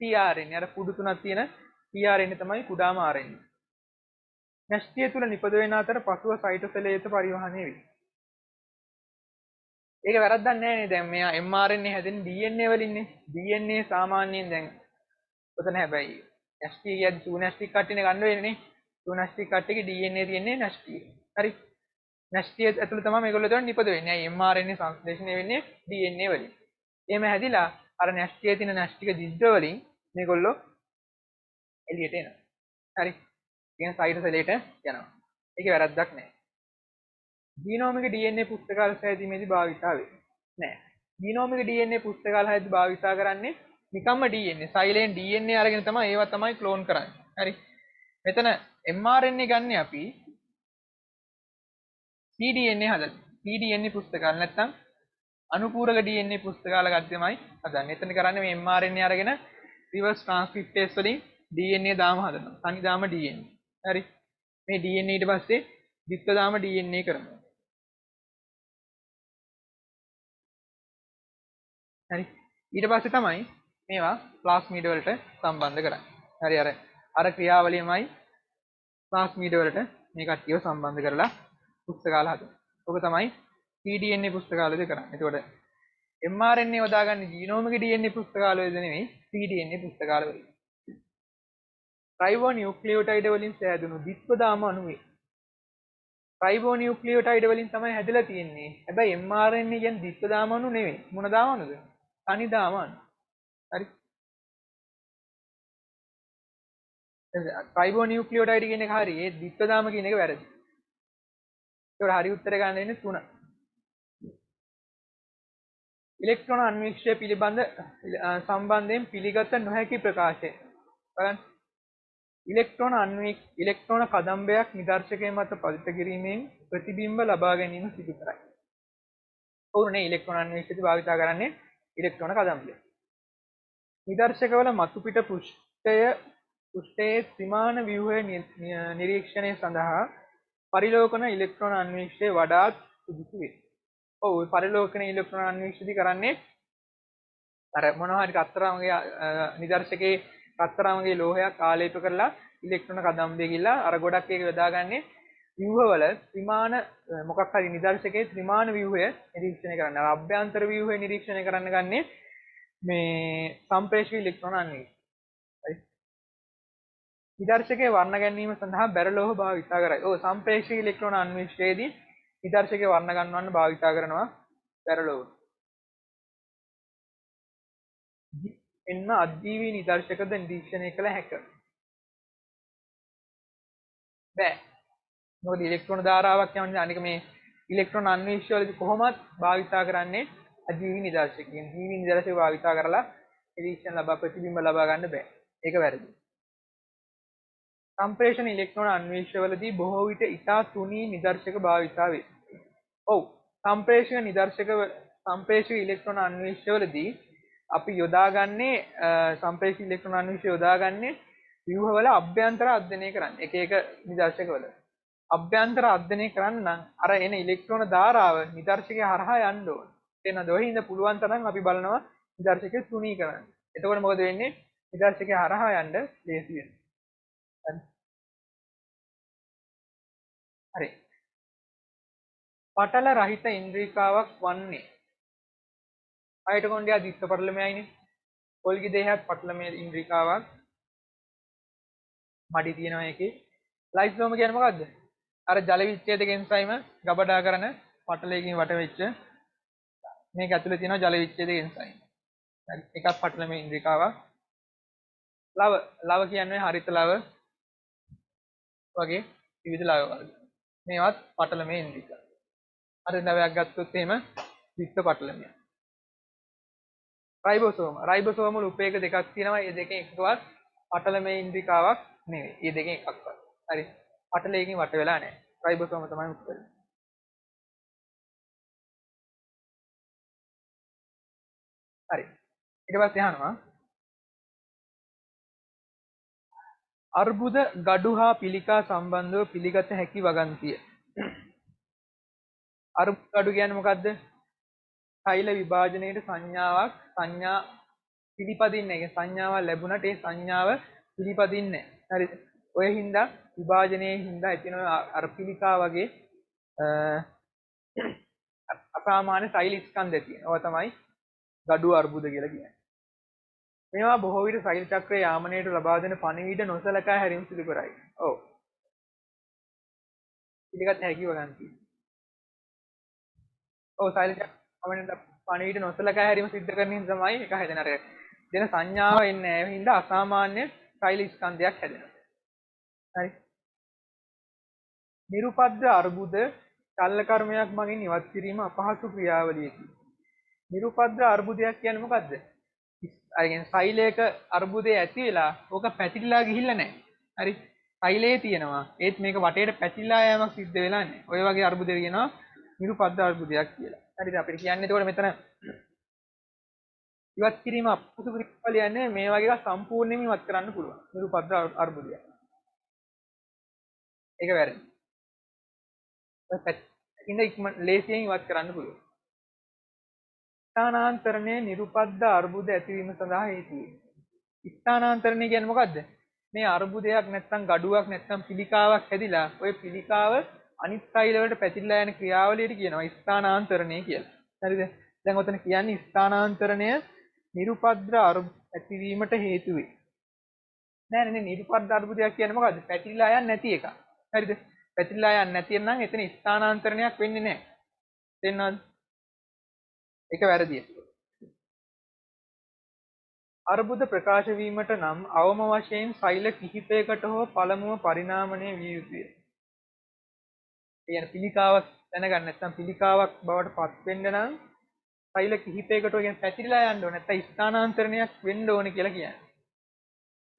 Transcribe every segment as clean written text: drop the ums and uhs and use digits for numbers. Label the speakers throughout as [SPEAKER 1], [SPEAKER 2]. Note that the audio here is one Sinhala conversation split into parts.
[SPEAKER 1] tRNA අර කුඩු තුනක් තියෙන tRNA තමයි කුඩාම RNA. න්‍යෂ්ටිය තුල නිපද වෙන අතර පසුව සයිටෝසෙලයට පරිවහණය වේ. ඒක වැරද්දක් නැහැ නේ. දැන් මෙයා mRNA හැදෙන්නේ DNA වලින්නේ. DNA සාමාන්‍යයෙන් දැන් ඔතන හැබැයි න්‍යෂ්ටිය කියද්දි සූන්‍යෂ්ටික කට්ටියනේ ගන්න වෙන්නේ. සූන්‍යෂ්ටික කට්ටියගේ DNA තියෙන්නේ න්‍යෂ්ටිය. හරි. න්‍යෂ්ටිය ඇතුළේ තමයි මේගොල්ලෝ දැන් නිපද වෙන්නේ. අයි mRNA සංශ්ලේෂණය වෙන්නේ DNA වලින්. එහෙම හැදිලා අර න්‍යෂ්ටියේ තියෙන න්‍යෂ්ටික දිද්ද වලින් මේගොල්ලෝ එළියට එනවා. හරි. කියන සයිටෝසෙලයට යනවා. ඒකේ වැරද්දක් නැහැ. ජීනෝමික DNA පුස්තකාල සෑදීමේදී භාවිතා වේ. නෑ. ජීනෝමික DNA පුස්තකාල හැදී භාවිතා කරන්නේ නිකම්ම DNA. සයිලෙන් DNA අරගෙන තමයි ඒවා තමයි ක්ලෝන් කරන්නේ. හරි. මෙතන mRNA ගන්න අපි cDNA හදන්නේ. cDNA පුස්තකාල නැත්තම් අනුපූරක DNA පුස්තකාල ගත්තමයි හදන්නේ. එතන කරන්නේ මේ mRNA අරගෙන රිවර්ස් ට්‍රාන්ස්ක්‍රිප්ටේස් වලින් DNA දාම හදනවා. තනි දාම DNA. හරි. මේ DNA ඊට පස්සේ ද්විත්ව දාම DNA කරනවා. හරි. ඊට පස්සේ තමයි මේවා ප්ලාස්මිඩ් වලට සම්බන්ධ කරන්නේ. හරි අර ක්‍රියාවලියමයි ප්ලාස්මිඩ් වලට මේ කට්ටියව සම්බන්ධ කරලා පුස්තකාල හදනවා. ඔක තමයි cDNA පුස්තකාලයේදී කරන්නේ. එතකොට mRNA යොදාගන්නේ ජීනෝමික DNA පුස්තකාලවලදී නෙමෙයි cDNA පුස්තකාලවලදී. රයිබෝනියුක්ලියෝටයිඩ වලින් සෑදුණු ද්විත්වදාම අණුවේ රයිබෝනියුක්ලියෝටයිඩ වලින් තමයි හැදලා තියෙන්නේ. හැබැයි mRNA කියන්නේ ද්විත්වදාම අණු නෙමෙයි. මොන දාම අණුද? තනි දාම අණු. හරි. රයිබෝනියුක්ලියෝටයිඩ කියන එක හරි. ඒ ද්විත්වදාම කියන එක වැරදි. ඒකට හරි උත්තරය ගන්න වෙන්නේ 3. ඉලෙක්ට්‍රෝන අන්වීක්ෂය පිළිබඳ සම්බන්ධයෙන් පිළිගත නොහැකි ප්‍රකාශය. බලන්න. ඉලෙක්ට්‍රෝන කදම්බයක් නිදර්ශකය මත පදිත කිරීමෙන් ප්‍රතිබිම්බ ලබා ගැනීම සිදු කරයි. ඔවුනේ ඉලෙක්ට්‍රෝන අන්වීක්ෂයදී භාවිත කරන්නේ ඉලෙක්ට්‍රෝන කදම්බය. නිදර්ශකවල මතු පිට පෘෂ්ඨයේ ත්‍රිමාන ව්‍යුහය නිරීක්ෂණය සඳහා පරිලෝකන ඉලෙක්ට්‍රෝන අන්වීක්ෂය වඩාත් සුදුසු වේ. ඔව් පරිලෝකන ඉලෙක්ට්‍රෝන අන්වීක්ෂයදී කරන්නේ අර මොනවා හරි කතරමගේ නිදර්ශකයේ කතරමගේ ලෝහයක් ආලේප කරලා ඉලෙක්ට්‍රෝන කදම්බය ගිහලා අර ගොඩක් එක යොදාගන්නේ ව්‍යුහවල ත්‍රිමාන මොකක් හරි නිදර්ශකයේ ත්‍රිමාන ව්‍යුහය නිරීක්ෂණය කරන්න. අර අභ්‍යන්තර ව්‍යුහය නිරීක්ෂණය කරන්න ගන්නේ මේ සම්ප්‍රේෂක ඉලෙක්ට්‍රෝන අන්වීක්ෂය. හරි. නිදර්ශකයේ වර්ණ ගැනීම සඳහා බැරලෝහ භාවිත කරයි. ඔව් සම්ප්‍රේෂක ඉලෙක්ට්‍රෝන අන්වීක්ෂයේදී නිදර්ශකයේ වර්ණ ගන්නවන්න භාවිත කරනවා බැරලෝහ. එන්න අජීවී නිදර්ශකද නිරීක්ෂණය කළ හැක. බෑ. මොකද ඉලෙක්ට්‍රෝන ධාරාවක් යන්නේ අනික මේ ඉලෙක්ට්‍රෝන අන්වීක්ෂය වලදී කොහොමත් භාවිත කරන්නේ අජීවී නිදර්ශකයෙන්. ජීවී නිදර්ශක භාවිත කරලා නිරීක්ෂණ ලබා ප්‍රතිබිම්බ ලබා ගන්න බෑ. ඒක වැරදි. සම්ප්‍රේෂණ ඉලෙක්ට්‍රෝන අන්වීක්ෂවලදී බොහෝ විට ඉතා තුනී නිදර්ශක භාවිතා වේ. ඔව් සම්ප්‍රේෂක ඉලෙක්ට්‍රෝන අන්වීක්ෂවලදී අපි යොදාගන්නේ සම්ප්‍රේෂක ඉලෙක්ට්‍රෝන අන්වීක්ෂය යොදාගන්නේ ව්‍යුහවල අභ්‍යන්තර අධ්‍යයනය කරන්න. එක නිදර්ශකවල අභ්‍යන්තර අධ්‍යයනය කරන්න නම් අර එන ඉලෙක්ට්‍රෝන ධාරාව නිදර්ශකයේ හරහා යන්න ඕන. එනද ඔහිඳ පුළුවන් තරම් අපි බලනවා නිදර්ශකයේ තුනී කරන්න. එතකොට මොකද වෙන්නේ? නිදර්ශකයේ හරහා යන්න ලේසි වෙනවා. හරි. පටල රහිත ඉන්ද්‍රිකාවක් වන්නේ මයිටොකොන්ඩ්‍රියා දිස්ස පටලමයයිනේ. කොල්ගි දේහයත් පටලමය ඉන්ද්‍රිකාවක්. මඩි තියෙනවා ඒකේ. ලයිසෝම කියන්නේ මොකද්ද? අර ජල විච්ඡේදක එන්සයිම ගබඩා කරන පටලයකින් වට වෙච්ච මේක ඇතුලේ තියෙනවා ජල විච්ඡේදක එන්සයිම. හරි. එකක් පටලමය ඉන්ද්‍රිකාවක්. ලව කියන්නේ හරිත ලව වගේ විවිධ ලව වර්ග. මේවත් පටලමය ඉන්ද්‍රිකා. හරිත ලවයක් ගත්තොත් එහෙම විස්ස පටලමය. රයිබෝසෝම වල උපේක දෙකක් තියෙනවා. මේ දෙකෙන් එකකවත් පටලමය ඉන්ද්‍රිකාවක් නෙවෙයි. මේ දෙකෙන් එකක්වත්. හරි. පටලයකින් වට වෙලා නැහැ. රයිබෝසෝම තමයි උත්තරේ. හරි. ඊට පස්සේ අහනවා අර්බුද ගඩු හා පිළිකා සම්බන්ධව පිළිගත හැකි වගන්තිය. අර්බුද ගඩු කියන්නේ මොකද්ද? තෛල විභාජනයේට සංඥා පිළිපදින්නේ නැහැ. සංඥාවක් ලැබුණට ඒ සංඥාව පිළිපදින්නේ නැහැ. හරිද? ඔය හින්දා විභාජනයේ හින්දා එතන අර පිළිකා වගේ අසාමාන්‍ය සෛල ස්කන්ධ තියෙනවා. ඔය තමයි gadu අර්බුද කියලා කියන්නේ. මේවා බොහෝ විට සෛල චක්‍රයේ යාමනයට ලබා දෙන පණිවිඩ නොසලකා හැරීම සිදු කරයි. ඔව්. පිළිගත් හැකිව ගන්න තියෙනවා. ඔව් සෛල චක්‍රයේ පණිවිඩ නොසලකා හැරීම සිදු කරන හින්දා තමයි එක හැදෙන අර දෙන සංඥාව එන්නේ නැහැ. ඒ හින්දා අසාමාන්‍ය සෛල ස්කන්ධයක් හැදෙනවා. හරි. නිරුපද්ද අර්බුද චල්ල කර්මයක් මගින් ඉවත් කිරීම අපහසු ක්‍රියාවලියකි. නිරුපද්ද අර්බුදයක් කියන්නේ මොකද්ද? අර කියන්නේ සෛලයක අර්බුදය ඇති වෙලා ඕක පැතිරිලා ගිහිල්ලා නැහැ. හරි. සෛලයේ තියෙනවා. ඒත් මේක වටේට පැතිරිලා යෑමක් සිද්ධ වෙලා නැහැ. ඔය වගේ අර්බුදය කියනවා නිරුපද්ද අර්බුදයක් කියලා. හරිද? අපිට කියන්නේ එතකොට මෙතන ඉවත් කිරීම අපහසු ක්‍රියාවලිය මේ වගේ එකක් සම්පූර්ණයෙන්ම ඉවත් කරන්න පුළුවන්. නිරුපද්ද අර්බුදය. ඒක වැරදි. ඉතින් ඉක්ම ලේසියෙන් ඉවත් කරන්න පුළුවන්. ස්ථානාන්තරණය නිරුපද්ද අර්බුද ඇතිවීම සඳහා හේතු වේ. ස්ථානාන්තරණය කියන්නේ මොකද්ද? මේ අර්බුදයක් නැත්නම් gaduwak නැත්නම් පිළිකාවක් හැදිලා ওই පිළිකාව අනිත් සෛල වලට පැතිරලා යන ක්‍රියාවලියට කියනවා ස්ථානාන්තරණය කියලා. හරිද? දැන් ඔතන කියන්නේ ස්ථානාන්තරණය නිරුපද්ද අර්බුද ඇතිවීමට හේතු වේ. නෑ නේ නිරුපද්ද අර්බුදයක් කියන්නේ මොකද්ද? පැතිරලා යන්නේ නැති එක. හරිද? පැතිරලා යන්නේ නැති නම් එතන ස්ථානාන්තරණයක් වෙන්නේ නැහැ. තේරෙනවද? ඒක වැරදි. අර්බුද ප්‍රකාශ වීමට නම් අවම වශයෙන් සෛල කිහිපයකට හෝ පළමුව පරිණාමණය විය යුතුය. කියන්නේ පිළිකාවක් දැනගන්න නැත්නම් පිළිකාවක් බවට පත් වෙන්න නම් සෛල කිහිපයකට හෝ කියන්නේ පැතිරලා යන්න ඕනේ. නැත්නම් ස්ථානාන්තරණයක් වෙන්න ඕනේ කියලා කියන්නේ.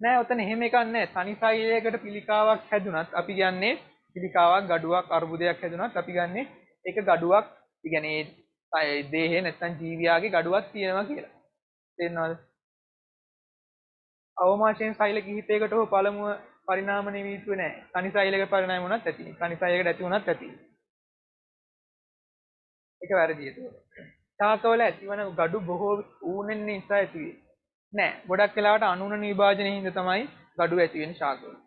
[SPEAKER 1] නෑ ඔතන එහෙම එකක් නෑ. තනි සෛලයකට පිළිකාවක් හැදුනත් අපි කියන්නේ පිළිකාවක් gaduwak අර්බුදයක් හැදුනත් අපි ගන්නේ ඒක gaduwak. ඒ කියන්නේ දේහේ නැත්නම් ජීවියාගේ gaduwak තියෙනවා කියලා. තේරෙනවද? අවමාශයෙන් සෛල කිහිපයකට හෝ පළමුව පරිණාමණය වී යුතු නැහැ. තනි සෛලයක පරිණාමය වුණත් ඇති. තනි සෛලයකට ඇති වුණත් ඇති. ඒක වැරදි ඒක. ශාකවල ඇතිවන gadu බොහෝ ඌනෙන් නිසා ඇති වේ. නෑ. ගොඩක් වෙලාවට අනුනන විභාජනයේ හින්දා තමයි gadu ඇති වෙන්නේ ශාකවල.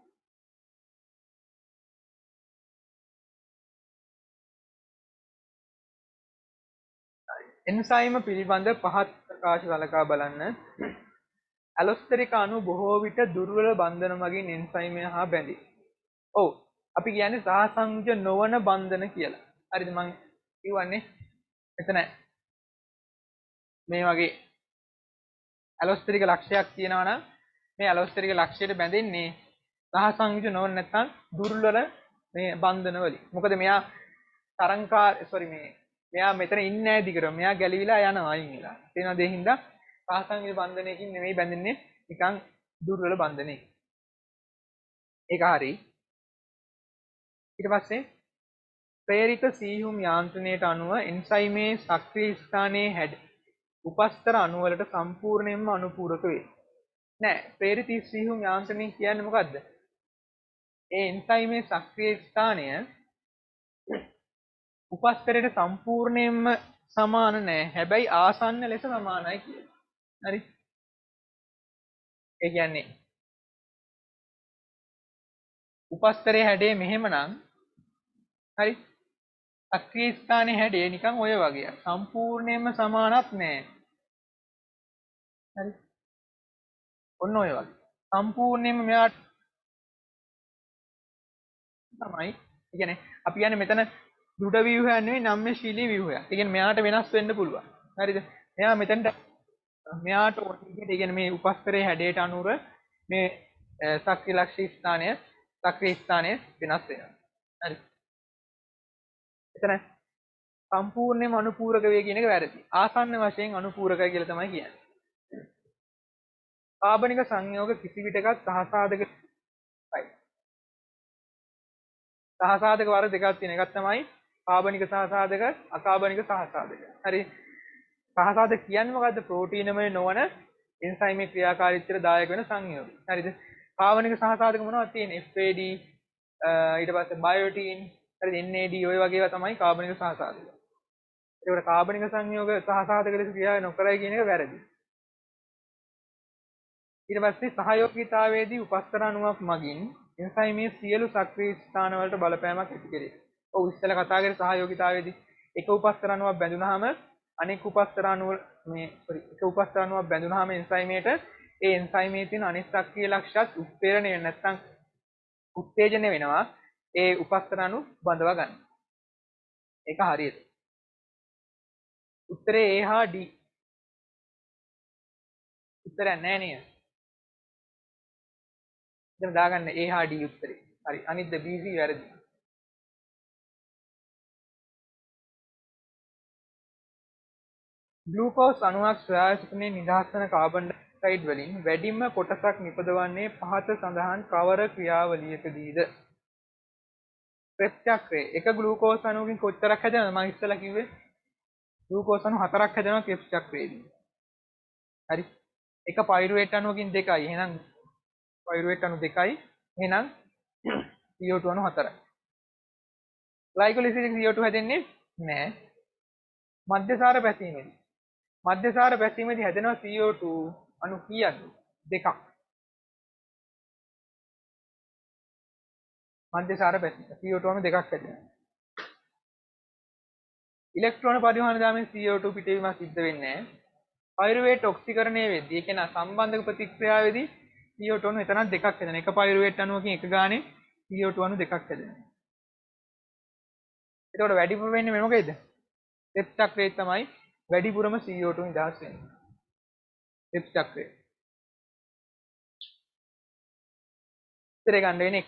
[SPEAKER 1] එන්සයිම පිළිබඳ පහත් ප්‍රකාශ සලකා බලන්න. ඇලොස්ටරික අණු බොහෝ විට දුර්වල බන්ධන මගින් එන්සයිමය හා බැඳේ. ඔව්. අපි කියන්නේ සහසංයුජ නොවන බන්ධන කියලා. හරිද? මම කියවන්නේ මෙතන මේ වගේ ඇලොස්ටරික ලක්ෂයක් තියෙනවා නම් මේ ඇලොස්ටරික ලක්ෂයට බැඳෙන්නේ සහසංයුජ නොවන නැත්නම් දුර්වල මේ බන්ධන වලින්. මොකද මෙයා මෙයා මෙතන ඉන්නේ නැහැ දිගටම. මෙයා ගැලවිලා යනවා අයින් වෙලා. තේනවද? ඒ හින්දා සහසංයුජ බන්ධනයකින් නෙමෙයි බැඳෙන්නේ නිකන් දුර්වල බන්ධනයකින්. ඒක හරි. ඊට පස්සේ ප්‍රේරිත සීහුම් යාන්ත්‍රණයට අනුව එන්සයිමේ සක්‍රීය ස්ථානයේ හැඩ උපස්තර අණු වලට සම්පූර්ණයෙන්ම අනුපූරක වේ. නෑ ප්‍රේරිත සීහුම් යාන්ත්‍රණය කියන්නේ මොකද්ද? ඒ එන්සයිමේ සක්‍රීය ස්ථානය උපස්තරයට සම්පූර්ණයෙන්ම සමාන නෑ. හැබැයි ආසන්න ලෙස සමානයි කියලා. හරි. ඒ කියන්නේ උපස්තරයේ හැඩය මෙහෙමනම් හරි සක්‍රීය ස්ථානයේ හැඩය නිකන් ඔය වගේ. සම්පූර්ණයෙන්ම සමානක් නෑ. හරි. ඔන්න ඔය වගේ. සම්පූර්ණයෙන්ම මෙයාට තමයි. ඒ කියන්නේ අපි කියන්නේ මෙතන දුඩ ව්‍යුහයක් නෙවෙයි නම්‍යශීලී ව්‍යුහයක්. ඒ කියන්නේ මෙයාට වෙනස් වෙන්න පුළුවන්. හරිද? මෙයාට ඕන විදිහට ඒ කියන්නේ මේ උපස්තරයේ හැඩයට අනුව මේ සක්‍රීය ලක්ෂ්‍ය ස්ථානය සක්‍රීය ස්ථානය වෙනස් වෙනවා. හරි. එතන සම්පූර්ණයෙන්ම අනුපූරක වේ කියන එක වැරදි. ආසන්න වශයෙන් අනුපූරකයි කියලා තමයි කියන්නේ. කාබනික සංයෝග කිසි විටකත් සහසාධකයි. සහසාධක වර්ග දෙකක් තියෙන එකක් තමයි කාබනික සහසාධක අකාබනික සහසාධක. හරි. සහසාධක කියන්නේ මොකද්ද? ප්‍රෝටීනමය නොවන එන්සයිමේ ක්‍රියාකාරීත්වයට දායක වෙන සංයෝග. හරිද? කාබනික සහසාධක මොනවද තියෙන්නේ? FAD ඊට පස්සේ බයෝටින් හරිද? NAD ඔය වගේ ඒවා තමයි කාබනික සහසාධක. ඒකට කාබනික සංයෝග සහසාධක ලෙස ක්‍රියා නොකරයි කියන එක වැරදි. ඊට පස්සේ සහයෝගීතාවයේදී උපස්තර අණුවක් මගින් එන්සයිමේ සියලු සක්‍රීය ස්ථාන වලට බලපෑමක් ඇති කෙරේ. ඔව් ඉස්සෙල්ලා කතා කරේ සහයෝගීතාවයේදී එක උපස්තර අණුවක් බැඳුනහම අනෙක් උපස්තර අණුව එක උපස්තර අණුවක් බැඳුනහම එන්සයිමේට ඒ එන්සයිමේ තියෙන අනිත් සක්‍රීය ලක්ෂ්‍යත් උත්තේජනය වෙන්නේ නැත්නම් උත්තේජනය වෙනවා ඒ උපස්තර අණු බඳව ගන්න. ඒක හරියට. උත්තරේ A හා D. උත්තරයක් නැහැ නේද? දැන් දාගන්න A හා D උත්තරේ. හරි. අනිත් B C වැරදි. ග්ලූකෝස් අණුවක් ස්වයාසිතනේ නිදහස් වන කාබන් ඩයොක්සයිඩ් වලින් වැඩිම කොටසක් නිපදවන්නේ පහත සඳහන් කවර ක්‍රියාවලියකදීද? ක්‍රෙබ්ස් චක්‍රයේ එක ග්ලූකෝස් අණුවකින් කොච්චරක් හැදෙනවද? මම ඉස්සෙල්ලා කිව්වේ ග්ලූකෝස් අණු 4ක් හැදෙනවා ක්‍රෙබ්ස් චක්‍රයේදී. හරි. එක පයිරුවේට් අණුවකින් 2යි. එහෙනම් පයිරුවේට් අණු 2යි. එහෙනම් CO2 අණු 4යි. ග්ලයිකොලිසිස් CO2 හැදෙන්නේ නැහැ. මධ්‍යසාර පැසීමේදී. මධ්‍යසාර පැසීමේදී හැදෙනවා CO2 අණු කීයක්ද? 2ක්. මධ්‍යසාර පැසීම CO2 අණු 2ක් හැදෙනවා. ඉලෙක්ට්‍රෝන පරිවහන යාමෙන් CO2 පිටවීමක් සිද්ධ වෙන්නේ නැහැ. පයිරුවේට් ඔක්සිකරණය වෙද්දී ඒ කියන්නේ සම්බන්ධක ප්‍රතික්‍රියාවේදී CO2 අණු එතනක් 2ක් හැදෙනවා. එක පයිරුවේට් අණුවකින් එක ගානේ CO2 අණු 2ක් හැදෙනවා. එතකොට වැඩිපුර වෙන්නේ මේ මොකේද? ක්‍රෙබ්ස් චක්‍රයේ තමයි වැඩිපුරම CO2 නිදහස් වෙන්නේ. ක්‍රෙබ්ස් චක්‍රය. ඉතින් ගන්න වෙන්නේ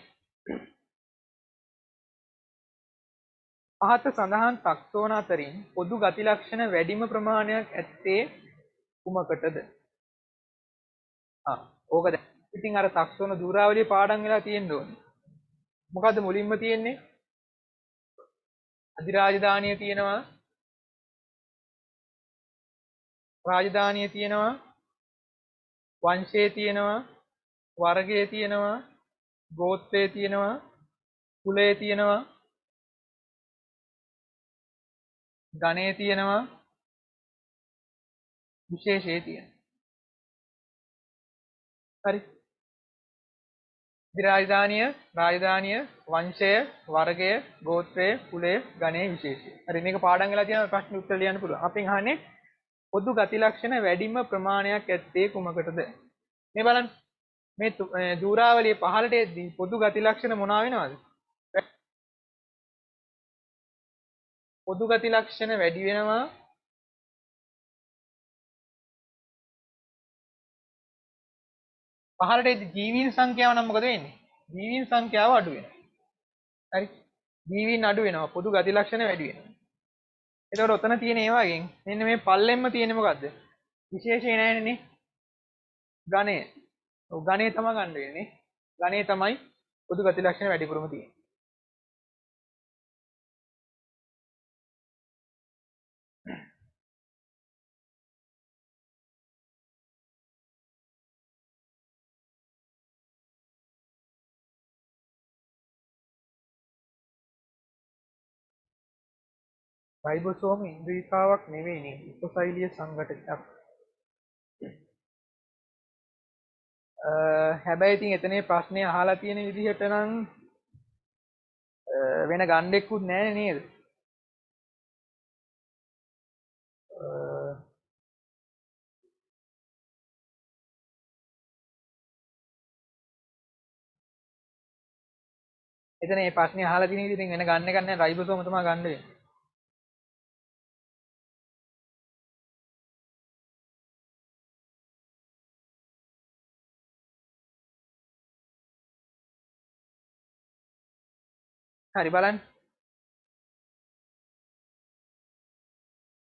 [SPEAKER 1] පහත සඳහන් ටක්සෝන අතරින් පොදු ගති ලක්ෂණ වැඩිම ප්‍රමාණයක් ඇත්තේ කුමකටද? ඕක දැන් ඉතින් අර ටක්සෝන ධූරාවලිය පාඩම් වෙලා තියෙන්න ඕනේ. මොකද්ද මුලින්ම තියෙන්නේ? අධිරාජධානිය තියෙනවා. රාජධානිය තියෙනවා. වංශය තියෙනවා. වර්ගය තියෙනවා. ගෝත්‍රය තියෙනවා. කුලය තියෙනවා. ගණය තියෙනවා. විශේෂය තියෙනවා. හරි. රාජධානිය, වංශය, වර්ගය, ගෝත්‍රය, කුලය, ගණය, විශේෂය. හරි මේක පාඩම් වෙලා තියෙනවා ප්‍රශ්න උත්තර ලියන්න පුළුවන්. අපෙන් අහන්නේ පොදු ගති ලක්ෂණ වැඩිම ප්‍රමාණයක් ඇත්තේ කුමකටද? මේ බලන්න. මේ ධූරාවලිය පහළට එද්දී පොදු ගති ලක්ෂණ මොනවා වෙනවද? පොදු ගති ලක්ෂණ වැඩි වෙනවා. පහළට එද්දී ජීවීන් සංඛ්‍යාව නම් මොකද වෙන්නේ? ජීවීන් සංඛ්‍යාව අඩු වෙනවා. හරි. ජීවීන් අඩු වෙනවා. පොදු ගති ලක්ෂණ වැඩි වෙනවා. එතකොට ඔතන තියෙන ඒ වගේ මෙන්න මේ පල්ලෙම්ම තියෙන්නේ මොකද්ද? විශේෂය නැහැනේ. ගණය. ඔව් ගණය තමයි ගන්න වෙන්නේ. ගණය තමයි පොදු ගති ලක්ෂණ වැඩිපුරම තියෙන්නේ. රයිබෝසෝම ඉන්ද්‍රිකාවක් නෙවෙයිනේ උපසෛලීය සංඝටකයක්. හැබැයි ඉතින් එතනේ ප්‍රශ්නේ අහලා තියෙන විදිහට නම් වෙන ගණ්ඩෙකුත් නැහැ නේද? එතන මේ ප්‍රශ්නේ අහලා තියෙන විදිහට වෙන ගන්න එක නැහැ රයිබෝසෝම තමයි ගන්න වෙන්නේ. හරි බලන්න.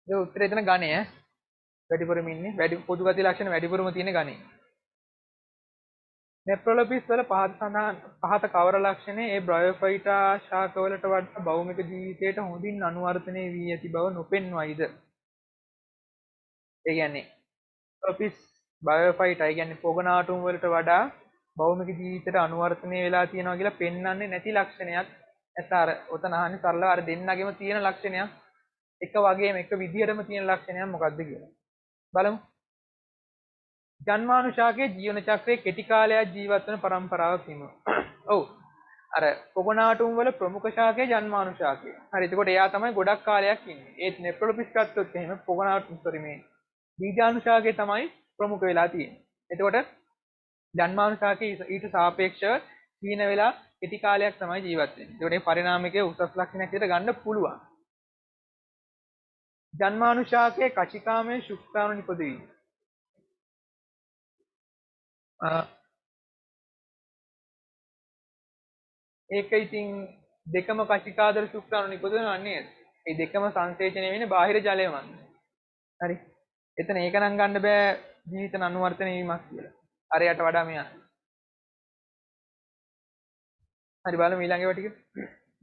[SPEAKER 1] ඒ උත්තරේ එතන ගණය වැඩිපුරම ඉන්නේ වැඩි පොදු ගති ලක්ෂණ වැඩිපුරම තියෙන ගණය. නෙප්‍රොලොපිස් වල පහත කවර ලක්ෂණේ ඒ බ්‍රයෝෆයිටා ශාකවලට වඩා භෞමික ජීවිතයට හොඳින් අනුවර්තනය වී ඇති බව නොපෙන්වයිද? ඒ කියන්නේ නෙප්‍රොලොපිස් බයෝෆයිටා ඒ කියන්නේ පොගනාටුම් වලට වඩා භෞමික ජීවිතයට අනුවර්තනය වෙලා තියෙනවා කියලා පෙන්වන්නේ නැති ලක්ෂණයක්. නැත්නම් අර ඔතන අහන්නේ සරලව අර දෙන්නගෙම තියෙන ලක්ෂණයක්. එක වගේම එක විදිහටම තියෙන ලක්ෂණයක් මොකක්ද කියලා. බලමු. ජන්මානුශාකයේ ජීවන චක්‍රයේ කෙටි කාලයක් ජීවත් වෙන પરම්පරාවක් හිමු. ඔව්. අර කොගොනාටුම් වල ප්‍රමුඛ ශාකය ජන්මානුශාකය. හරි. එතකොට එයා තමයි ගොඩක් කාලයක් ඉන්නේ. ඒත් නෙප්‍රොලොපිස් ගත්තොත් එහෙම කොගොනාටුම් මේ බීජානුශාකය තමයි ප්‍රමුඛ වෙලා තියෙන්නේ. එතකොට ජන්මානුශාකයේ ඊට සාපේක්ෂව සීන වෙලා කෙටි කාලයක් තමයි ජීවත් වෙන්නේ. ඒකට මේ පරිණාමිකයේ උසස් ලක්ෂණයක් විදිහට ගන්න පුළුවන්. ජන්මානුශාකයේ කචිකාමයේ ශුක්‍රාණු නිපදවීම. ඒක ඉතින් දෙකම කචිකාදර ශුක්‍රාණු නිපදවනවා නේද? මේ දෙකම සංසේචනය වෙන්නේ බාහිර ජලය මත. හරි. එතන ඒක නම් ගන්න බෑ ජීවිත අනුවර්තන වීමක් කියලා. අරයට වඩා මෙයා. හරි බලමු ඊළඟ ඒවා ටික.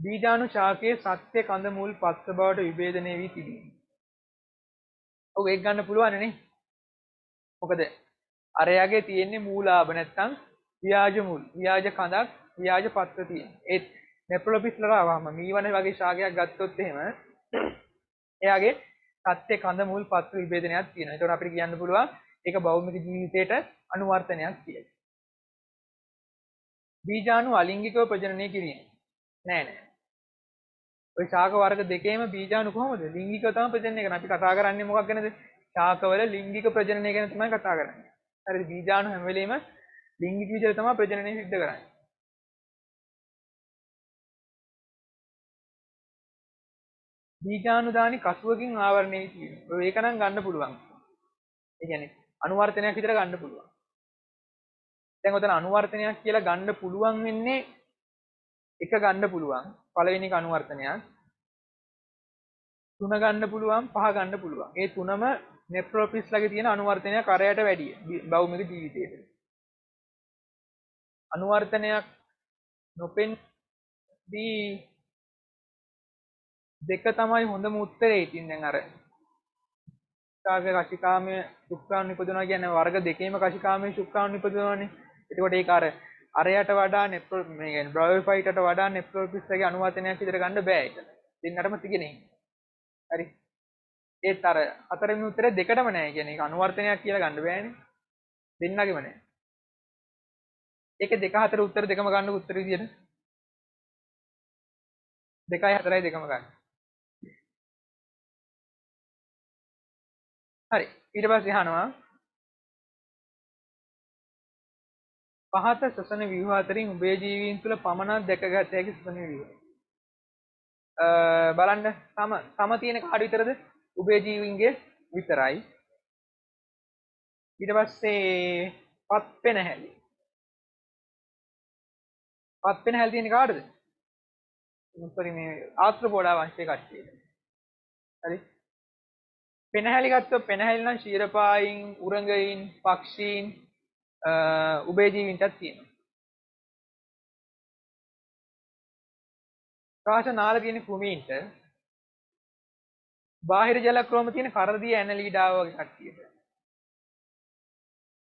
[SPEAKER 1] බීජාණුශාකයේ සත්‍ය කඳ මුල් පත්‍ර බවට විභේදනය වී තිබේ. ඔව් ඒක ගන්න පුළුවන් නේ. මොකද අරයාගේ තියෙන්නේ මූලාභ නැත්තම් ව්‍යාජ මුල්. ව්‍යාජ කඳක් ව්‍යාජ පත්‍ර තියෙන. ඒත් නෙප්‍රොලොපිස් ලරාවම මීවන වගේ ශාකයක් ගත්තොත් එහෙම එයාගේ සත්‍ය කඳ මුල් පත්‍ර විභේදනයක් තියෙනවා. ඒකට අපිට කියන්න පුළුවන් ඒක භෞමික ජීවිතයට අනුවර්තනයක් කියලා. බීජාණු අලිංගිකව ප්‍රජනනය කිරීම. නෑ නෑ. ওই ශාක වර්ග දෙකේම බීජාණු කොහොමද? ලිංගිකව තමයි ප්‍රජනනය කරන්නේ. අපි කතා කරන්නේ මොකක් ගැනද? ශාකවල ලිංගික ප්‍රජනනය ගැන තමයි කතා කරන්නේ. හරිද? බීජාණු හැම වෙලෙම ලිංගික විදිහට තමයි ප්‍රජනනය සිද්ධ කරන්නේ. බීජාණු දානි කසුවකින් ආවරණය තියෙනවා. ඒක නම් ගන්න පුළුවන්. ඒ කියන්නේ අනුවර්තනයක් විතර ගන්න පුළුවන්. දැන් උතන අනුවර්තනයක් කියලා ගන්න පුළුවන් වෙන්නේ එක ගන්න පුළුවන්. පළවෙනි එක අනුවර්තනයක්. තුන ගන්න පුළුවන්, පහ ගන්න පුළුවන්. ඒ තුනම නෙප්‍රොපිස් ලගේ තියෙන අනුවර්තනයක් අරයට වැඩිය. භෞමික ජීවිතයේ. අනුවර්තනයක් නොපෙන්දී දෙක තමයි හොඳම උත්තරේ. ඉතින් දැන් අර ශාක කශිකාමයේ ශුක්‍රාණු නිපදවනවා කියන්නේ වර්ග දෙකේම කශිකාමයේ ශුක්‍රාණු නිපදවනවානේ. එතකොට ඒක අරයට වඩා මේ කියන්නේ බ්‍රයෝෆයිටට වඩා නෙප්‍රොපිස් ලගේ අනුවර්තනයක් විතර ගන්න බෑ ඒක. දෙන්නටම තිගෙනේ. හරි. ඒත් අර හතරවෙනි උත්තරේ දෙකටම නෑ. කියන්නේ ඒක අනුවර්තනයක් කියලා ගන්න බෑනේ. දෙන්නගෙම නෑ. ඒක 2 4 උත්තර දෙකම ගන්න උත්තර විදියට 2යි 4යි දෙකම ගන්න. හරි. ඊට පස්සේ අහනවා පහත ශ්වසන ව්‍යුහ අතරින් උභය ජීවීන් තුළ පමණක් දැකගත හැකි ශ්වසන ව්‍යුහ. බලන්න සම තියෙන කාඩ විතරද? උභය ජීවීන්ගේ විතරයි. ඊට පස්සේ පත් පෙනහැලි. පත් පෙනහැලි තියෙන කාටද? උත්තරේ මේ ආත්‍රපෝඩා වංශයේ කට්ටියට. හරි. පෙනහැලි ගත්තොත් පෙනහැලි නම් ශීරපායින්, උරඟයින්, පක්ෂීන්, උභයජීවීන්ටත් තියෙනවා. ප්‍රාශ නාල තියෙන කුමීන්ට බාහිර ජල ක්‍රෝම තියෙන කරදිය ඇනලීඩාව වගේ කට්ටියට.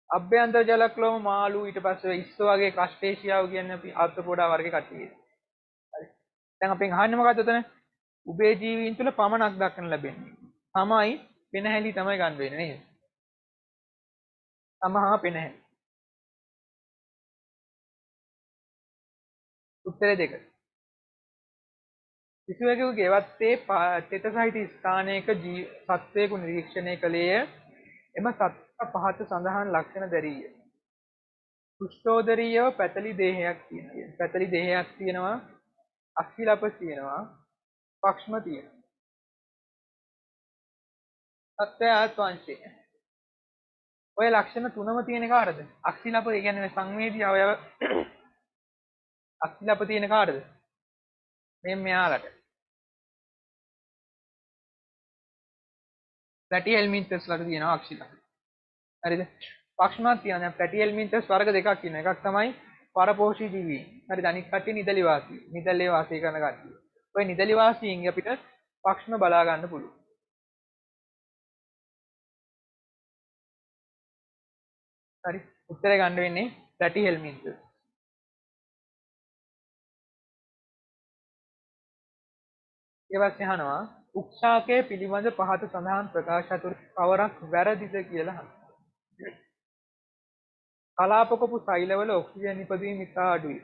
[SPEAKER 1] අභ්‍යන්තර ජල ක්‍රෝම මාළු ඊට පස්සේ ඉස්සෝ වගේ ක්‍රස්ටේෂියාව කියන්නේ අපි ආර්ථ්‍රෝපෝඩා වර්ගයේ කට්ටියට. හරි. දැන් අපෙන් අහන්නේ මොකද්ද උතන? උභයජීවීන් තුල පමණක් දක්වන්න ලැබෙන්නේ. තමයි පෙනහැලි තමයි ගන්න වෙන්නේ නේද? තමහා පෙනහැලි. උත්තරේ දෙක. කිසිවෙකුගේ එවත්තේ තෙත සහිත ස්ථානයක සත්වයෙකු නිරීක්ෂණය කළේය. එම සත්ව පහත සඳහන් ලක්ෂණ දැරීය. කුෂ්ඨෝදරීයව පැතලි දේහයක් තියෙනවා. පැතලි දේහයක් තියෙනවා. අක්ෂිලප තියෙනවා. පක්ෂම තියෙනවා. සත්වය ආත්වංශය. ඔය ලක්ෂණ තුනම තියෙන කාටද? අක්ෂිලප කියන්නේ සංවේදී අවයව අක්ෂිලප තියෙන කාටද? මෙයාලට. පැටි හෙල්මින්තස්ලට තියෙනවා අක්ෂිලප. හරිද? පක්ෂමත් තියෙනවා. පැටි හෙල්මින්තස් වර්ග දෙකක් ඉන්නවා. එකක් තමයි පරපෝෂී ජීවීන්. හරිද? අනිත් කට්ටිය නිදලි වාසී. නිදලේ වාසය කරන කට්ටිය. ඔය නිදලි වාසීන් අපිට පක්ෂම බලා ගන්න පුළුවන්. හරි. උත්තරේ ගන්න වෙන්නේ පැටි හෙල්මින්තස්. ඊපස්සේ අහනවා උක්ෂාකයේ පිළිබඳ පහත සඳහන් ප්‍රකාශ අතුර කවරක් වැරදිද කියලා අහනවා. කලාපකපු සෛලවල ඔක්සිජන් ඉපදීම ඉතා අඩුයි.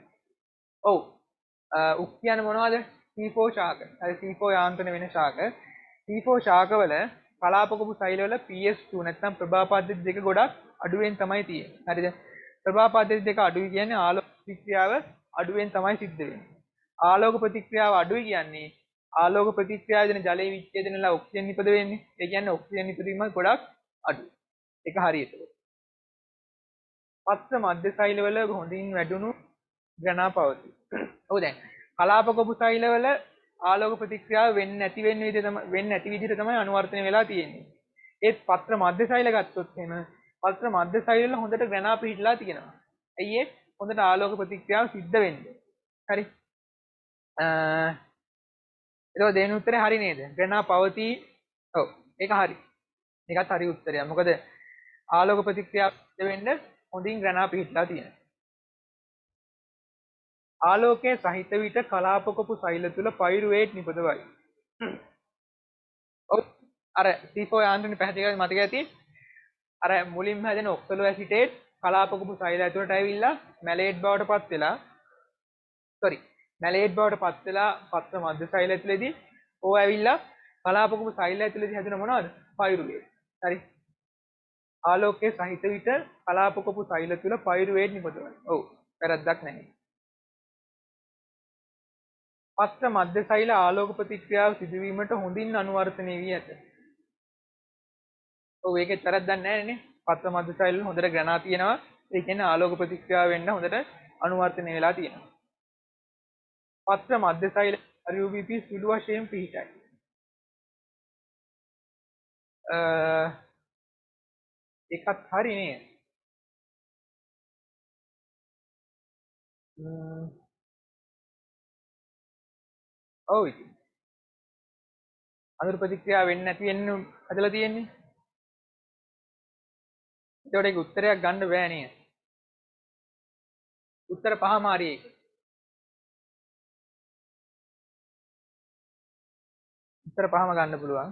[SPEAKER 1] ඔව්. උක් කියන්නේ මොනවද? C4 ශාක. හරි C4 යාන්ත්‍රණ වෙන ශාක. C4 ශාකවල කලාපකපු සෛලවල PS2 නැත්නම් ප්‍රභා පද්ධති දෙක ගොඩක් අඩුවෙන් තමයි තියෙන්නේ. හරිද? ප්‍රභා පද්ධති දෙක අඩුයි කියන්නේ ආලෝක ප්‍රතික්‍රියාව අඩුවෙන් තමයි සිද්ධ වෙන්නේ. ආලෝක ප්‍රතික්‍රියාව අඩුයි කියන්නේ ආලෝක ප්‍රතික්‍රියාව දෙන ජලයේ විච්ඡේදන වෙලා ඔක්සිජන් නිපද වෙන්නේ. ඒ කියන්නේ ඔක්සිජන් නිපදවීම ගොඩක් අඩුයි. ඒක හරියට. පත්‍ර මධ්‍ය සෛලවල හොඳින් වැඩුණු ගණනා පවතී. ඔව් දැන් කලාපකපු සෛලවල ආලෝක ප්‍රතික්‍රියාව වෙන්නේ නැති විදිහට තමයි අනුවර්තනය වෙලා තියෙන්නේ. ඒත් පත්‍ර මධ්‍ය සෛල ගත්තොත් එහෙම පත්‍ර මධ්‍ය සෛලවල හොඳට ගණනා පිහිටලා තියෙනවා. ඇයි ඒ? හොඳට ආලෝක ප්‍රතික්‍රියාව සිද්ධ වෙන්නේ. හරි. ඒක දෙන උත්තරේ හරි නේද? ගණනා පවතී. ඔව්. ඒක හරි. ඒකත් හරි උත්තරයක්. මොකද ආලෝක ප්‍රතික්‍රියාව සිද්ධ වෙන්න හොඳින් ගණනා පිහිටලා තියෙනවා. ආලෝකයේ සහිත විට කලාපකපු සෛල තුල පයිරුවේට් නිපදවයි. ඔව් අර C4 යාන්ත්‍රණය පැහැදිලි කරලා මතක ඇති. අර මුලින්ම හැදෙන ඔක්සලෝ ඇසිටේට් කලාපකපු සෛල ඇතුළට ඇවිල්ලා මැලේට් බවට පත් වෙලා මැලේට් බවට පත් වෙලා පත්‍ර මධ්‍ය සෛල ඇතුළේදී ඕව ඇවිල්ලා කලාපකපු සෛල ඇතුළේදී හැදෙන මොනවද? පයිරුවේට්. හරි. ආලෝකයේ සහිත විට කලාපකපු සෛල තුල පයිරුවේට් නිපදවයි. ඔව් වැරද්දක් නැහැ. පත්‍ර මධ්‍ය සෛල ආලෝක ප්‍රතික්‍රියාව සිදුවීමට හොඳින් අනුවර්තනය වී ඇත. ඔව් ඒකෙත් වැරද්දක් නැහැ නේ. පත්‍ර මධ්‍ය සෛල වල හොඳට ගණනා තියෙනවා. ඒ කියන්නේ ආලෝක ප්‍රතික්‍රියාව වෙන්න හොඳට අනුවර්තනය වෙලා තියෙනවා. පත්‍ර මධ්‍ය සෛල RUBP සුළු වශයෙන් පිහිටයි. ඒකත් හරි නේද? ඔව් ඉතින්. අනුර ප්‍රතික්‍රියාව වෙන්නේ නැති වෙන්න හදලා තියෙන්නේ. ඒකට ඒක උත්තරයක් ගන්න බෑ නේද? උත්තර පහම හරි ඒක. උත්තර පහම ගන්න පුළුවන්.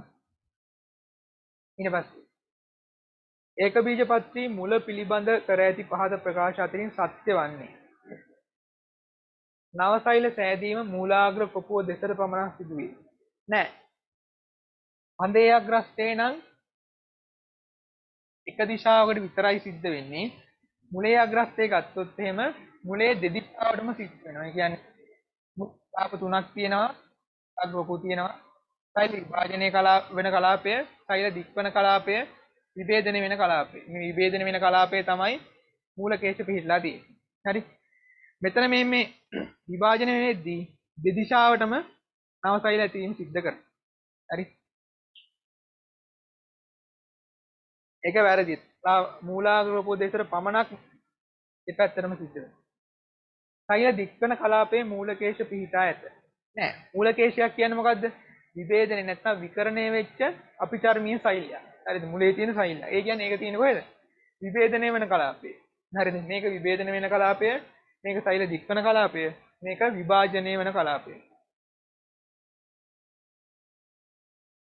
[SPEAKER 1] ඊට පස්සේ ඒක බීජපත්‍රී මුල පිළිබඳ කර ඇති පහත ප්‍රකාශ අතරින් සත්‍ය වන්නේ. නවසෛල සෑදීම මූලාග්‍ර කොපුව දෙසට පමණක් සිදුවේ. නෑ. හඳේ අග්‍රස්තේ නම් එක දිශාවකට විතරයි සිද්ධ වෙන්නේ. මුලේ අග්‍රස්තේ ගත්තොත් එහෙම මුලේ දෙදිශාවටම සිද්ධ වෙනවා. ඒ කියන්නේ මුලාප තුනක් තියෙනවා. අග්‍රකොපු තියෙනවා. සෛල විභාජනයේ වෙන කලාපය, සෛල දික්වන කලාපය, විභේදනය වෙන කලාපය. මේ විභේදනය වෙන කලාපය තමයි මූලකේශ පිහිටලා තියෙන්නේ. හරි. මෙතන මේ විභාජනය වෙද්දී දෙදිශාවටම නවසෛල ඇතිවීම සිද්ධ කරනවා. හරි. ඒක වැරදි. මූලාග්‍රපෝ දෙසට පමණක් දෙපැත්තටම සිද්ධ වෙනවා. සෛල දික්වන කලාපයේ මූලකේශ පිහිටා ඇත. නෑ. මූලකේශයක් කියන්නේ මොකද්ද? විභේදනය නැත්නම් විකරණය වෙච්ච අපිචර්මීය සෛලයක්. හරිද? මුලේ තියෙන සෛල. ඒ කියන්නේ ඒක තියෙන්නේ කොහෙද? විභේදනය වෙන කලාපේ. හරිද? මේක විභේදනය වෙන කලාපය, මේක සෛල දික්වන කලාපය, මේක විභාජනය වෙන කලාපය.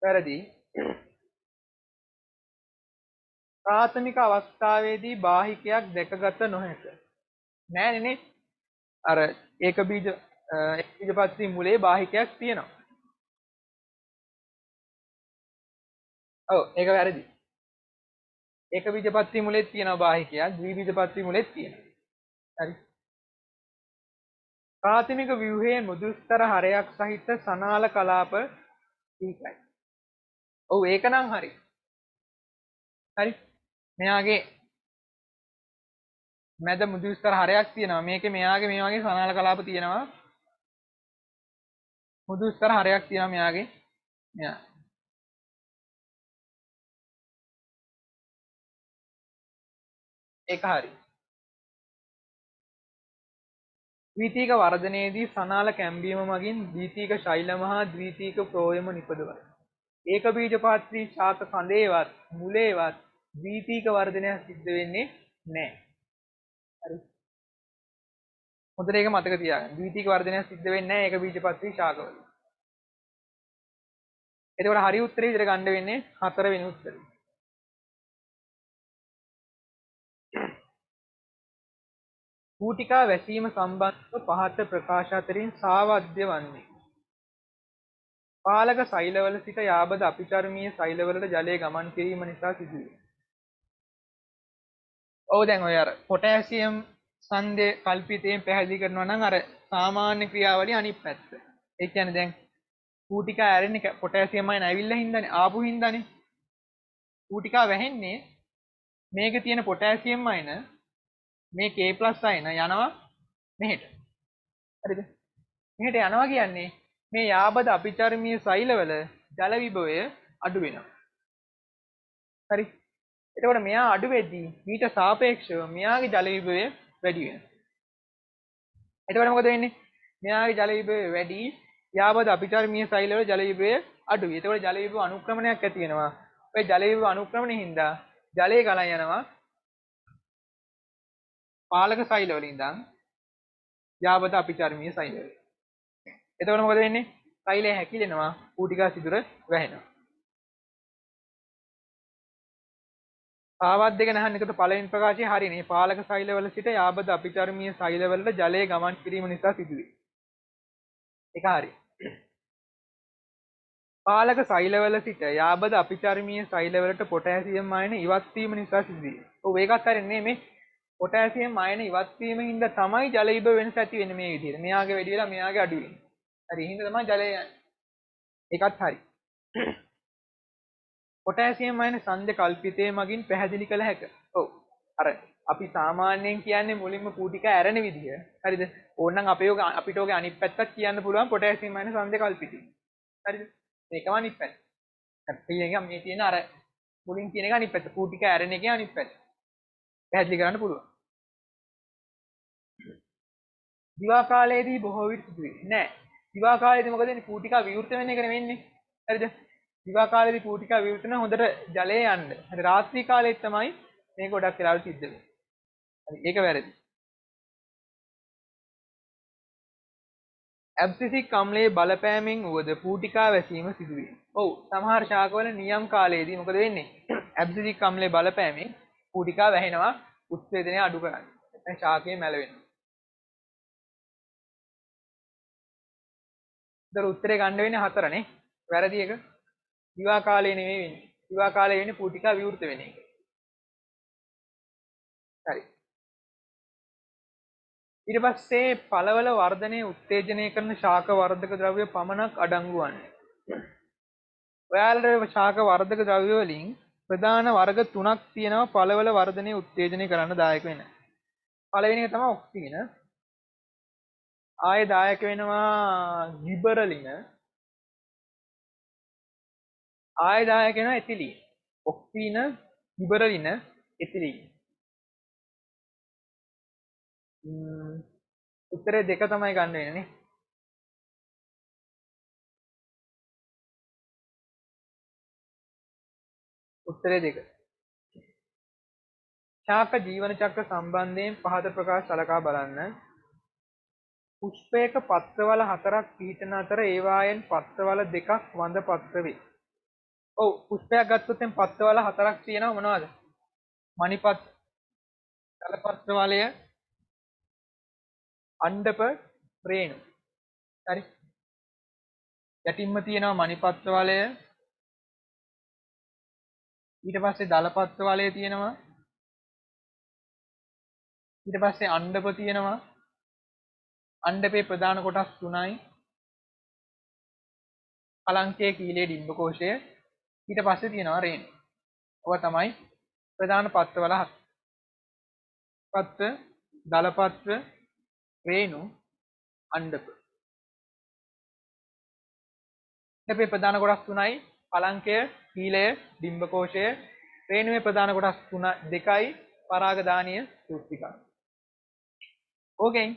[SPEAKER 1] වැරදි. ප්‍රාථමික අවස්ථාවේදී බාහිකයක් දැකගත නොහැක. නෑනේ නේ. අර ඒක බීජපත්‍රි මුලේ බාහිකයක් තියෙනවා. ඔව් ඒක වැරදි. ඒක බීජපත්‍රි මුලෙත් තියෙනවා බාහිකයක්, ද්විබීජපත්‍රි මුලෙත් තියෙනවා. හරි. ප්‍රාථමික ව්‍යුහයේ මුදුස්තර හරයක් සහිත සනාල කලාප ටිකයි. ඔව් ඒක නම් හරි. හරි. මෙයාගේ මැද මුදුස්තර හරයක් තියෙනවා. මේකේ මෙයාගේ මේ වගේ සනාල කලාප තියෙනවා. මුදුස්තර හරයක් තියෙනවා මෙයාගේ. මෙයා. ඒක හරි. ද්විතීක වර්ධනයේදී සනාල කැම්බීම මගින් ද්විතීක ශෛලම හා ද්විතීක ප්‍රෝයම නිපදවයි. ඒක බීජපත්‍රි ශාක කඳේවත් මුලේවත් ද්විතීක වර්ධනයක් සිද්ධ වෙන්නේ නැහැ. හරි. හොඳට ඒක මතක තියාගන්න. ද්විතීක වර්ධනයක් සිද්ධ වෙන්නේ නැහැ ඒක බීජපත්‍රි ශාකවල. එතකොට හරි උත්තරේ විතර ගන්න වෙන්නේ 4 වෙනි උත්තරේ. කූටිකා වැසීම සම්බන්ධව පහත ප්‍රකාශ අතරින් සාවද්‍ය වන්නේ. පාලක සෛලවල සිට යාබද අපිචර්මීය සෛලවලට ජලය ගමන් කිරීම නිසා සිදුවේ. ඔව් දැන් ඔය අර පොටෑසියම් සන්දේ කල්පිතයෙන් පැහැදිලි කරනවා නම් අර සාමාන්‍ය ක්‍රියාවලිය අනිත් පැත්ත. ඒ කියන්නේ දැන් කූටිකා ඇරෙන්නේ පොටෑසියම් අයන ඇවිල්ලා හින්දානේ ආපු හින්දානේ. කූටිකා වැහෙන්නේ මේකේ තියෙන පොටෑසියම් අයන මේ K+ අයන යනවා මෙහෙට. හරිද? මෙහෙට යනවා කියන්නේ මේ යාබද අපිචර්මීය සෛලවල ජල විභවය අඩු වෙනවා. හරි. එතකොට මෙයා අඩු වෙද්දී ඊට සාපේක්ෂව මෙයාගේ ජල විභවය වැඩි වෙනවා. එතකොට මොකද වෙන්නේ? මෙයාගේ ජල විභවය වැඩි යාබද අපිචර්මීය සෛලවල ජල විභවය අඩුයි. එතකොට ජල විභව අනුක්‍රමණයක් ඇති වෙනවා. ඔය ජල විභව අනුක්‍රමණයෙන් හින්දා ජලය ගලන් යනවා පාලක සෛල වලින් ඉඳන් යාබද අපිචර්මීය සෛල වලට. එතකොට මොකද වෙන්නේ? සෛලය හැකිලෙනවා, කූටිකා සිදුර වැහෙනවා. ආවත් දෙක නැහන් එකට පළවෙනි ප්‍රකාශය හරිනේ. පාලක සෛලවල සිට යාබද අපිචර්මීය සෛලවලට ජලය ගමන් කිරීම නිසා සිදුවේ. ඒක හරි. පාලක සෛලවල සිට යාබද අපිචර්මීය සෛලවලට පොටෑසියම් අයන ඉවත් වීම නිසා සිදුවේ. ඔව් ඒකත් හරිනේ මේ පොටෑසියම් අයන ඉවත් වීම හින්දා තමයි ජල විභව වෙනස ඇති වෙන්නේ මේ විදිහට. මෙයාගේ වැඩි වෙලා මෙයාගේ අඩු වෙන්නේ. හරි. ඒ හින්දා තමයි ජලය යන්නේ. ඒකත් හරි. පොටෑසියම් අයන සංජ කල්පිතයේ මගින් පැහැදිලි කළ හැක. ඔව්. අර අපි සාමාන්‍යයෙන් කියන්නේ මුලින්ම කූටිකා ඇරෙන විදිය. හරිද? ඕනනම් අපිට ඔගේ අනිත් පැත්තත් කියන්න පුළුවන් පොටෑසියම් අයන සංජ කල්පිතය. හරිද? මේකම අනිත් පැත්ත. දැන් මේ තියෙන අර මුලින් කියන එක අනිත් පැත්ත. කූටිකා ඇරෙන එකේ අනිත් පැත්ත. පැහැදිලි කරන්න පුළුවන්. දිවා කාලයේදී බොහෝ විට සිදුවේ. නෑ. දිවා කාලයේදී මොකද වෙන්නේ? කූටිකා විවෘත වෙන එක නෙවෙන්නේ. හරිද? දිවා කාලේදී කූටිකා විවෘත වෙන හොඳට ජලය යන්න. හරි රාත්‍රී කාලයේ තමයි මේක ගොඩක් වෙලාවට සිද්ධ වෙන්නේ. හරි ඒක වැරදි. ඇබ්සිසික් අම්ලයේ බලපෑමෙන් වුවද කූටිකා වැසීම සිදුවේ. ඔව් සමහර ශාකවල නියම් කාලයේදී මොකද වෙන්නේ? ඇබ්සිසික් අම්ලයේ බලපෑමෙන් කූටිකා වැහෙනවා උත්සේදනය අඩු කරන්නේ. දැන් ශාකයේ මැල වෙනවා. ඒතර උත්තරේ ගන්න වෙන්නේ 4 නේ. වැරදි එක. දිවා කාලේ නෙමෙයි වෙන්නේ. දිවා කාලේ වෙන්නේ කූටිකා විවෘත වෙන එක. හරි. ඊට පස්සේ පළවල වර්ධනයේ උත්තේජනය කරන ශාක වර්ධක ද්‍රව්‍ය පමණක් අඩංගු වන්නේ. ඔයාලට ශාක වර්ධක ද්‍රව්‍ය වලින් ප්‍රධාන වර්ග 3ක් තියෙනවා පළවල වර්ධනයේ උත්තේජනය කරන්න දායක වෙන. පළවෙනි එක තමයි ඔක්සින. ආයේ දායක වෙනවා ගිබරලින. ආයේ දායක වෙනවා එතිලීන. ඔක්සින, ගිබරලින, එතිලීන. උත්තරේ දෙක තමයි ගන්න වෙන්නේ නේ. උත්තරේ දෙක. ශාක ජීවන චක්‍ර සම්බන්ධයෙන් පහත ප්‍රකාශ සලකා බලන්න. පුෂ්පයක පත්‍රවල 4ක් පිහිටන අතර ඒවායෙන් පත්‍රවල 2ක් වඳ පත්‍ර වේ. ඔව් පුෂ්පයක් ගත්තොත් එම් පත්‍රවල 4ක් තියෙනවා මොනවද? මණිපත්, දලපත්‍ර වලය, අණ්ඩප, රේණු. හරි. යටින්ම තියෙනවා මණිපත්‍ර වලය. ඊට පස්සේ දලපත්‍ර වලය තියෙනවා. ඊට පස්සේ අණ්ඩප තියෙනවා. අණ්ඩපේ ප්‍රධාන කොටස් 3යි. කලංකය, කීලය, ඩිම්බකෝෂය. ඊට පස්සේ තියෙනවා රේණු. ඔවා තමයි ප්‍රධාන පත්‍රවල 4. පත්‍ර, දලපත්‍ර, රේණු, අණ්ඩප. අණ්ඩපේ ප්‍රධාන කොටස් 3යි. කලංකය, කීලය, ඩිම්බකෝෂය. රේණුවේ ප්‍රධාන කොටස් 2යි. පරාගධානීය සූත්‍රිකා. ඕකෙන්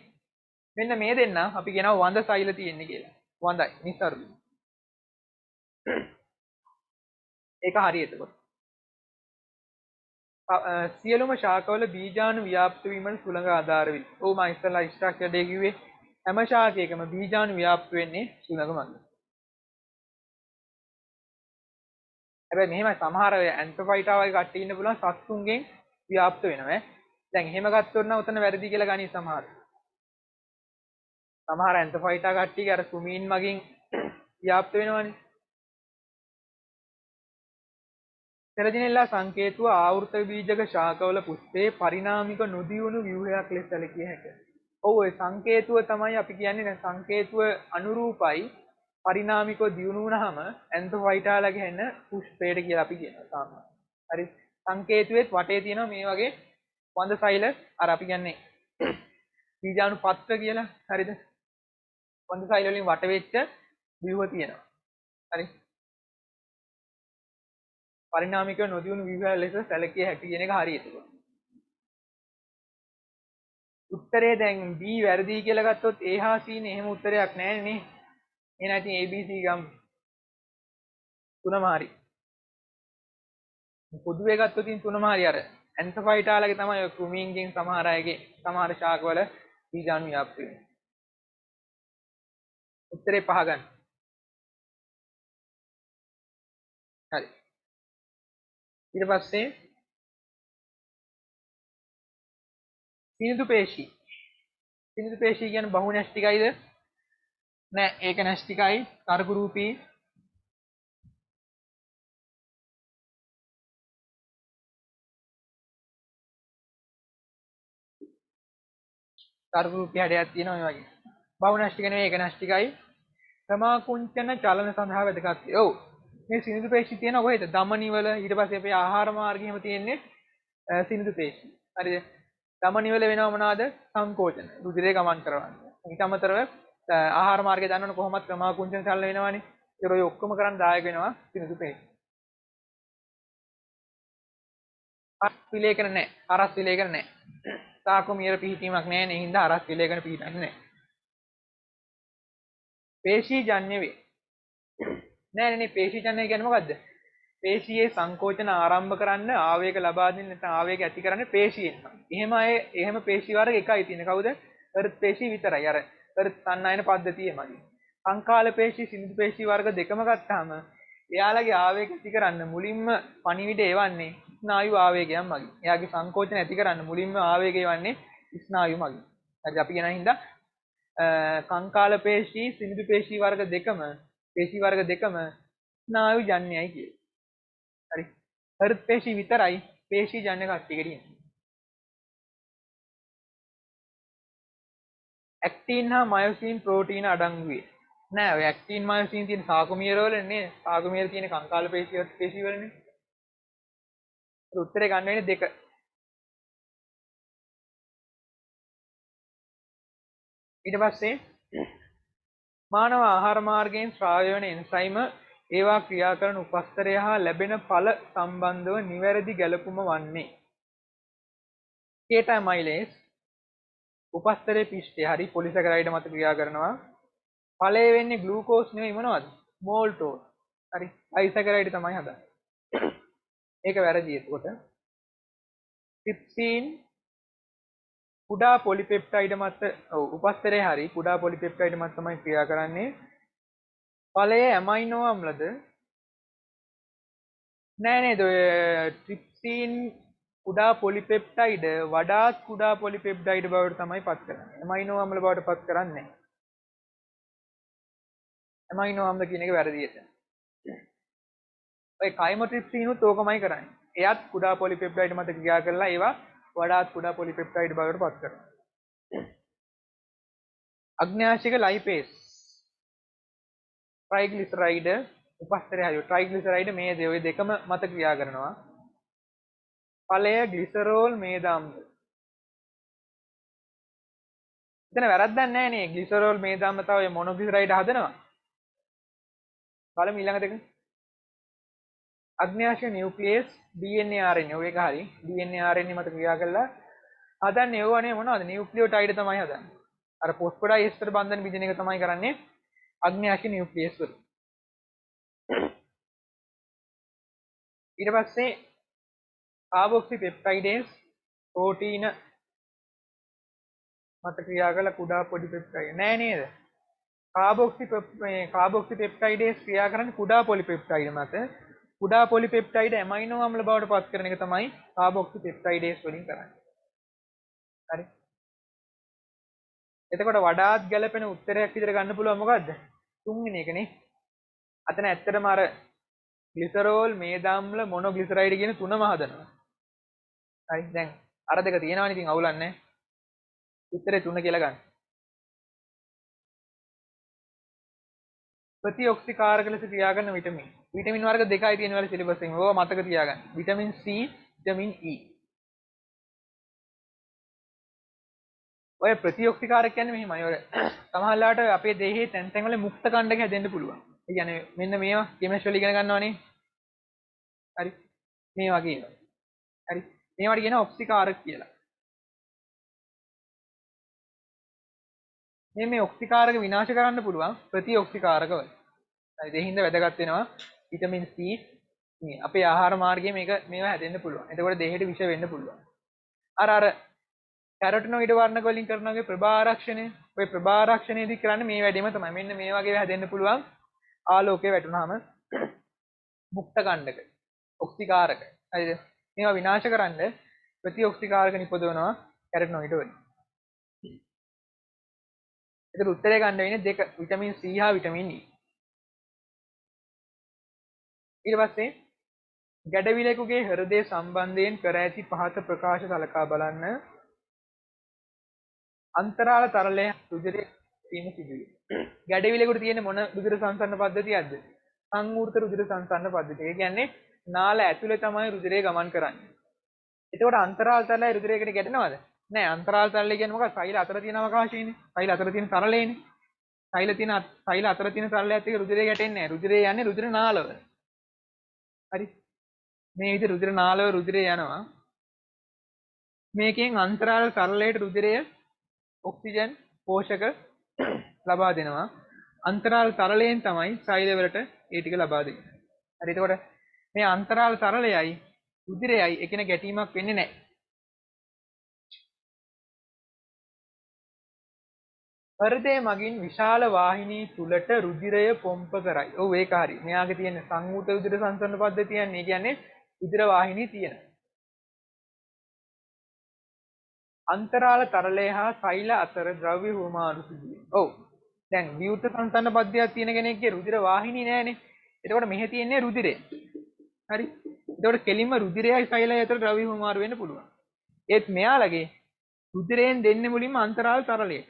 [SPEAKER 1] මෙන්න මේ දෙන්න අපි කියනවා වඳ සෛල තියෙන්නේ කියලා. වඳයි නිසරු. ඒක හරි එතකොට. සියලුම ශාකවල බීජාණු ව්‍යාප්ත වීමට සුළඟ ආධාර වේ. ඔව් මම ඉස්සෙල්ලා ස්ට්‍රක්චර් එකේ කිව්වේ හැම ශාකයකම බීජාණු ව්‍යාප්ත වෙන්නේ සුළඟ මඟ. හැබැයි මෙහෙමයි සමහර ඇන්තෝෆයිටා වගේ කට්ටිය ඉන්න පුළුවන් සත්තුන්ගෙන් ව්‍යාප්ත වෙනවා. දැන් එහෙම ගත්තොත් නම් උතන වැරදි කියලා ගනි සමහර. සමහර ඇන්තෆයිටා කට්ටියගේ අර කුමීන් මගින් ව්‍යාප්ත වෙනවනේ. තෙරජිනෙල්ලා සංකේතුව ආවෘත බීජක ශාකවල පුෂ්පයේ පරිණාමික නොදියුණු ව්‍යුහයක් ලෙස සැලකිය හැකිය. ඔව් ඔය සංකේතුව තමයි අපි කියන්නේ නේ සංකේතුව අනුරූපයි පරිණාමිකව දියුණු වුණාම ඇන්තෝෆයිටාලගේ එන පුෂ්පයට කියලා අපි කියනවා සාමාන්‍යයෙන්. හරි සංකේතුවේත් වටේ තියෙනවා මේ වගේ වඳ සෛල අර අපි කියන්නේ බීජාණුපත්‍ර කියලා. හරිද? වඳ සෛල වලින් වට වෙච්ච ව්‍යුහ තියෙනවා. හරි. පරිණාමිකව නොදියුණු ව්‍යුහ ලෙස සැලකිය හැකි කියන එක හරියට. උත්තරේ දැන් B වැරදි කියලා ගත්තොත් A හා C නේ එහෙම උත්තරයක් නැහැ නේ. එහෙනම් ඉතින් ABC ගමු. තුනම හරි. පොදුවේ ගත්තොත් ඉතින් තුනම හරි අර ඇන්තෆයිටාලගේ තමයි ඔය ක්‍රුමීන්ගෙන් සමහර අයගේ සමහර ශාකවල බීජාණු ව්‍යාප්ත වෙන්නේ. උත්තරේ පහ ගන්න. හරි. ඊට පස්සේ සිනිඳු පේශි. සිනිඳු පේශි කියන්නේ බහු න්‍යෂ්ටිකයිද? නෑ ඒක න්‍යෂ්ටිකයි තර්ක රූපී. තර්ක රූපී හැඩයක් තියෙනවා මේ වගේ. බහු න්‍යෂ්ටික නෙවෙයි ඒක න්‍යෂ්ටිකයි. ක්‍රමාකුංචන චලන සඳහා වැදගත්. ඔව්. මේ සිනිඳු පේශි තියෙන කොහෙද? ධමනිවල ඊට පස්සේ අපේ ආහාර මාර්ගෙම තියෙන්නේ සිනිඳු පේශි. හරිද? ධමනිවල වෙනව මොනවාද? සංකෝචන. රුධිරය ගමන් කරවන්නේ. ඊට අමතරව ආහාර මාර්ගය දන්නවනේ කොහොමද ක්‍රමාකුංචන චලන වෙනවනේ. ඒක ඔය ඔක්කොම කරන් දායක වෙනවා සිනිඳු පේශි. හරස් විලේඛන නැහැ. හරස් විලේඛන නැහැ. සාකුමියර පිහිටීමක් නැහැ නේ. හින්දා හරස් විලේඛන පිහිටන්නේ නැහැ. පේශීජන්‍ය වේ. නෑ නේ පේශීජන්‍ය කියන්නේ මොකද්ද? පේශියේ සංකෝචන ආරම්භ කරන්න ආවේග ලබා දෙන්න නැත්නම් ආවේග ඇති කරන්නේ පේශියෙන්. එහෙම පේශි වර්ග එකයි තියෙන්නේ. කවුද? හෘත් පේශි විතරයි. අර හෘත් සංනයන පද්ධතියමයි. සංකාල පේශි, සිනිඳු පේශි වර්ග දෙකම ගත්තාම එයාලගේ ආවේග ඇති කරන්න මුලින්ම පණිවිඩ එවන්නේ ස්නායු ආවේගයන් මගින්. එයාගේ සංකෝචන ඇති කරන්න මුලින්ම ආවේගය එවන්නේ ස්නායු මගින්. හරි අපි කියන හින්දා සංකාල පේශි, සිනිඳු පේශි වර්ග දෙකම ස්නායු ජන්‍යයි කියනවා. හරි. හෘත් පේශි විතරයි පේශි ජන්‍ය කට්ටියකට තියෙන්නේ. ඇක්ටින් හා මයොසින් ප්‍රෝටීන අඩංගු වේ. නෑ ඔය ඇක්ටින් මයොසින් තියෙන සාකුමියර වලනේ. සාකුමියර තියෙන කංකාල පේශි හෘත් පේශි වලනේ. උත්තරේ ගන්න වෙන්නේ 2. ඊට පස්සේ මානව ආහාර මාර්ගයෙන් ස්‍රාවය වන එන්සයිම ඒවා ක්‍රියා කරන උපස්තරය හා ලැබෙන ඵල සම්බන්ධව නිවැරදි ගැලපුම වන්නේ කේටමයිලේස් උපස්තරයේ පිෂ්ඨය හරි පොලිසැකරයිඩ් මත ක්‍රියා කරනවා ඵලය වෙන්නේ ග්ලූකෝස් නෙවෙයි මොනවද මෝල්ටෝස් හරි අයිසැකරයිඩ් තමයි හදන්නේ ඒක වැරදි එතකොට ට්‍රිප්සින් කුඩා පොලිපෙප්ටයිඩ් මත උපස්තරයේ හරි කුඩා පොලිපෙප්ටයිඩ් මත තමයි ක්‍රියා කරන්නේ ඵලය ඇමයිනෝ අම්ලද නෑ නේද ඔය ට්‍රිප්සින් කුඩා පොලිපෙප්ටයිඩ් වඩාත් කුඩා පොලිපෙප්ටයිඩ් බවට තමයි පත් කරන්නේ. ඇමයිනෝ අම්ල බවට පත් කරන්නේ නැහැ. ඇමයිනෝ අම්ල කියන එක වැරදි එතන. ඔය කයිමොට්‍රිප්සිනුත් ඕකමයි කරන්නේ. එයත් කුඩා පොලිපෙප්ටයිඩ් මත ක්‍රියා කරලා ඒවා වඩාත් කුඩා පොලිපෙප්ටයිඩ් බවට පත් කරනවා. අග්න්‍යාශික ලයිපේස් ට්‍රයිග්ලිසරයිඩ් උපස්තරය හරි ට්‍රයිග්ලිසරයිඩ් මේ ඔය දෙකම මත ක්‍රියා කරනවා. ඵලය ග්ලිසරෝල් මේද අම්ල. එතන වැරද්දක් නැහැ නේ. ග්ලිසරෝල් මේද අම්ල තව ඔය මොනොග්ලිසරයිඩ් හදනවා. බලමු ඊළඟ දෙක. අග්න්‍යාශික නියුක්ලියස් DNA RNA ඔය එක හරි. DNA RNA මත ක්‍රියා කරලා හදන්නේ ඒවනේ මොනවද? නියුක්ලියෝටයිඩ් තමයි හදන්නේ. අර ෆොස්ෆොඩයිඑස්ටර් බන්ධන බිඳින එක තමයි කරන්නේ අග්න්‍යාශික නියුක්ලියස් වල. ඊට පස්සේ කාබොක්සි පෙප්ටයිඩේස් ප්‍රෝටීන මත ක්‍රියා කළ කුඩා පොඩි පෙප්ටයිඩ් නෑ නේද? කාබොක්සි පෙප්ටයිඩේස් ක්‍රියා කරන්නේ කුඩා පොලිපෙප්ටයිඩ් මත. කුඩා පොලිපෙප්ටයිඩ් ඇමයිනෝ අම්ල බවට පත් කරන එක තමයි කාබොක්සි පෙප්ටයිඩේස් වලින් කරන්නේ. හරි. එතකොට වඩාත් ගැළපෙන උත්තරයක් විදිහට ගන්න පුළුවන් මොකද්ද? තුන්වෙනි එකනේ. අතන ඇත්තටම අර ග්ලිසරෝල්, මේදාම්ල, මොනොග්ලිසරයිඩ් කියන තුනම හදනවා. හරි. දැන් අර දෙක තියෙනවනේ ඉතින් අවුලක් නැහැ. උත්තරේ 3 කියලා ගන්න. ප්‍රතිඔක්සිකාරක ලෙස ක්‍රියාකරන විටමින්. විටමින් වර්ග දෙකයි තියෙනවා සිලබස් එකේ. ඕවා මතක තියාගන්න. Vitamin C, vitamin E. ඔය ප්‍රතිඔක්සිකාරක කියන්නේ මෙහිමයි. ඔය සමහරවිට අපේ දේහයේ තැන් තැන් වල මුක්ත කණ්ඩක හැදෙන්න පුළුවන්. ඒ කියන්නේ මෙන්න මේවා කෙමිස්ට්‍රි වල ඉගෙන ගන්නවනේ. හරි. මේ වගේ ඒවා. හරි. මේවට කියනවා ඔක්සිකාරක කියලා. මේ ඔක්සිකාරක විනාශ කරන්න පුළුවන් ප්‍රතිඔක්සිකාරක වල. හරි. ඒ හින්දා වැදගත් වෙනවා විටමින් C මේ අපේ ආහාර මාර්ගයේ මේවා හැදෙන්න පුළුවන්. එතකොට දෙහෙට විෂ වෙන්න පුළුවන්. අර කැරොටිනොයිඩ් වර්ණක වලින් කරනවාගේ ප්‍රභාරක්ෂණය. ඔය ප්‍රභාරක්ෂණයේදී කරන්නේ මේ වැඩේම තමයි. මෙන්න මේ වගේ හැදෙන්න පුළුවන් ආලෝකය වැටුනහම මුක්ත කණ්ඩක ඔක්සිකාරක. හරිද? මේවා විනාශ කරන්න ප්‍රතිඔක්සිකාරක නිපදවනවා කැරොටිනොයිඩ් වලින්. ඒකට උත්තරය ගන්න වෙන්නේ දෙක විටමින් C හා විටමින් E. ඊට පස්සේ ගැඩවිලෙකුගේ හෘදය සම්බන්ධයෙන් කර ඇති පහත ප්‍රකාශ සලකා බලන්න. අන්තරාල තරලය රුධිරයේ තීන සිදුවේ. ගැඩවිලෙකුට තියෙන මොන රුධිර සංසරණ පද්ධතියක්ද? සංවෘත රුධිර සංසරණ පද්ධතිය. ඒ කියන්නේ නාල ඇතුලේ තමයි රුධිරය ගමන් කරන්නේ. එතකොට අන්තරාල තරලය රුධිරයකට ගැටෙනවද? නෑ. අන්තරාල තරලය කියන්නේ මොකක්ද? සෛල අතර තියෙන අවකාශයනේ. සෛල අතර තියෙන තරලයනේ. සෛල අතර තියෙන තරලයත් එක්ක රුධිරය ගැටෙන්නේ නෑ. රුධිරය යන්නේ රුධිර නාලවල. හරි. මේ විදිහට රුධිර නාලව රුධිරය යනවා. මේකෙන් අන්තරාල තරලයට රුධිරය ඔක්සිජන් පෝෂක ලබා දෙනවා. අන්තරාල තරලයෙන් තමයි සෛල වලට ඒ ටික ලබා දෙන්නේ. හරි. එතකොට මේ අන්තරාල තරලයයි රුධිරයයි එකිනෙක ගැටීමක් වෙන්නේ නැහැ. හෘදය මගින් විශාල වාහිනී තුලට රුධිරය පොම්ප කරයි. ඔව් ඒක හරි. මෙයාගේ තියෙන සංවෘත රුධිර සංසරණ පද්ධතියන්නේ. ඒ කියන්නේ රුධිර වාහිනී තියෙන. අන්තරාල තරලය හා සෛල අතර ද්‍රව්‍ය හුවමාරු සිදුවේ. ඔව්. දැන් විවෘත සංසරණ පද්ධතියක් තියෙන කෙනෙක්ගේ රුධිර වාහිනී නැහැනේ. එතකොට මෙහෙ තියෙන්නේ රුධිරය. හරි. එතකොට කෙලින්ම රුධිරයයි සෛලයයි අතර ද්‍රව්‍ය හුවමාරු වෙන්න පුළුවන්. ඒත් මෙයාලගේ රුධිරයෙන් දෙන්නේ මුලින්ම අන්තරාල තරලයට.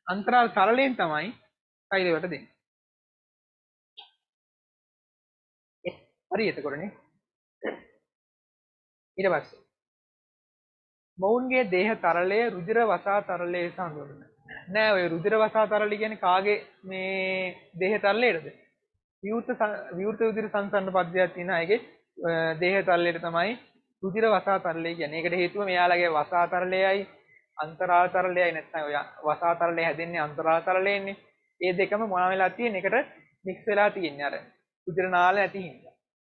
[SPEAKER 1] අන්තරාල තරලයෙන් තමයි සෛල වලට දෙන්නේ. හරි එතකොටනේ. ඊට පස්සේ මොවුන්ගේ දේහ තරලය රුධිර වසා තරලය සඳහන්. නෑ ඔය රුධිර වසා තරලය කියන්නේ කාගේ මේ දේහ තරලයටද? විවෘත රුධිර සංසරණ පද්ධතියක් තියෙන අයගේ දේහ තරලයට තමයි රුධිර වසා තරලය කියන්නේ. ඒකට හේතුව මෙයාලගේ වසා තරලයයි අන්තරාල තරලයයි නැත්නම් ඔය වසා තරලය හැදෙන්නේ අන්තරාල තරලයෙන්නේ. ඒ දෙකම මොනවා වෙලා තියෙන එකට මික්ස් වෙලා තියෙන්නේ අර රුධිර නාල නැති හින්දා.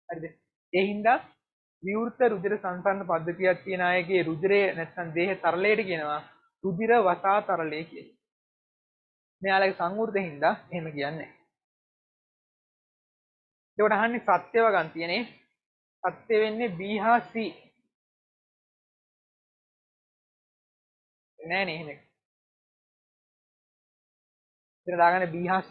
[SPEAKER 1] හරිද? ඒ හින්දා විවෘත රුධිර සංසරණ පද්ධතියක් තියෙන අයගේ රුධිරය නැත්නම් දේහ තරලයට කියනවා රුධිර වසා තරලය කියලා. මෙයාලගේ සංවෘත හින්දා එහෙම කියන්නේ. ඒකට අහන්නේ සත්‍යව ගන්න තියෙන්නේ. සත්‍ය වෙන්නේ B හා C. නෑ නේ එහෙම. ඉතින් දාගන්න B හා C.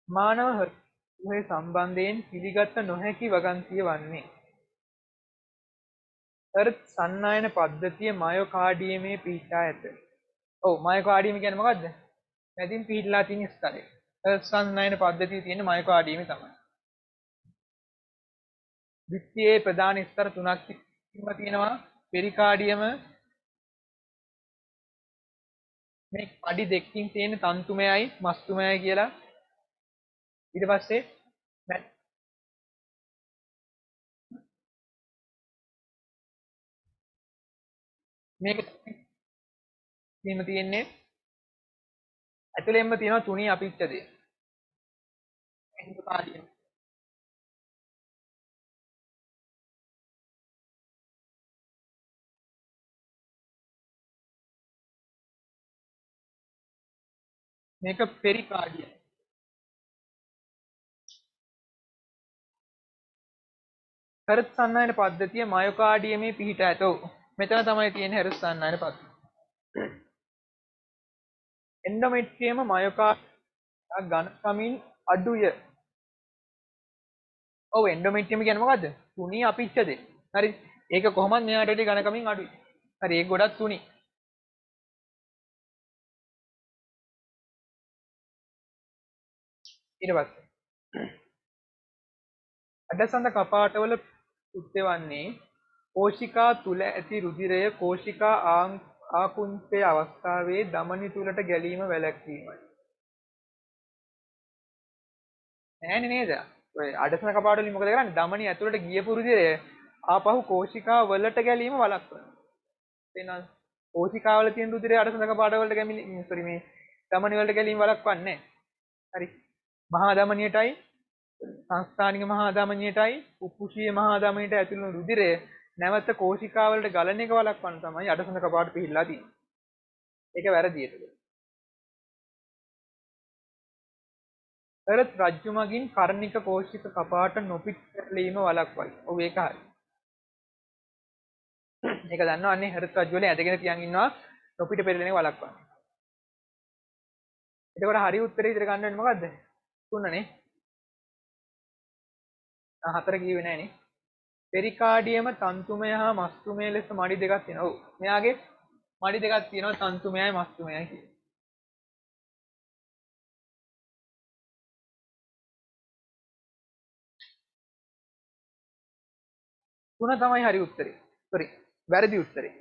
[SPEAKER 1] මානව හෘදය සම්බන්ධයෙන් පිළිගත නොහැකි වගන්තිය වන්නේ හෘද සන්නායන පද්ධතිය මයොකාඩියමේ පිහිටා ඇත. ඔව් මයොකාඩියම කියන්නේ මොකද්ද? මැදින් පිහිටලා තියෙන ස්තරය. හෘද සන්නායන පද්ධතිය තියෙන මයොකාඩියමේ තමයි. විත්තියේ ප්‍රධාන ස්තර තුනක් තියෙනවා. පෙරිකාඩියම මේ අඩි දෙකකින් තියෙන තන්තුමයයි මස්තුමයයි කියලා. ඊට පස්සේ මේක එහෙම තියෙන්නේ ඇතුළෙන්ම තියෙනවා තුනී අපිච්චදේ. මේක පෙරිකාඩියම්. හෘද සන්නායන පද්ධතිය මයෝකාඩියමේ පිහිට ඇත. ඔව්. මෙතන තමයි තියෙන්නේ හෘද සන්නායන පද්ධතිය. එන්ඩෝමෙට්‍රියම මයෝකාඩිය ඝනකමින් අඩුය. ඔව් එන්ඩෝමෙට්‍රියම කියන්නේ මොකද්ද? තුනී අපිච්ඡදේ. හරි. ඒක කොහොමද මෙයාට වඩා ඝනකමින් අඩුයි. හරි ඒක ගොඩක් තුනී. ඊට පස්සේ අඩසඳ කපාටවල උත්සවන්නේ කෝෂිකා තුල ඇති රුධිරය කෝෂිකා ආකුංචයේ අවස්ථාවේ ධමනි තුලට ගැලීම වැළැක්වීමයි. නෑනේ නේද? ඔය අඩසඳ කපාටවලින් මොකද කරන්නේ? ධමනි ඇතුලට ගියපු රුධිරය ආපහු කෝෂිකා වලට ගැලීම වළක්වනවා. තේනවද? කෝෂිකාවල තියෙන රුධිරය අඩසඳ කපාටවලට මේ ධමනි වලට ගැලීම වළක්වන්නේ නැහැ. හරි. මහා ධමනියටයි සංස්ථානික මහා ධමනියටයි උපුෂීය මහා ධමනියට ඇතුළු වන රුධිරය නැවත කෝෂිකාවලට ගලන එක වළක්වන්න තමයි අඩසඳ කපාට පිහිල්ලා තියෙන්නේ. ඒක වැරදි ඒක. හෘද රජ්ජු මගින් කර්ණික කෝෂික කපාට නොපිට පෙරලීම වළක්වයි. ඔව් ඒක හරි. ඒක දන්නවන්නේ හෘද රජ්ජු වල ඇදගෙන තියන් ඉන්නවා නොපිට පෙරලෙන එක වළක්වන්න. එතකොට හරි උත්තරේ ඉදිරිය ගන්න වෙන්නේ මොකද්ද? 3 නේ. 4 කිව්වේ නෑනේ. පෙරිකාඩියම තන්තුමය හා මස්තුමය ලෙස මඩි දෙකක් තියෙනවා. ඔව්. මෙයාගේ මඩි දෙකක් තියෙනවා තන්තුමයයි මස්තුමයයි කියලා. 3 තමයි හරි උත්තරේ. sorry. වැරදි උත්තරේ.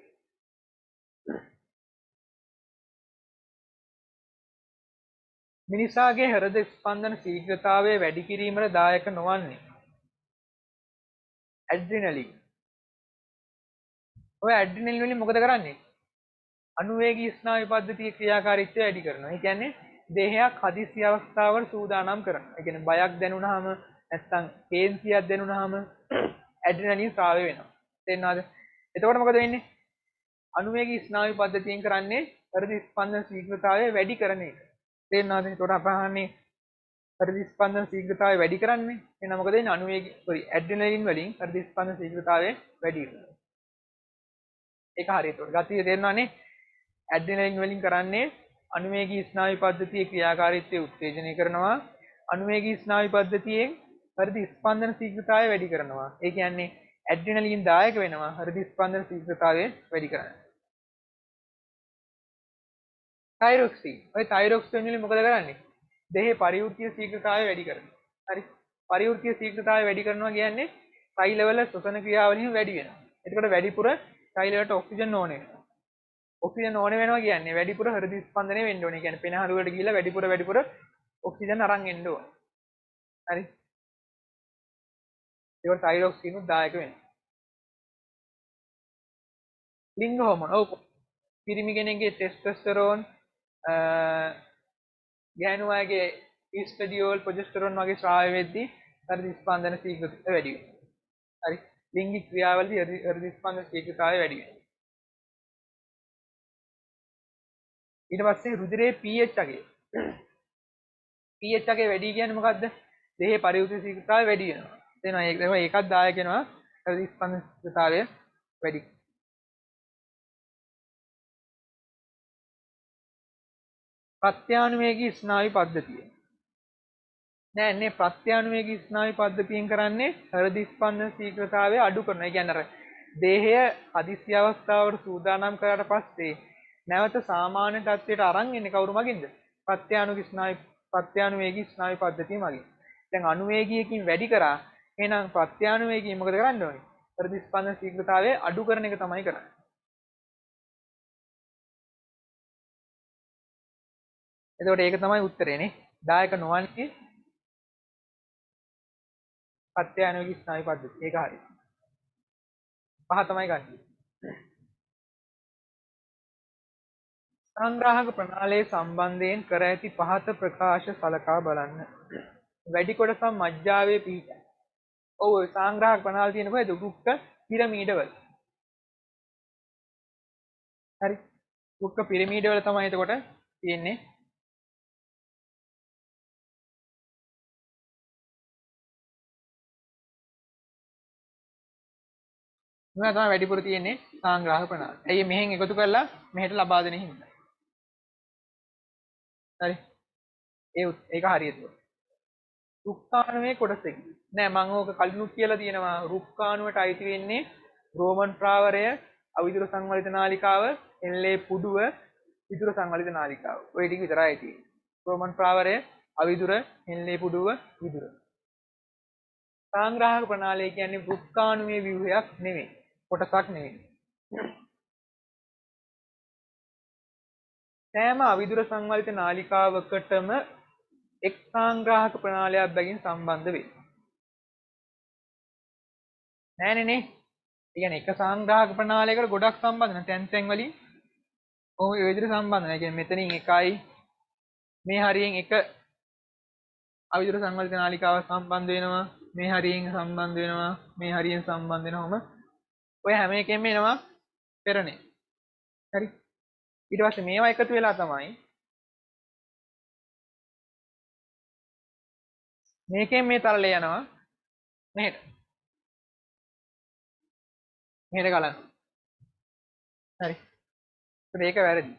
[SPEAKER 1] මිනිසාගේ හෘද ස්පන්දන ශීඝ්‍රතාවය වැඩි කිරීමට දායක නොවන්නේ ඇඩ්‍රිනලින්. ඔය ඇඩ්‍රිනලින් වලින් මොකද කරන්නේ? අනුවේගී ස්නායු පද්ධතියේ ක්‍රියාකාරීත්වය වැඩි කරනවා. ඒ කියන්නේ දේහයක් හදිසි අවස්ථාවකට සූදානම් කරනවා. ඒ කියන්නේ බයක් දැනුණාම නැත්තම් කේන්තියක් දැනුණාම ඇඩ්‍රිනලින් ස්‍රාවය වෙනවා. තේරෙනවද? එතකොට මොකද වෙන්නේ? අනුවේගී ස්නායු පද්ධතියෙන් කරන්නේ හෘද ස්පන්දන ශීඝ්‍රතාවය වැඩි කරන එක. තේරෙනවද? එතකොට අපහන්නේ හෘද ස්පන්දන ශීඝ්‍රතාවය වැඩි කරන්නේ. එහෙනම් මොකද වෙන්නේ? අනුවේගී ඇඩ්‍රිනලින් වලින් හෘද ස්පන්දන ශීඝ්‍රතාවය වැඩි වෙනවා. ඒක හරියට. ගතිය තේරෙනවනේ? ඇඩ්‍රිනලින් වලින් කරන්නේ අනුවේගී ස්නායු පද්ධතියේ ක්‍රියාකාරීත්වය උත්තේජනය කරනවා. අනුවේගී ස්නායු පද්ධතියෙන් හෘද ස්පන්දන ශීඝ්‍රතාවය වැඩි කරනවා. ඒ කියන්නේ ඇඩ්‍රිනලින් දායක වෙනවා හෘද ස්පන්දන ශීඝ්‍රතාවය වැඩි කරන්න. තයිරොක්සින්. ඔය තයිරොක්සින් වලින් මොකද කරන්නේ? දෙහි පරිවෘත්තීය ශීඝ්‍රතාවය වැඩි කරනවා. හරි. පරිවෘත්තීය ශීඝ්‍රතාවය වැඩි කරනවා කියන්නේ තෛලවල ශ්වසන ක්‍රියාවලින් වැඩි වෙනවා. එතකොට වැඩිපුර තෛලවලට ඔක්සිජන් ඕනේ වෙනවා. ඔක්සිජන් ඕනේ වෙනවා කියන්නේ වැඩිපුර හෘද ස්පන්දනය වෙන්න ඕනේ. කියන්නේ පෙනහළු වලට ගිහිල්ලා වැඩිපුර ඔක්සිජන් අරන් එන්න ඕනේ. හරි. ඒකට තයිරොක්සින් උත් දායක වෙනවා. ලිංග හෝමෝන. ඔව්. පිරිමි කෙනෙක්ගේ ටෙස්ටොස්ටෙරෝන් ගෑනු අයගේ ඊස්ට්‍රඩියෝල් ප්‍රොජෙස්ටරෝන් වගේ ස්‍රාව වෙද්දී හෘද ස්පන්දන ශීඝ්‍රතාවය වැඩි වෙනවා. හරි. ලිංගික ක්‍රියාවලදී හෘද ස්පන්දන ශීඝ්‍රතාවය වැඩි වෙනවා. ඊට පස්සේ රුධිරයේ pH අගය. pH අගය වැඩි කියන්නේ මොකද්ද? දෙහි පරිවෘත්තීය ශීඝ්‍රතාවය වැඩි වෙනවා. තේරෙනවද? ඒකත් දායක වෙනවා හෘද ස්පන්දන ශීඝ්‍රතාවය වැඩි. ප්‍රත්‍යානුවේගී ස්නායු පද්ධතිය. නෑ ප්‍රත්‍යානුවේගී ස්නායු පද්ධතියෙන් කරන්නේ හෘද ස්පන්දන ශීඝ්‍රතාවය අඩු කරනවා. ඒ කියන්නේ අර දේහය හදිසි අවස්ථාවකට සූදානම් කරාට පස්සේ නැවත සාමාන්‍ය තත්ත්වයට අරන් එන්නේ කවුරු මගින්ද? ප්‍රත්‍යානුවේගී ස්නායු පද්ධතිය මගින්. දැන් අනුවේගීයකින් වැඩි කරා. එහෙනම් ප්‍රත්‍යානුවේගී මොකද කරන්න ඕනේ? හෘද ස්පන්දන ශීඝ්‍රතාවය අඩු කරන එක තමයි කරන්නේ. එතකොට ඒක තමයි උත්තරේ නේ. දායක නොවන්නේ ප්‍රත්‍යානුවේගී ස්නායු පද්ධතිය. ඒක හරි. පහ තමයි ගන්න. සංග්‍රාහක ප්‍රණාලයේ සම්බන්ධයෙන් කර ඇති පහත ප්‍රකාශ සලකා බලන්න. වැඩි කොටසක් මජ්ජාවේ පිහිටයි. ඔව් සංග්‍රාහක ප්‍රණාල තියෙන කොහෙද? වෘක්ක පිරමීඩවල. හරි. වෘක්ක පිරමීඩවල තමයි එතකොට තියෙන්නේ. මේවා තමයි වැඩිපුර තියෙන්නේ සංග්‍රාහක ප්‍රණාলী. ඇයි මෙහෙන් එකතු කරලා මෙහෙට ලබා දෙන හින්දා. හරි. ඒක හරියට. රුක්කාණුවේ කොටසකි. නෑ මම ඕක කලිනුත් කියලා තියෙනවා රුක්කාණුවට අයිති වෙන්නේ රෝමන් ප්‍රාවරය, අවිදුර සංවලිත නාලිකාව, එල්ලේ පුඩුව, විදුර සංවලිත නාලිකාව. ඔය ටික විතරයි තියෙන්නේ. රෝමන් ප්‍රාවරය, අවිදුර, එල්ලේ පුඩුව, විදුර. සංග්‍රාහක ප්‍රණාලය කියන්නේ රුක්කාණුවේ ව්‍යුහයක් නෙවෙයි. කොටසක් නෙවෙයි. සෑම අවිදුර සංවලිත නාලිකාවකටම එක් සංග්‍රාහක ප්‍රණාලයක් බැගින් සම්බන්ධ වේ. නෑනේ නේ. ඒ කියන්නේ එක සංග්‍රාහක ප්‍රණාලයකට ගොඩක් සම්බන්ධ නැහැ. තැන් වලින් ඔය විදිහට සම්බන්ධ නැහැ. කියන්නේ මෙතනින් එකයි මේ හරියෙන් එක අවිදුර සංවලිත නාලිකාවක් සම්බන්ධ වෙනවා. මේ හරියෙන් සම්බන්ධ වෙනවා. මේ හරියෙන් සම්බන්ධ වෙනවම ඔය හැම එකෙම එනවා පෙරණේ. හරි. ඊට පස්සේ මේවා එකතු වෙලා තමයි මේකෙන් මේ තරලය යනවා මෙහෙට. මෙහෙට ගලනවා. හරි. ඒක වැරදි.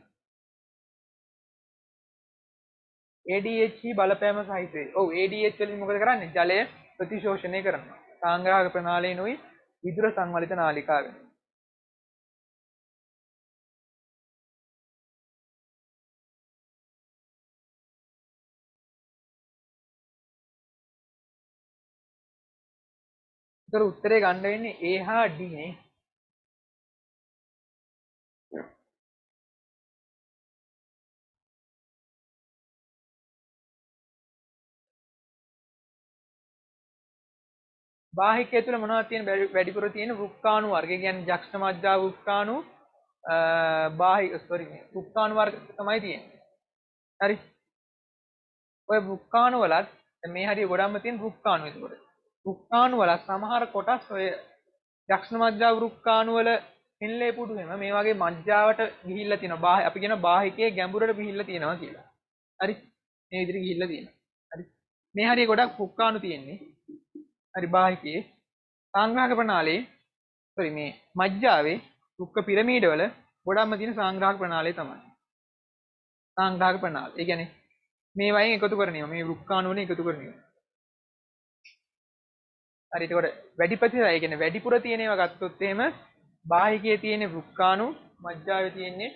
[SPEAKER 1] ADH බලපෑම සහිතයි. ඔව් ADH වලින් මොකද කරන්නේ? ජලය ප්‍රතිශෝෂණය කරනවා. සංග්‍රාහක ප්‍රණාලයෙන්ුයි විදුර සංවලිත නාලිකාවෙන්. ඒතර උත්තරේ ගන්න වෙන්නේ A හා D නේ. බාහිකය තුළ මොනවද තියෙන වැඩිපුර තියෙන වෘක්කාණු වර්ග. ඒ කියන්නේ ජක්ෂ මජ්ජා වෘක්කාණු වෘක්කාණු වර්ග තමයි තියෙන්නේ. හරි. ඔය වෘක්කාණු වලත් මේ හරිය ගොඩක්ම තියෙන වෘක්කාණු ඒකවල. වෘක්කාණු වල සමහර කොටස් ඔය ජක්ෂ මජ්ජා වෘක්කාණු වල එන්ලේ පුඩු වෙන මේ වගේ මජ්ජාවට ගිහිල්ලා තියෙනවා. අපි කියන බාහිකයේ ගැඹුරට ගිහිල්ලා තියෙනවා කියලා. හරි. මේ විදිහට ගිහිල්ලා තියෙනවා. හරි. මේ හරිය ගොඩක් වෘක්කාණු තියෙන්නේ. හරි බාහිකයේ සංග්‍රාහක ප්‍රණාලයේ මේ මජ්ජාවේ රුක්ක පිරමීඩ වල ගොඩක්ම තියෙන සංග්‍රාහක ප්‍රණාලය තමයි. සංග්‍රාහක ප්‍රණාලය. ඒ කියන්නේ මේ වයින් එකතු කරනවා. මේ වෘක්කාණු වලින් එකතු කරනවා. හරි එතකොට වැඩි ප්‍රතිශතය ඒ කියන්නේ වැඩිපුර තියෙන ඒවා ගත්තොත් එහෙම බාහිකයේ තියෙන වෘක්කාණු මජ්ජාවේ තියෙන්නේ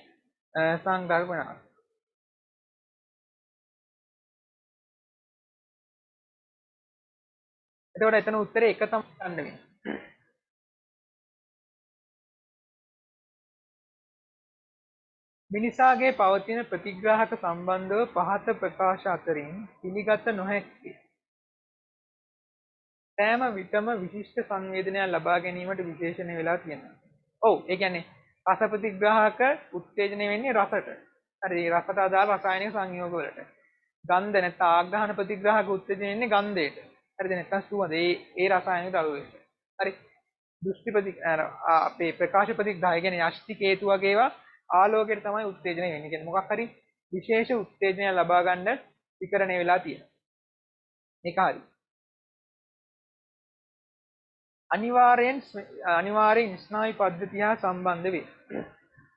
[SPEAKER 1] සංග්‍රාහක ප්‍රණාලය. එතකොට එතන උත්තරේ එක තමයි ගන්න වෙන්නේ. මිනිසාගේ පවතින ප්‍රතිග්‍රාහක සම්බන්ධව පහත ප්‍රකාශ අතරින් පිළිගත නොහැක්කේ සෑම විටම විශිෂ්ට සංවේදනයක් ලබා ගැනීමට විශේෂණය වෙලා තියෙනවා. ඔව් ඒ කියන්නේ රස ප්‍රතිග්‍රාහක උත්තේජනය වෙන්නේ රසට. හරි රසට අදාළ රසායනික සංයෝග වලට. ගන්ධ නැත්නම් ආග්‍රහණ ප්‍රතිග්‍රාහක උත්තේජනය වෙන්නේ ගන්ධයට. හරිද නැත්නම් සුවඳ ඒ රසායනික ද්‍රව්‍යයට. හරි දෘෂ්ටි අපේ ප්‍රකාශ ප්‍රතිග්‍රාහය කියන්නේ යෂ්ටි කේතු වගේ ඒවා ආලෝකයට තමයි උත්තේජනය වෙන්නේ. කියන්නේ මොකක් හරි විශේෂ උත්තේජනයක් ලබා ගන්න විකරණය වෙලා තියෙනවා. මේක හරි. අනිවාර්යෙන් ස්නායු පද්ධතිය හා සම්බන්ධ වේ.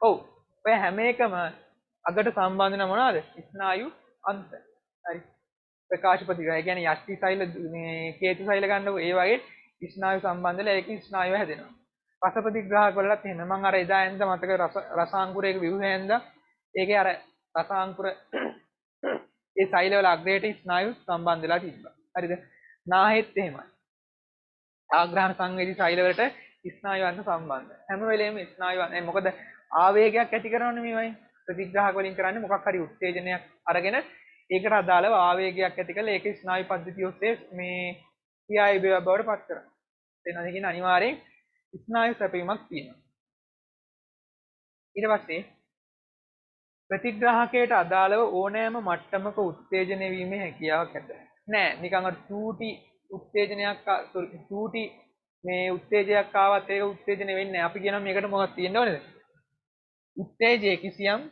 [SPEAKER 1] ඔව්. ඔය හැම එකම අගට සම්බන්ධ වෙන මොනවද? ස්නායු අන්ත. හරි. ප්‍රකාශ ප්‍රතිග්‍රහය කියන්නේ යෂ්ටි සෛල මේ කේතු සෛල ගන්නකො ඒ වගේ ස්නායු සම්බන්ධ වෙලා ඒකේ ස්නායුව හැදෙනවා. රස ප්‍රතිග්‍රාහක වලත් එහෙම මම අර එදා එන්ද මතක රසාංකුරයක විවුහෙන්ද ඒකේ අර රසාංකුර ඒ සෛල වල අග්‍රයට ස්නායු සම්බන්ධ වෙලා තිබ්බා. හරිද? නාහෙත් එහෙමයි. ආග්‍රහණ සංවේදී සෛල වලට ස්නායු අන්ත සම්බන්ධයි. හැම වෙලේම ස්නායු අන්ත මොකද ආවේගයක් ඇති කරනවනේ මේවයි. ප්‍රතිග්‍රාහක වලින් කරන්නේ මොකක් හරි උත්තේජනයක් අරගෙන ඒකට අදාළව ආවේගයක් ඇති කරලා ඒක ස්නායු පද්ධතිය ඔස්සේ මේ ක්‍රියාවේ බවට පත් කරනවා. එතනදී කියන අනිවාර්යෙන් ස්නායු සැපීමක් තියෙනවා. ඊට පස්සේ ප්‍රතිග්‍රාහකයට අදාළව ඕනෑම මට්ටමක උත්තේජනය වීමේ හැකියාවක් ඇත. නෑ නිකන් අර චූටි උත්තේජනයක් චූටි මේ උත්තේජයක් ආවත් ඒක උත්තේජනය වෙන්නේ නැහැ. අපි කියනවා මේකට මොකක්ද තියෙන්න ඕනේද? උත්තේජයේ කිසියම්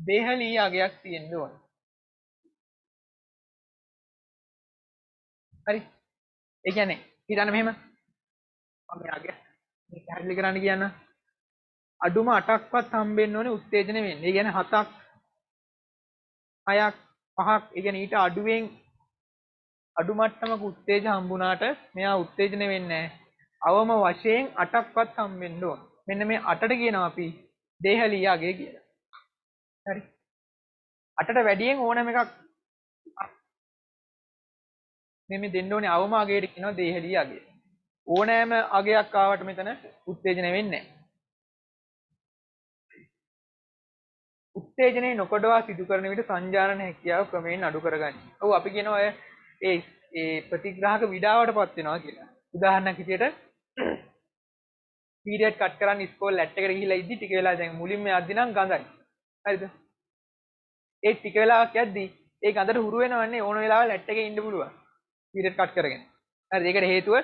[SPEAKER 1] දේහලී අගයක් තියෙන්න ඕනේ. හරි. ඒ කියන්නේ හිතන්න මෙහෙම මම අගය මේක පැහැදිලි කරන්න කියන්න. අඩුම 8ක්වත් හම්බෙන්න ඕනේ උත්තේජන වෙන්නේ. ඒ කියන්නේ 7ක් 6ක් 5ක් ඒ කියන්නේ ඊට අඩුවෙන් අඩු මට්ටමක උත්තේජ හම්බුණාට මෙයා උත්තේජන වෙන්නේ නැහැ. අවම වශයෙන් 8ක්වත් හම්බෙන්න ඕන. මෙන්න මේ 8ට කියනවා අපි දේහලීය අගය කියලා. හරි. 8ට වැඩියෙන් ඕනම එකක් මේ දෙන්න ඕනේ අවම අගයට කියනවා දේහලීය අගය. ඕනෑම අගයක් ආවට මෙතන උත්තේජන වෙන්නේ නැහැ. උත්තේජනයේ නොකඩවා සිදු කරන විට සංජානන හැකියාව ක්‍රමයෙන් අඩු කරගන්න. ඔව් අපි කියනවා ඒ ප්‍රතිග්‍රාහක විඩාවටපත් වෙනවා කියලා. උදාහරණයක් විදියට පීරියඩ් කට් කරන්න ඉස්කෝලේ ලැට් එකට ගිහිල්ලා ඉද්දි ටික වෙලා දැන් මුලින්ම යද්දි නම් ගඳයි. හරිද? ඒ ටික වෙලාවක් යද්දි ඒ ගඳට හුරු වෙනවන්නේ ඕන වෙලාවක ලැට් එකේ ඉන්න පුළුවන්. පීරියඩ් කට් කරගෙන. හරිද? ඒකට හේතුව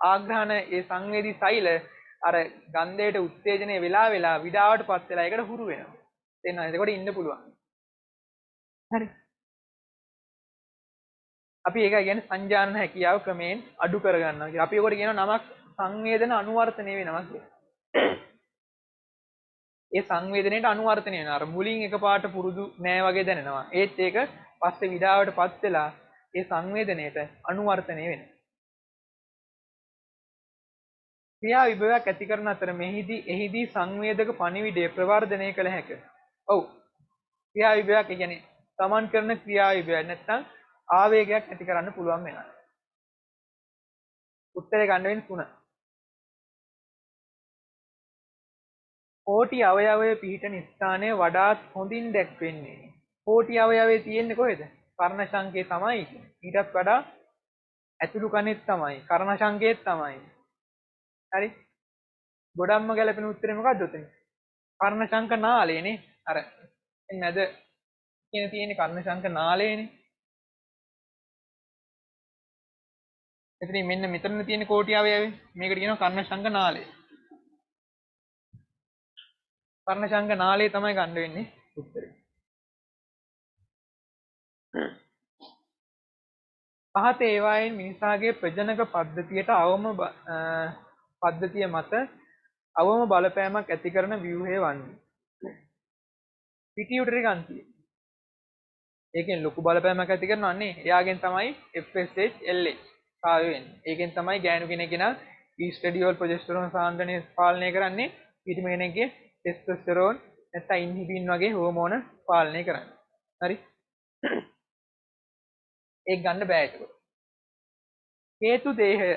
[SPEAKER 1] ආග්‍රහණ ඒ සංවේදී සෛල අර ගන්ධයට උත්තේජනය වෙලා විඩාවටපත් වෙලා ඒකට හුරු වෙනවා. තේරෙනවද? එතකොට ඉන්න පුළුවන්. හරි. අපි ඒක කියන්නේ සංජානන හැකියාව ක්‍රමයෙන් අඩු කරගන්නවා කියලා. අපි ඒකට කියනවා නමක් සංවේදන අනුවර්තනය වෙනවා කියලා. ඒ සංවේදනයේට අනුවර්තනය වෙනවා. අර මුලින් එකපාරට පුරුදු නෑ වගේ දැනෙනවා. ඒත් ඒක පස්සේ විඩාවටපත් වෙලා ඒ සංවේදනයේට අනුවර්තනය වෙනවා. ක්‍රියා විභවයක් ඇති කරන අතර එහිදී සංවේදක පණිවිඩය ප්‍රවර්ධනය කළ හැකිය. ඔව්. ක්‍රියා විභවයක් කියන්නේ සමන් කරන ක්‍රියා විභවයක් නැත්නම් ආවේගයක් ඇති කරන්න පුළුවන් වෙනවා. උත්තරේ ගන්න වෙන්නේ 3. කෝටි අවයවයේ පිහිටන ස්ථානය වඩාත් හොඳින් දැක්වෙන්නේ. කෝටි අවයවයේ තියෙන්නේ කොහෙද? කර්ණ සංකේ තමයි. ඊටත් වඩා ඇතුළු කනෙත් තමයි. කර්ණ සංකේත් තමයි. හරි? ගොඩක්ම ගැලපෙන උත්තරේ මොකක්ද උතන? කර්ණ සංක නාලයනේ. අර නැද කියන තියෙන්නේ කර්ණ සංක නාලයනේ. එතනින් මෙන්න මෙතන තියෙන කෝටි අවයවය. මේකට කියනවා කර්ණ සංක නාලය. කර්ණ සංක නාලය තමයි ගන්න වෙන්නේ උත්තරේ. පහත ඒවායින් මිනිසාගේ ප්‍රජනක පද්ධතියට පද්ධතිය මත අවම බලපෑමක් ඇති කරන ව්‍යුහය වන්නේ. පිටියුටරි ගන්තිය. ඒකෙන් ලොකු බලපෑමක් ඇති කරනවන්නේ. එයාගෙන් තමයි FSH LH සාය වෙන්නේ. ඒකෙන් තමයි ගෑනු කෙනෙක්ගෙන ඊස්ට්‍රඩියෝල් ප්‍රොජෙස්ටරෝන් සාන්ද්‍රණය පාලනය කරන්නේ. පිටිම කෙනෙක්ගේ ටෙස්ටොස්ටෙරෝන් නැත්නම් ඉන්හිබින් වගේ හෝමෝන පාලනය කරන්නේ. හරි? ඒක ගන්න බෑ ඒක. හේතු දේහය.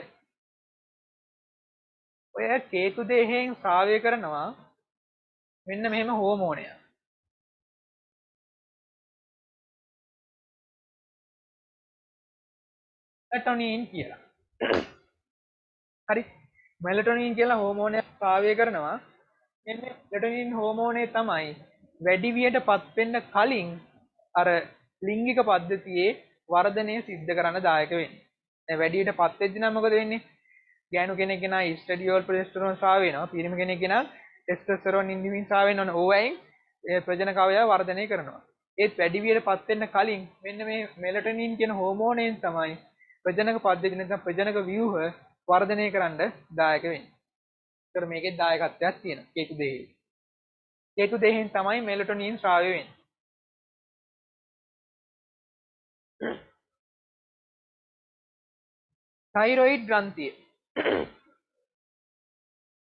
[SPEAKER 1] ඔය හේතු දේහයෙන් ස්‍රාවය කරනවා මෙන්න මෙහෙම හෝමෝනයක්. මෙලටොනින් කියලා. හරි? මෙලටොනින් කියලා හෝමෝනයක් ස්‍රාවය කරනවා. මෙන්න මෙලටොනින් හෝමෝනේ තමයි වැඩි වියටපත් වෙන්න කලින් අර ලිංගික පද්ධතියේ වර්ධනය සිද්ධ කරන්න දායක වෙන්නේ. දැන් වැඩියටපත් වෙද්දී නම් මොකද වෙන්නේ? ගෑනු කෙනෙක් ගෙනා ඊස්ට්‍රඩියෝල් ප්‍රොජෙස්ටරෝන් ස්‍රාව වෙනවා. පිරිමි කෙනෙක් ගෙනා ටෙස්ටොස්ටෙරෝන් ඉන්හිබින් ස්‍රාව වෙනවා. ඕවයින් ඒ ප්‍රජනක අවයව වර්ධනය කරනවා. ඒත් වැඩි වියටපත් වෙන්න කලින් මෙන්න මේ මෙලටොනින් කියන හෝමෝනයෙන් තමයි ප්‍රජනක පද්ධතිය නැත්නම් ප්‍රජනක ව්‍යුහ වර්ධනය කරන්න දායක වෙන්නේ. ඒතර මේකේ දායකත්වයක් තියෙනවා හේතු දෙහි. හේතු දෙහෙන් තමයි මෙලටොනින් ස්‍රාවය වෙන්නේ. තයිරොයිඩ් ග්‍රන්ථිය.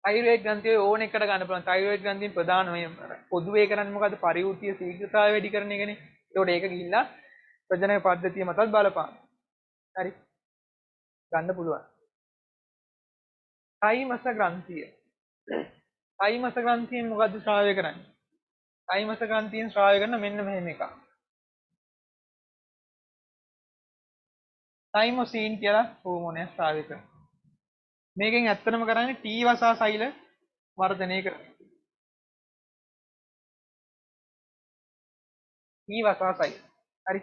[SPEAKER 1] තයිරොයිඩ් ග්‍රන්ථිය ඕන එකට ගන්න පුළුවන්. තයිරොයිඩ් ග්‍රන්ථියෙන් ප්‍රධානම පොදුවේ කරන්නේ මොකද්ද? පරිවෘත්තීය ශීඝ්‍රතාවය වැඩි කරන එකනේ. ඒකට ඒක ගිහිල්ලා ප්‍රජනක පද්ධතිය මතත් බලපාන. හරි. ගන්න පුළුවන්. තයිමස ග්‍රන්ථිය. තයිමස ග්‍රන්ථියෙන් මොකද්ද ස්‍රාවය කරන්නේ? තයිමස ග්‍රන්ථියෙන් ස්‍රාවය කරන මෙන්න මෙහෙම එකක්. තයිමොසීන් කියලා හෝමෝනයක් ස්‍රාවය කරනවා. මේකෙන් ඇත්තටම කරන්නේ T වසා සෛල වර්ධනය කරනවා. T වසා සෛල. හරි.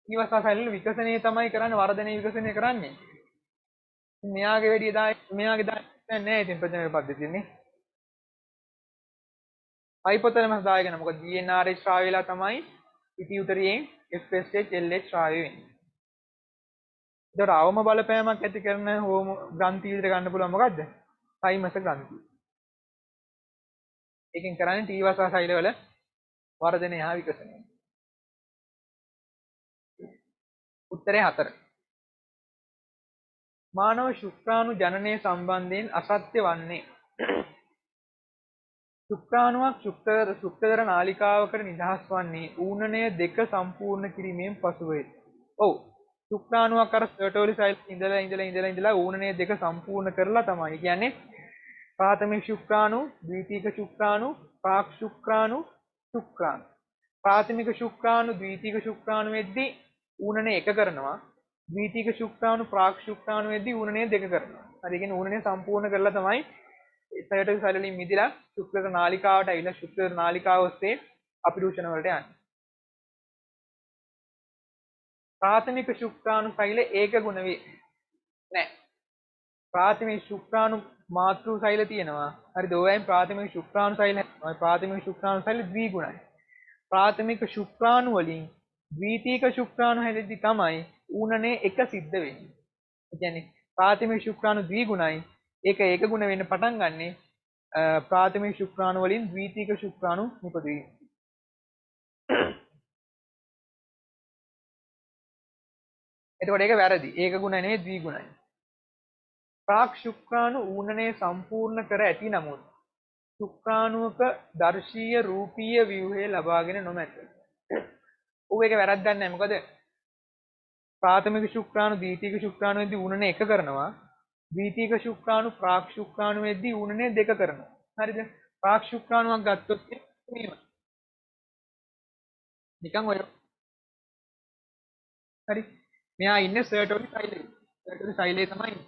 [SPEAKER 1] T වසා සෛල විකසනය තමයි කරන්නේ වර්ධනය විකසනය කරන්නේ. මෙයාගේ වැඩි මෙයාගේ නෑ ඉතින් ප්‍රජනක පද්ධතියනේ. හයිපොතලමස් දායකන මොකද GnRH ස්‍රාව වෙලා තමයි පිටියුටරියෙන් FSH LH ස්‍රාව වෙන්නේ. ඒතර අවම බලපෑමක් ඇති කරන හෝමෝ ග්‍රන්ථි විතර ගන්න පුළුවන් මොකද්ද? තයිමස ග්‍රන්ථිය. ඒකෙන් කරන්නේ ටී වසා සෛලවල වර්ධනය හා විකසනය. උත්තරේ 4. මානව ශුක්‍රාණු ජනනය සම්බන්ධයෙන් අසත්‍ය වන්නේ ශුක්‍රාණුවක් ශුක්‍රදර නාලිකාවකට නිදහස් වන්නේ ඌනනය දෙක සම්පූර්ණ කිරීමෙන් පසුවය. ඔව්. ශුක්‍රාණුවක් අර සර්ටෝලි සෛල ඉඳලා ඌනනය දෙක සම්පූර්ණ කරලා තමයි. කියන්නේ ප්‍රාථමික ශුක්‍රාණු, ද්විතීක ශුක්‍රාණු, ප්‍රාක් ශුක්‍රාණු, ශුක්‍රාණු. ප්‍රාථමික ශුක්‍රාණු, ද්විතීක ශුක්‍රාණු වෙද්දී ඌනනය එක කරනවා. ද්විතීක ශුක්‍රාණු, ප්‍රාක් ශුක්‍රාණු වෙද්දී ඌනනය දෙක කරනවා. හරි. ඒ කියන්නේ ඌනනය සම්පූර්ණ කරලා තමයි සර්ටෝලි සෛල වලින් මිදලා ශුක්‍රදර නාලිකාවට ඇවිල්ලා ශුක්‍රදර නාලිකාව ඔස්සේ අපිරූෂණ වලට යන්නේ. ප්‍රාථමික ශුක්‍රාණු සෛල ඒක ගුණ වේ. නෑ. ප්‍රාථමික ශුක්‍රාණු මාතෘ සෛල තියෙනවා. හරිද? ඔයයන් ප්‍රාථමික ශුක්‍රාණු සෛල නැහැ. ප්‍රාථමික ශුක්‍රාණු සෛල ද්විගුණයි. ප්‍රාථමික ශුක්‍රාණු වලින් ද්විතීක ශුක්‍රාණු හැදෙද්දි තමයි ඌනනේ එක සිද්ධ වෙන්නේ. ඒ කියන්නේ ප්‍රාථමික ශුක්‍රාණු ද්විගුණයි. ඒක ඒක ගුණ වෙන්න පටන් ගන්නෙ ප්‍රාථමික ශුක්‍රාණු වලින් ද්විතීක ශුක්‍රාණු නිපදවීම. එතකොට ඒක වැරදි. ඒක ගුණ නෙවෙයි ද්විගුණයි. ප්‍රාක් ශුක්‍රාණු ඌනනය සම්පූර්ණ කර ඇති නමුත් ශුක්‍රාණුවක දර්ශීය රූපීය ව්‍යුහය ලබාගෙන නොමැත. ඌ ඒක වැරද්දක් නැහැ. මොකද ප්‍රාථමික ශුක්‍රාණු ද්විතීක ශුක්‍රාණු වෙද්දී ඌනනය එක කරනවා. ද්විතීක ශුක්‍රාණු ප්‍රාක් ශුක්‍රාණු වෙද්දී ඌනනය දෙක කරනවා. හරිද? ප්‍රාක් ශුක්‍රාණුවක් ගත්තොත් මේව. නිකන් ඔය හරි. මෙයා ඉන්නේ සර්ටෝලි සෛලේ. සර්ටෝලි සෛලේ තමයි ඉන්නේ.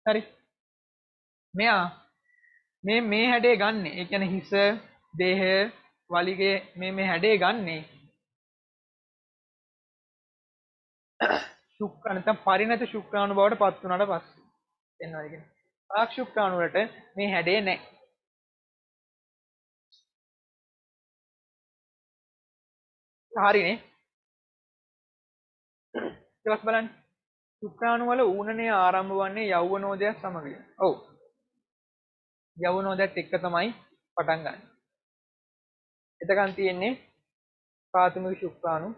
[SPEAKER 1] හරි. මෙයා මේ හැඩේ ගන්නෙ. ඒ කියන්නේ හිස, දේහය, වලිගේ මේ හැඩේ ගන්නෙ ශුක්‍රාණු නැත්නම් පරිණත ශුක්‍රාණු බවට පත් වුණාට පස්සේ. එනවා කියන්නේ. ප්‍රාක් ශුක්‍රාණු වලට මේ හැඩේ නැහැ. හරිනේ. ඊට බලන්න. ශුක්‍රාණු වල ඌනනය ආරම්භ වන්නේ යෞවනෝදයත් සමගය. ඔව්. යෞවනෝදයත් එක්ක තමයි පටන් ගන්න. එතකන් තියෙන්නේ ප්‍රාථමික ශුක්‍රාණු.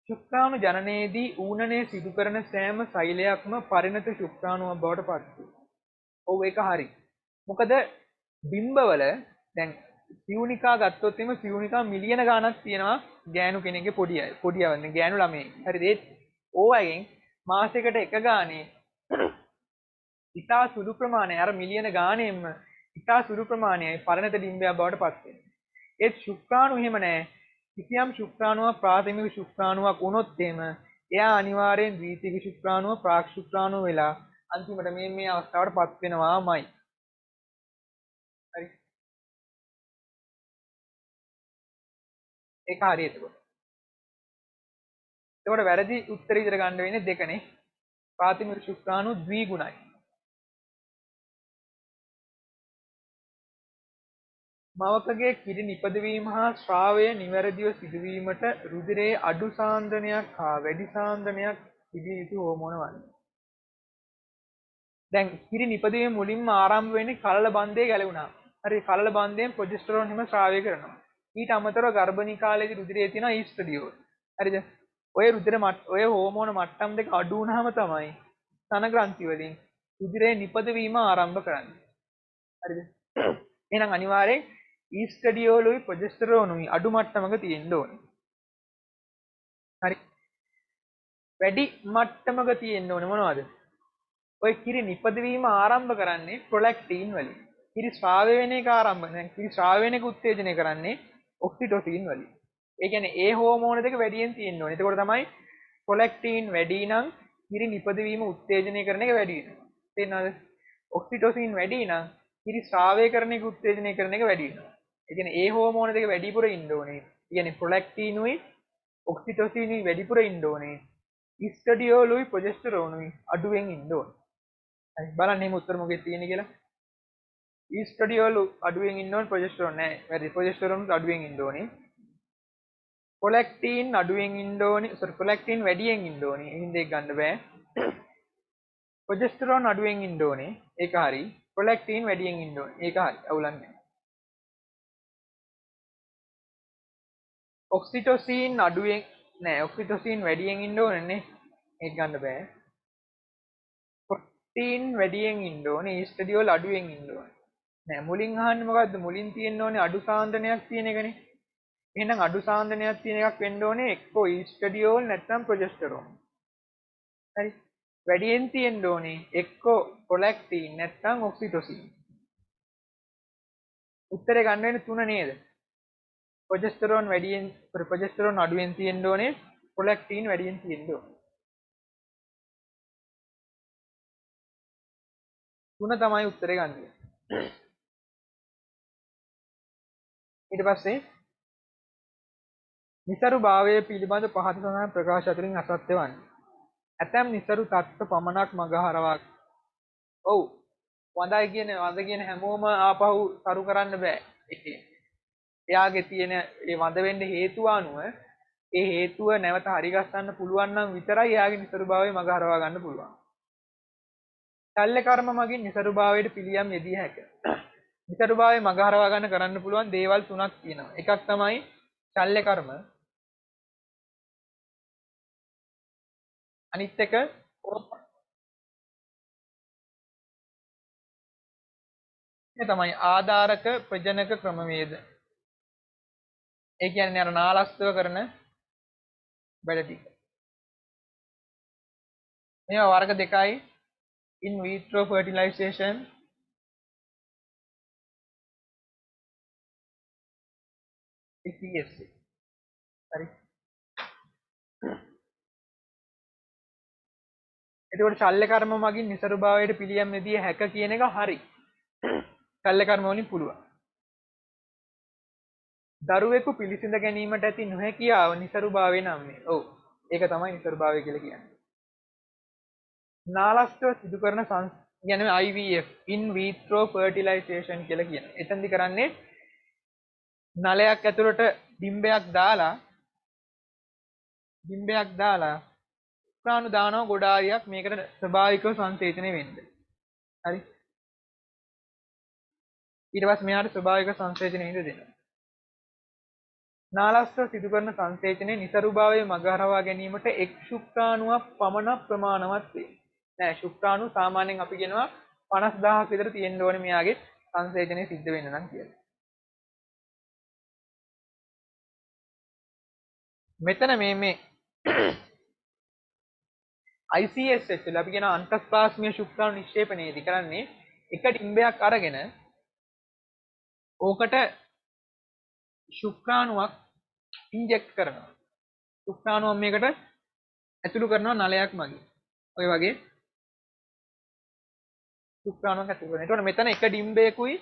[SPEAKER 1] ශුක්‍රාණු ජනනයේදී ඌනනය සිදු කරන සෑම සෛලයක්ම පරිණත ශුක්‍රාණුවක් බවට පත් වෙනවා. ඔව් ඒක හරි. මොකද බිම්බවල දැන් සියුනිකා ගත්තොත් එimhe සියුනිකා මිලියන ගාණක් තියෙනවා ගෑනු කෙනෙක්ගේ පොඩි අවන්නේ ගෑනු ළමයි. හරිද? ඒ ඕවයින් මාසයකට එක ගානේ ඉතා සුළු ප්‍රමාණය අර මිලියන ගාණයෙන්ම ඉතා සුළු ප්‍රමාණයයි පරිණත ඩිම්බයක් බවට පත් වෙන්නේ. ඒත් ශුක්‍රාණු එහෙම නැහැ. කිසියම් ශුක්‍රාණුවක් ප්‍රාථමික ශුක්‍රාණුවක් වුණොත් එහෙම එයා අනිවාර්යෙන් ද්විතීක ශුක්‍රාණුව ප්‍රාක් ශුක්‍රාණුව වෙලා අන්තිමට මේ අවස්ථාවට පත් වෙනවාමයි. හරි. ඒක හරියට එතකොට. එතකොට වැරදි උත්තර ඉදිරිය ගන්න වෙන්නේ දෙකනේ. ප්‍රාථමික ශුක්‍රාණු ද්විගුණයි. මවකගේ කිරි නිපදවීම හා ශ්‍රාවය නිවැරදිව සිදුවීමට රුධිරයේ අඩු සාන්ද්‍රණයක් හා වැඩි සාන්ද්‍රණයක් තිබිය යුතු හෝමෝන වන්නේ. දැන් කිරි නිපදවීම මුලින්ම ආරම්භ වෙන්නේ කලල බන්ධය ගැලවුණා. හරි කලල බන්ධයෙන් ප්‍රොජෙස්ටරෝන් හිම ශ්‍රාවය කරනවා. ඊට අමතරව ගර්භණී කාලයේදී රුධිරයේ තියෙන ඊස්ට්‍රඩියෝල්. හරිද? ඔය හෝමෝන මට්ටම් දෙක අඩු වුණාම තමයි ಸ್ತන ග්‍රන්ථි වලින් රුධිරයේ නිපදවීම ආරම්භ කරන්නේ. හරිද? එහෙනම් අනිවාර්යෙන් ඊස්ට්‍රඩියෝලුයි ප්‍රොජෙස්ටරෝනුයි අඩු මට්ටමක තියෙන්න ඕනේ. හරි. වැඩි මට්ටමක තියෙන්න ඕනේ මොනවද? ඔය කිරි නිපදවීම ආරම්භ කරන්නේ ප්‍රොලැක්ටින් වලින්. කිරි ශ්‍රාවය වෙන එක ආරම්භ දැන් කිරි ශ්‍රාවය වෙන එක උත්තේජනය කරන්නේ ඔක්සිටොසින් වලින්. ඒ කියන්නේ ඒ හෝමෝන දෙක වැඩියෙන් තියෙන්න ඕනේ. එතකොට තමයි ප්‍රොලැක්ටින් වැඩි නම් කිරි නිපදවීම උත්තේජනය කරන එක වැඩි වෙනවා. තේරෙනවද? ඔක්සිටොසින් වැඩි නම් කිරි ශ්‍රාවය කරන එක උත්තේජනය කරන එක වැඩි වෙනවා. ඒ කියන්නේ ඒ හෝමෝන දෙක වැඩිපුර ඉන්න ඕනේ. ඒ කියන්නේ ප්‍රොලැක්ටිනුයි ඔක්සිටොසිනුයි වැඩිපුර ඉන්න ඕනේ. ඊස්ට්‍රඩියෝලුයි ප්‍රොජෙස්ටරෝනුයි අඩුවෙන් ඉන්න ඕනේ. හරි බලන්න මේ උත්තර මොකෙද තියෙන්නේ කියලා. ඊස්ට්‍රඩියෝල් අඩුවෙන් ඉන්න ඕනේ ප්‍රොජෙස්ටරෝන් නෑ. වැඩි ප්‍රොජෙස්ටරෝන් අඩුවෙන් ඉන්න ඕනේ. ප්‍රොලැක්ටින් අඩුවෙන් ඉන්න ඕනේ. ප්‍රොලැක්ටින් වැඩියෙන් ඉන්න ඕනේ. එහෙනම් දෙක ගන්න බෑ. ප්‍රොජෙස්ටරෝන් අඩුවෙන් ඉන්න ඕනේ. ඒක හරි. ප්‍රොලැක්ටින් වැඩියෙන් ඉන්න ඕනේ. ඒක හරි. අවුලන්නේ. ඔක්සිටොසින් අඩුවෙන් නෑ. ඔක්සිටොසින් වැඩියෙන් ඉන්න ඕනේ නේ. ඒක ගන්න බෑ. ප්‍රොටීන් වැඩියෙන් ඉන්න ඕනේ. ඊස්ට්‍රඩියෝල් අඩුවෙන් ඉන්න ඕනේ. නෑ මුලින් අහන්නේ මොකද්ද? මුලින් තියෙන්න ඕනේ අඩු සාන්ද්‍රණයක් තියෙන එකනේ. එහෙනම් අඩු සාන්ද්‍රණයක් තියෙන එකක් වෙන්න ඕනේ එක්කෝ ඊස්ට්‍රඩියෝල් නැත්නම් ප්‍රොජෙස්ටරෝන්. හරි. වැඩියෙන් තියෙන්න ඕනේ එක්කෝ ප්‍රොලැක්ටින් නැත්නම් ඔක්සිටොසින්. උත්තරේ ගන්න වෙන්නේ 3 නේද? ප්‍රොජෙස්ටරෝන් අඩුවෙන් තියෙන්න ඕනේ, ප්‍රොලැක්ටින් වැඩියෙන් තියෙන්න ඕනේ. 3 තමයි උත්තරේ ගන්න. ඊට පස්සේ නිසරු භාවය පිළිබඳ පහත සඳහන් ප්‍රකාශ අතරින් අසත්‍ය වන්නේ. ඇතැම් නිසරු තත්ත්ව පමණක් මග හරවා. ඔව්. වඳ කියන හැමෝම ආපහු සරු කරන්න බෑ. එයාගේ තියෙන ඒ වඳ වෙන්න හේතුව අනුව ඒ හේතුව නැවත හරි ගස්සන්න පුළුවන් නම් විතරයි එයාගේ නිසරු භාවය මග හරවා ගන්න පුළුවන්. ශල්‍ය කර්ම මගින් නිසරු භාවයට පිළියම් යෙදිය හැකිය. නිසරු භාවය මග හරවා ගන්න කරන්න පුළුවන් දේවල් තුනක් තියෙනවා. එකක් තමයි ශල්‍ය කර්ම. අනිත් එක තමයි ආධාරක ප්‍රජනක ක්‍රමවේද. ඒ කියන්නේ අර නාලස්තව කරන වැඩ ටික. මේවා වර්ග දෙකයි. in vitro fertilization ICSA. හරි. එතකොට ශල්‍ය කර්ම මගින් නිසරු භාවයට පිළියම් යෙදිය හැක කියන එක හරි. ශල්‍ය කර්ම වලින් පුළුවන්. දරුවෙකු පිළිසිඳ ගැනීමට ඇති නොහැකියාව නිසරු භාවය නම් වේ. ඔව්. ඒක තමයි නිසරු භාවය කියලා කියන්නේ. නාලස්තව සිදු කරන කියන්නේ IVF in vitro fertilization කියලා කියනවා. එතෙන්දි කරන්නේ නලයක් ඇතුළට ඩිම්බයක් දාලා ප්‍රාණු දානවා ගොඩාරියක් මේකට ස්වභාවිකව සංසේචනය වෙන්න. හරි. ඊට පස්සේ මෙයාට ස්වභාවික සංසේචනය වෙන්න දෙනවා. නාලස්තව සිදු කරන සංසේචනයේ නිසරුභාවයේ මගහරවා ගැනීමට එක් ශුක්‍රාණුවක් පමණ ප්‍රමාණවත් වේ. නෑ ශුක්‍රාණු සාමාන්‍යයෙන් අපි කියනවා 50000ක් විතර තියෙන්න ඕනේ මෙයාගේ සංසේචනය සිද්ධ වෙන්න නම් කියලා. මෙතන මේ ICS වල අපි කියන අන්තස්පාස්මීය ශුක්‍රාණු නික්ෂේපණයේදී කරන්නේ එක ඩිම්බයක් අරගෙන ඕකට ශුක්‍රාණුවක් ඉන්ජෙක්ට් කරනවා. ශුක්‍රාණුවක් මේකට ඇතුළු කරනවා නලයක් මගින්. ඔය වගේ ශුක්‍රාණුවක් ඇතුළු කරනවා. ඒතකොට මෙතන එක ඩිම්බයකුයි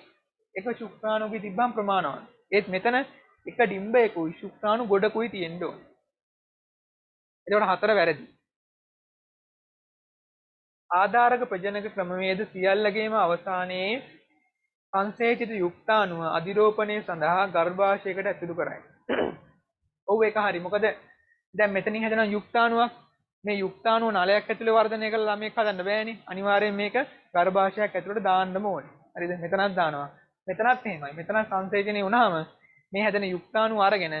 [SPEAKER 1] එක ශුක්‍රාණුකුයි තිබ්බම ප්‍රමාණවත්. ඒත් මෙතන එක ඩිම්බයකුයි ශුක්‍රාණු ගොඩකුයි තියෙන්න ඕනේ. ඒකට හතර වැරදි. ආධාරක ප්‍රජනක ක්‍රමවේද සියල්ලගේම අවසානයේ සංසේචිත යුක්තාණුව අධිරෝපණය සඳහා ගර්භාෂයකට ඇතුළු කරයි. ඔව් ඒක හරි. මොකද දැන් මෙතනින් හැදෙන යුක්තාණුවක් මේ යුක්තාණුව නලයක් ඇතුළේ වර්ධනය කරලා ළමයෙක් හදන්න බෑනේ. අනිවාර්යෙන් මේක ගර්භාෂයක් ඇතුළට දාන්නම ඕනේ. හරිද? මෙතනත් දානවා. මෙතනත් එහෙමයි. මෙතන සංසේචනය වුණාම මේ හැදෙන යුක්තාණුව අරගෙන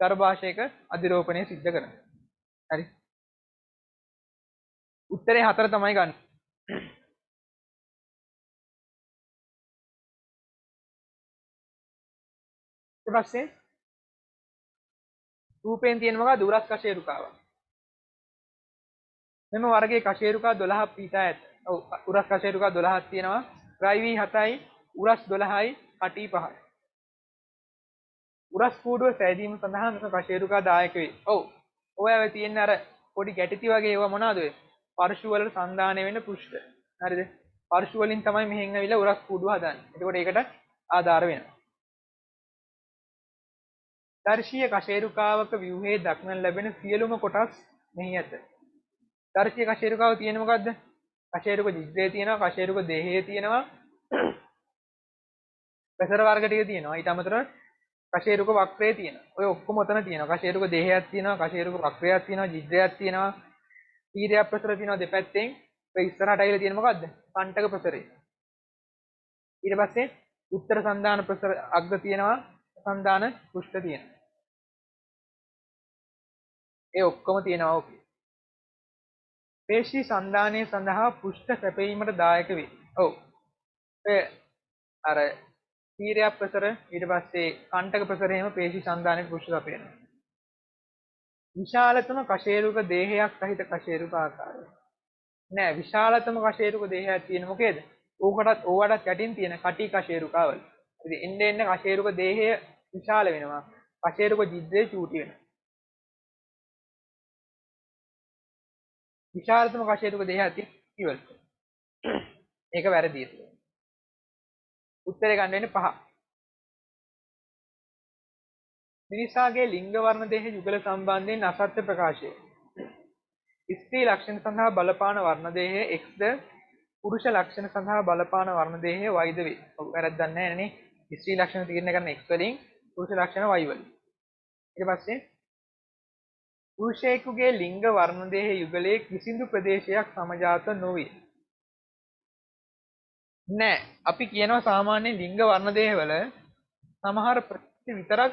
[SPEAKER 1] ගර්භාෂයක අධිරෝපණය සිද්ධ කරනවා. හරි. උත්තරේ 4 තමයි ගන්න. ඊට පස්සේ රූපයෙන් තියෙන මොකක්ද? උරස් කශේරුකාව. මෙම වර්ගයේ කශේරුකා 12ක් පිටා ඇත. ඔව් උරස් කශේරුකා 12ක් තියෙනවා. රයිවි 7යි, උරස් 12යි, කටි 5යි. උරස් කූඩුව සෑදීම සඳහා මෙම කශේරුකා දායක වේ. ඔව්. ඔයාවේ තියෙන අර පොඩි ගැටිති වගේ ඒවා මොනවද ඔය? පර්ශු වලට සංධානය වෙන පෘෂ්ඨ. හරිද? පර්ශු වලින් තමයි මෙහෙන් ඇවිල්ලා උරස් කූඩුව හදන්නේ. එතකොට ඒකට ආධාර වෙනවා. දර්ශීය කශේරුකාවක ව්‍යුහයේ දක්නට ලැබෙන සියලුම කොටස් මෙහි ඇත. දර්ශීය කශේරුකාව තියෙන්නේ මොකද්ද? කශේරුක ජිග්‍රේ තියෙනවා, කශේරුක දේහයේ තියෙනවා. ප්‍රසර වර්ග ටික තියෙනවා. ඊට අමතරව කශේරුක වක්‍රය තියෙනවා. ඔය ඔක්කොම ඔතන තියෙනවා. කශේරුක දේහයක් තියෙනවා, කශේරුක වක්‍රයක් තියෙනවා, ජිග්‍රයක් තියෙනවා. තීරයක් ප්‍රසර තියෙනවා දෙපැත්තෙන්. ඔය ඉස්සරහට ඇවිල්ලා තියෙන මොකද්ද? කණ්ඨක ප්‍රසරය. ඊට පස්සේ උත්තර සන්දාන ප්‍රසර අග්ග තියෙනවා, සන්දාන පෘෂ්ඨ තියෙනවා. ඒ ඔක්කොම තියෙනවා ඕකේ. පේශී සන්දානයේ සඳහා පෘෂ්ඨ සැපීමට දායක වේ. ඔව්. ඒ අර තීරය ප්‍රසර ඊට පස්සේ කණ්ඨක ප්‍රසරයේම පේශී සන්දානයේ පෘෂ්ඨ සැපේනවා. විශාලතම කශේරුක දේහයක් සහිත කශේරුක ආකාරය. නෑ විශාලතම කශේරුක දේහයක් තියෙන මොකේද? ඕකටත් යටින් තියෙන කටි කශේරුකාවල. ඉතින් එන්න එන්න කශේරුක දේහය විශාල වෙනවා. කශේරුක ජිද්දේ චූටි වෙනවා. විශාලතම කශේරුක දේහයක් තියෙන ඒක වැරදි ඒක. උත්තරේ ගන්න වෙන්නේ 5. මිනිසාගේ ලිංග වර්ණ දේහ යුගල සම්බන්ධයෙන් අසත්‍ය ප්‍රකාශය. ස්ත්‍රී ලක්ෂණ සඳහා බලපාන වර්ණ දේහය Xද පුරුෂ ලක්ෂණ සඳහා බලපාන වර්ණ දේහය Yද වේ. ඔව් වැරද්දක් නැහැ නේ. ස්ත්‍රී ලක්ෂණ තීරණය කරන X වලින් පුරුෂ ලක්ෂණ Y වලින්. ඊට පස්සේ පුරුෂයෙකුගේ ලිංග වර්ණ දේහ යුගලයේ කිසිදු ප්‍රදේශයක් සමජාත නොවේ. නෑ අපි කියනවා සාමාන්‍ය ලිංග වර්ණ දේහ වල සමහර ප්‍රදේශ විතරක්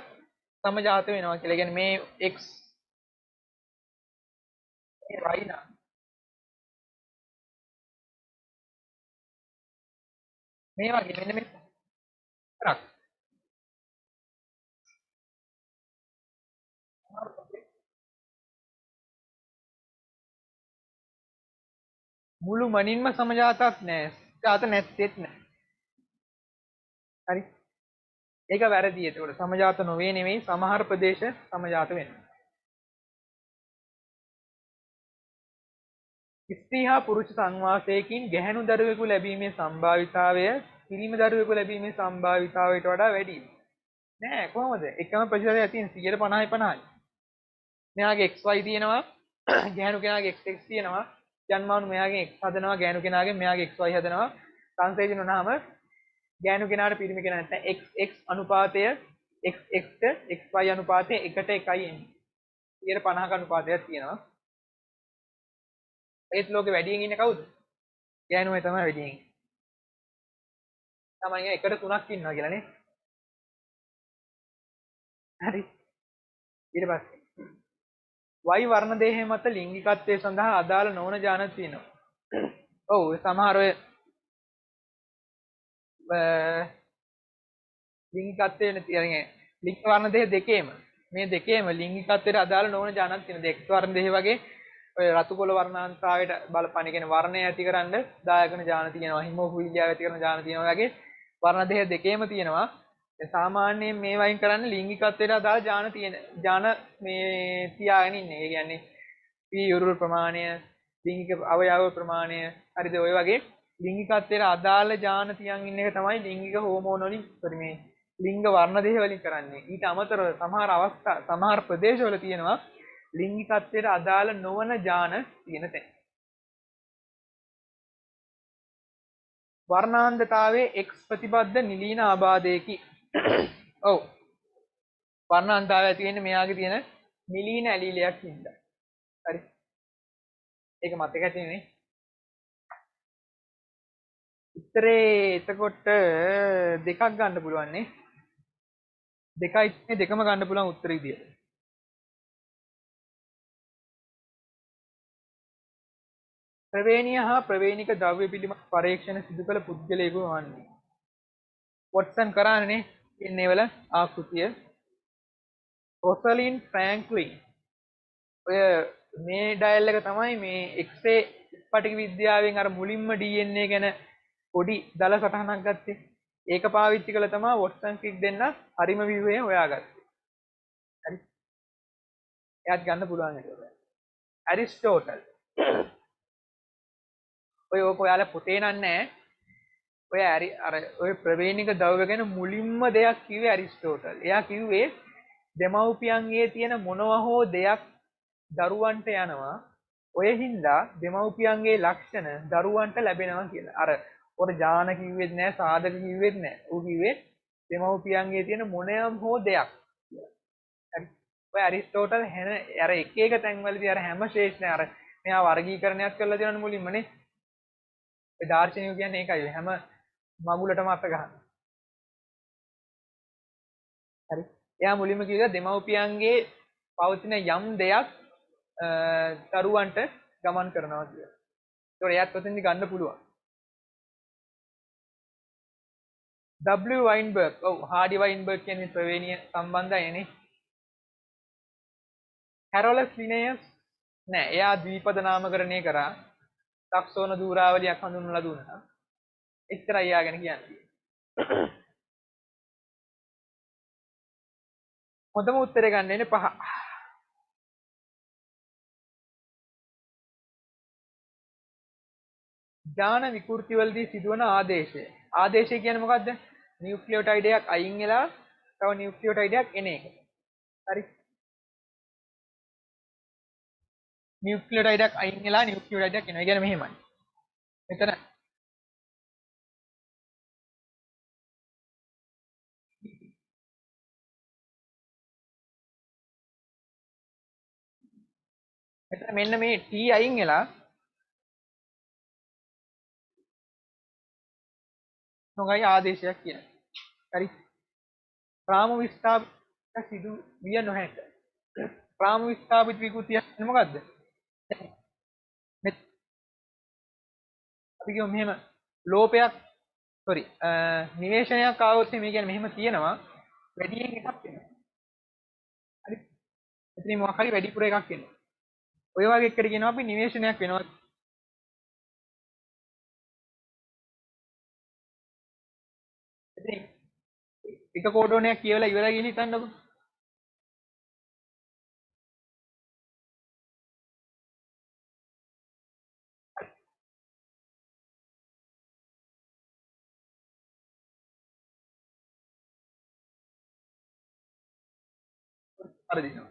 [SPEAKER 1] සමජාත වෙනවා කියලා. කියන්නේ මේ X Y නා මේ වගේ මෙන්න මේ විතරක් මුළු මනින්ම සමජාතක් නෑ. ජාත නැත්තේත් නෑ. හරි. ඒක වැරදි. ඒකට සමජාත නොවේ නෙමෙයි සමහර ප්‍රදේශ සමජාත වෙනවා. ස්ත්‍රී හා පුරුෂ සංවාසයකින් ගැහැණු දරුවෙකු ලැබීමේ සම්භාවිතාවය පිරිමි දරුවෙකු ලැබීමේ සම්භාවිතාවයට වඩා වැඩි. නෑ කොහොමද? එකම ප්‍රතිශතයක් තියෙන 50යි 50යි. මෙයාගේ XY තියෙනවා ගැහැණු කෙනාගේ XX තියෙනවා. ජන්මානු මෙයාගෙන් X හදනවා ගැහැණු කෙනාගෙන් මෙයාගේ XY හදනවා. සංසේජන වුණාම ගැහැණු කෙනාට පිරිමි කෙනා නැත්නම් XX අනුපාතය XX ට XY අනුපාතය 1ට 1යි එන්නේ. 50ක අනුපාතයක් තියෙනවා. ඒත් ලෝකෙ වැඩියෙන් ඉන්නේ කවුද? ගැහැණුමයි තමයි වැඩියෙන් ඉන්නේ. තමයි 1ට 3ක් ඉන්නවා කියලා නේ. හරි. ඊට පස්සේ Y වර්ණ දේහය මත ලිංගිකත්වයේ සඳහා අදාළ නොවන ජාන තියෙනවා. ඔව් සමහර ඔය ලිංගිකත්වයේ කියන්නේ ලිංග වර්ණ දේහ දෙකේම මේ දෙකේම ලිංගිකත්වයට අදාළ නොවන ජානක් තියෙනවා. X වර්ණ දේහ වගේ ඔය රතු කොළ වර්ණාන්තරාවයට බලපණ කියන වර්ණය ඇතිකරන්න දායක වෙන ජාන තියෙනවා. හිමෝෆිලියා ඇතිකරන ජාන තියෙනවා. වගේ වර්ණ දේහ දෙකේම තියෙනවා. සාමාන්‍යයෙන් මේ වයින් කරන්නේ ලිංගිකත්වයට අදාළ ජාන මේ තියාගෙන ඉන්නේ. ඒ කියන්නේ පීයුරු ප්‍රමාණය, ලිංගික අවයව ප්‍රමාණය, හරිද? ඔය වගේ ලිංගිකත්වයට අදාළ ජාන තියන් ඉන්න එක තමයි ලිංගික හෝමෝන වලින් මේ ලිංග වර්ණ දේහ වලින් කරන්නේ. ඊට අමතරව සමහර අවස්ථා සමහර ප්‍රදේශවල තියෙනවා ලිංගිකත්වයට අදාළ නොවන ජාන තියෙන තැන්. වර්ණාන්ධතාවයේ X ප්‍රතිබද්ධ නිලීන ආබාධයකි. ඔව්. වර්ණාන්ධතාවය ඇති වෙන්නේ මෙයාගේ තියෙන නිලීන ඇලීලයක් හින්දා. හරි. ඒක මතක ඇතිනේ. උත්තරේ එතකොට දෙකක් ගන්න පුළුවන් නේ. දෙකම ගන්න පුළුවන් උත්තර විදියට. ප්‍රවේණිය හා ප්‍රවේණික ද්‍රව්‍ය පිළිබඳ පරීක්ෂණ සිදු කළ පුද්ගලයෙකු වන්නේ. වොට්සන් කරානේ ඉන්නේ වල ආකෘතිය. රොසලින් ෆ්‍රැන්ක්ලින්. ඔය මේ ඩයල් එක තමයි මේ X-ray ස්පටික විද්‍යාවෙන් අර මුලින්ම DNA ගැන පොඩි දල සටහනක් ගත්තේ. ඒක පාවිච්චි කළා තමයි වොට්සන් ක්‍රික් දෙන්න හරිම view එක හොයාගත්තේ. හරි. එයාත් ගන්න පුළුවන් ඒක. ඇරිස්ටෝටල්. ඔක ඔයාලා පොතේ නෑ. ඔය අර ඔය ප්‍රවේණික ද්‍රව්‍ය ගැන මුලින්ම දෙයක් කිව්වේ ඇරිස්ටෝටල්. එයා කිව්වේ දෙමව්පියන්ගේ තියෙන මොනවා හෝ දෙයක් දරුවන්ට යනවා. ඔය හින්දා දෙමව්පියන්ගේ ලක්ෂණ දරුවන්ට ලැබෙනවා කියලා. අර ඔර ජාන කිව්වෙත් නෑ, සාධක කිව්වෙත් නෑ. ඌ කිව්වේ දෙමව්පියන්ගේ තියෙන මොනෑම හෝ දෙයක් කියලා. හරි. ඔය ඇරිස්ටෝටල් අර එක එක තැන්වලදී අර හැම ශේෂ්ඨ අර මෙයා වර්ගීකරණයක් කරලා දෙනවනේ මුලින්ම නේ. ඒ දාර්ශනිකයෝ කියන්නේ ඒකයි. හැම මගුලටම අත ගන්න. හරි. එයා මුලින්ම කිව්වා දෙමව්පියන්ගේ පවතින යම් දෙයක් දරුවන්ට ගමන් කරනවා කියලා. ඒකට එයාත් ඔතෙන්දි ගන්න පුළුවන්. W වයින්බර්ග්. ඔව් හාඩි වයින්බර්ග් කියන්නේ ප්‍රවේණිය සම්බන්ධයිනේ. හැරොලස් ලිනේයස් නෑ. එයා ද්විපද නාමකරණය කරා. ටක්සෝන ධූරාවලියක් හඳුන්වලා දුන්නා. එච්චරයි එයා ගැන කියන්නේ. හොඳම උත්තරේ ගන්න ඉන්නේ 5. ඥාන විකෘති වලදී සිදුවන ආදේශය. ආදේශය කියන්නේ මොකද්ද? නියුක්ලියෝටයිඩ් එකක් අයින් වෙලා තව නියුක්ලියෝටයිඩ් එකක් එන එක. හරි. නියුක්ලියෝටයිඩ් එකක් අයින් වෙලා නියුක්ලියෝටයිඩ් එකක් එනවා. ඒ කියන්නේ මෙහෙමයි. මෙතන මෙන්න මේ T අයින් වෙලා මොකයි ආදේශයක් කියන්නේ. හරි. රාම විස්ථාපිත සිදු විය නොහැක. රාම විස්ථාපිත විකෘතිය කියන්නේ මොකද්ද? අපි කියමු මෙහෙම ලෝපයක් නිවේශනයක් ආවොත් මේ කියන්නේ මෙහෙම තියෙනවා වැඩියෙන් එකක් වෙනවා. හරි. එතනින් මොකක් හරි වැඩිපුර එකක් එනවා. ඔය වගේ එකට කියනවා අපි නිවේශනයක් වෙනවා. ඉතින් එක කෝඩෝනයක් කියවලා ඉවරයි කියලා හිතන්නකෝ. හරිදිනවා.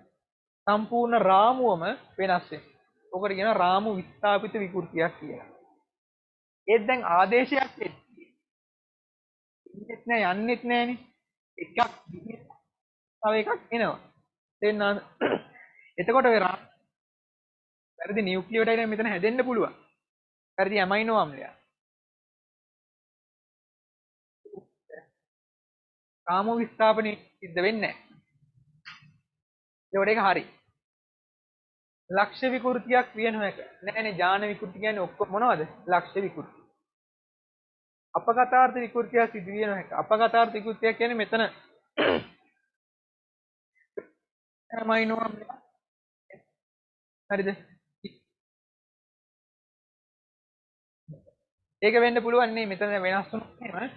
[SPEAKER 1] සම්පූර්ණ රාමුවම වෙනස් වෙනවා. ඔකට කියනවා රාමු විස්ථාපිත විකෘතියක් කියලා. ඒත් දැන් ආදේශයක් ඉන්නෙත් නෑ යන්නෙත් නෑනේ. එකක් තව එකක් එනවා. දෙන්න එතකොට ඔය වැරදි නියුක්ලියෝටයිඩ් එක මෙතන හැදෙන්න පුළුවන්. වැරදි ඇමයිනෝ අම්ලයක්. රාමු විස්ථාපනය සිද්ධ වෙන්නේ නෑ. ඒක හරි. ලක්ෂ්‍ය විකෘතියක් විය නොහැක. නෑනේ ඥාන විකෘති කියන්නේ ඔක්කොම මොනවද? ලක්ෂ්‍ය විකෘති. අපගතාර්ථ විකෘතිය සිදු විය නොහැක. අපගතාර්ථ විකෘතිය කියන්නේ මෙතන ඇමයිනෝ අම්ල. හරිද? ඒක වෙන්න පුළුවන් නේ මෙතන වෙනස් වුණොත් එහෙම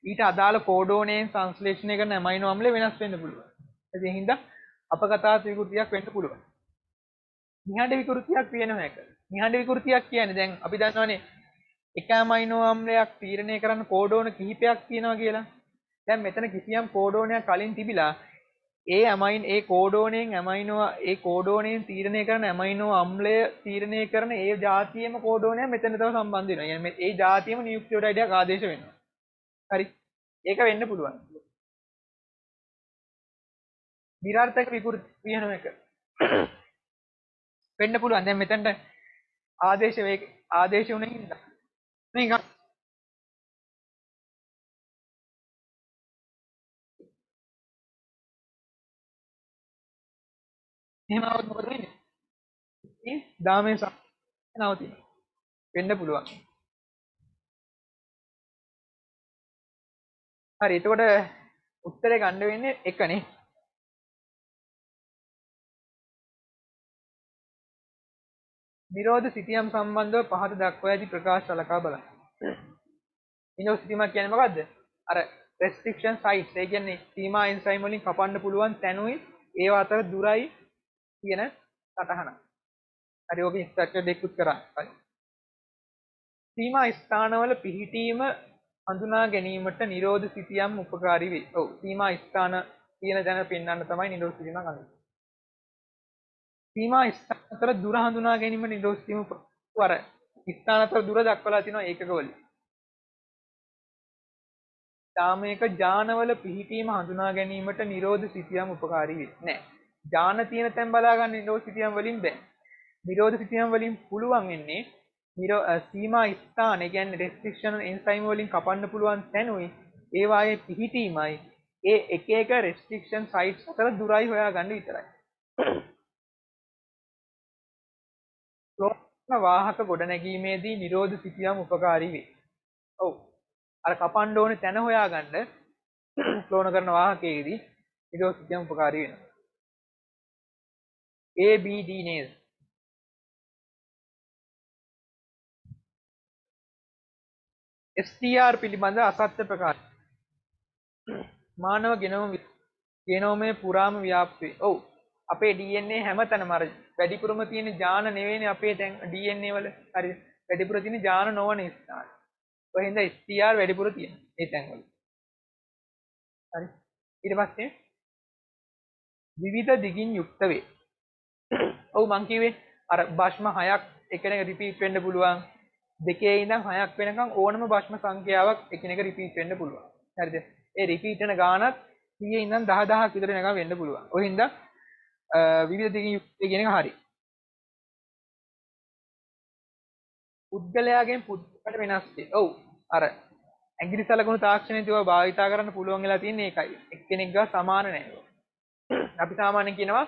[SPEAKER 1] ඊට අදාළ කෝඩෝනයෙන් සංශ්ලේෂණය කරන ඇමයිනෝ අම්ල වෙනස් වෙන්න පුළුවන්. ඒ හින්දා අපගතාර්ථ විකෘතියක් වෙන්න පුළුවන්. නිහඬ විකෘතියක් විය නොහැක. නිහඬ විකෘතියක් කියන්නේ දැන් අපි දන්නවනේ එක ඇමයිනෝ අම්ලයක් තීරණය කරන්න කෝඩෝන කිහිපයක් තියෙනවා කියලා. දැන් මෙතන කිසියම් කෝඩෝනයක් කලින් තිබිලා ඒ කෝඩෝනයෙන් තීරණය කරන ඇමයිනෝ අම්ලය තීරණය කරන ඒ જાතියෙම කෝඩෝනය මෙතන තව සම්බන්ධ වෙනවා. يعني ඒ જાතියෙම නියුක්ලියෝටයිඩ් එකක් ආදේශ වෙනවා. හරි. ඒක වෙන්න පුළුවන්. විරාර්ථක විකෘති විය නොහැක. වෙන්න පුළුවන්. දැන් මෙතනට ආදේශ වුණේ හින්දා මේක එහෙම આવොත් මොකද වෙන්නේ? මේ දාමේ නවතින වෙන්න පුළුවන්. හරි. එතකොට උත්තරේ ගන්න වෙන්නේ එකනේ. නිරෝධ සිතියම් සම්බන්ධව පහත දක්වා ඇති ප්‍රකාශ සලකා බලන්න. නිරෝධ සිතියම් කියන්නේ මොකද්ද? අර restriction sites ඒ කියන්නේ සීමා එන්සයිම් වලින් කපන්න පුළුවන් තැනුයි ඒව අතර දුරයි කියන සටහන. හරි ඔක ස්ට්‍රක්චර් දෙකකුත් කරා. හරි. සීමා ස්ථානවල පිහිටීම හඳුනා ගැනීමට නිරෝධ සිතියම් උපකාරී වේ. ඔව් සීමා ස්ථාන කියන දැන පෙන්වන්න තමයි නිරෝධ සිතියම් ගන්නේ. සීමා ස්ථාන අතර දුර හඳුනා ගැනීමට නිරෝධ සිතියම් අර ස්ථාන අතර දුර දක්වලා තිනවා ඒකක වලින්. යාමයක ඥානවල පිහිටීම හඳුනා ගැනීමට නිරෝධ සිතියම් උපකාරී වේ. නෑ. ඥාන තියෙන තැන් බලා ගන්න නිරෝධ සිතියම් වලින් බෑ. නිරෝධ සිතියම් වලින් පුළුවන් වෙන්නේ සීමා ස්ථාන, ඒ කියන්නේ රෙස්ට්‍රික්ෂන් එන්සයිම් වලින් කපන්න පුළුවන් තැනුයි ඒ වායේ පිහිටීමයි ඒ එක එක රෙස්ට්‍රික්ෂන් සයිට්ස් අතර දුරයි හොයාගන්න විතරයි. ක්ලෝන වාහක ගොඩනැගීමේදී නිරෝධ සිතියම් උපකාරී වේ. ඔව්. අර කපන්න ඕනේ තැන හොයාගන්න ක්ලෝන කරන වාහකයේදී නිරෝධ සිතියම් උපකාරී වෙනවා. ABD නේද? STR පිළිබඳ අසත්‍ය ප්‍රකාශ. මානව ගෙනෝමේ පුරාම ව්‍යාප්ත වේ. ඔව්. අපේ DNA හැමතැනම අර වැඩිපුරම තියෙන ජාන නෙවෙයිනේ අපේ දැන් DNA වල. හරි. වැඩිපුර තියෙන ජාන නොවන ස්ථාන. ඔය හින්දා STR වැඩිපුර තියෙනවා මේ තැන්වල. හරි. ඊට පස්සේ විවිධ දිගින් යුක්ත වේ. ඔව් මං කිව්වේ අර භස්ම 6ක් එකිනෙක රිපීට් වෙන්න පුළුවන්. දෙකේ ඉඳන් 6ක් වෙනකන් ඕනම භස්ම සංඛ්‍යාවක් එකිනෙක රිපීට් වෙන්න පුළුවන්. හරිද? ඒ රිපීට් වෙන ගානත් 100 ඉඳන් 10000ක් විතර වෙනකන් වෙන්න පුළුවන්. ඔය හින්දා විවිධ දිගින් යුක්ත කියන එක හරි. පුද්ගලයාගෙන් පුද්ගලයාට වෙනස් වේ. ඔව්. අර ඇඟිලි සලකුණු තාක්ෂණය තියව භාවිතා කරන්න පුළුවන් වෙලා තියෙන්නේ ඒකයි. එක්කෙනෙක් ගා සමාන නැහැ. අපි සාමාන්‍යයෙන් කියනවා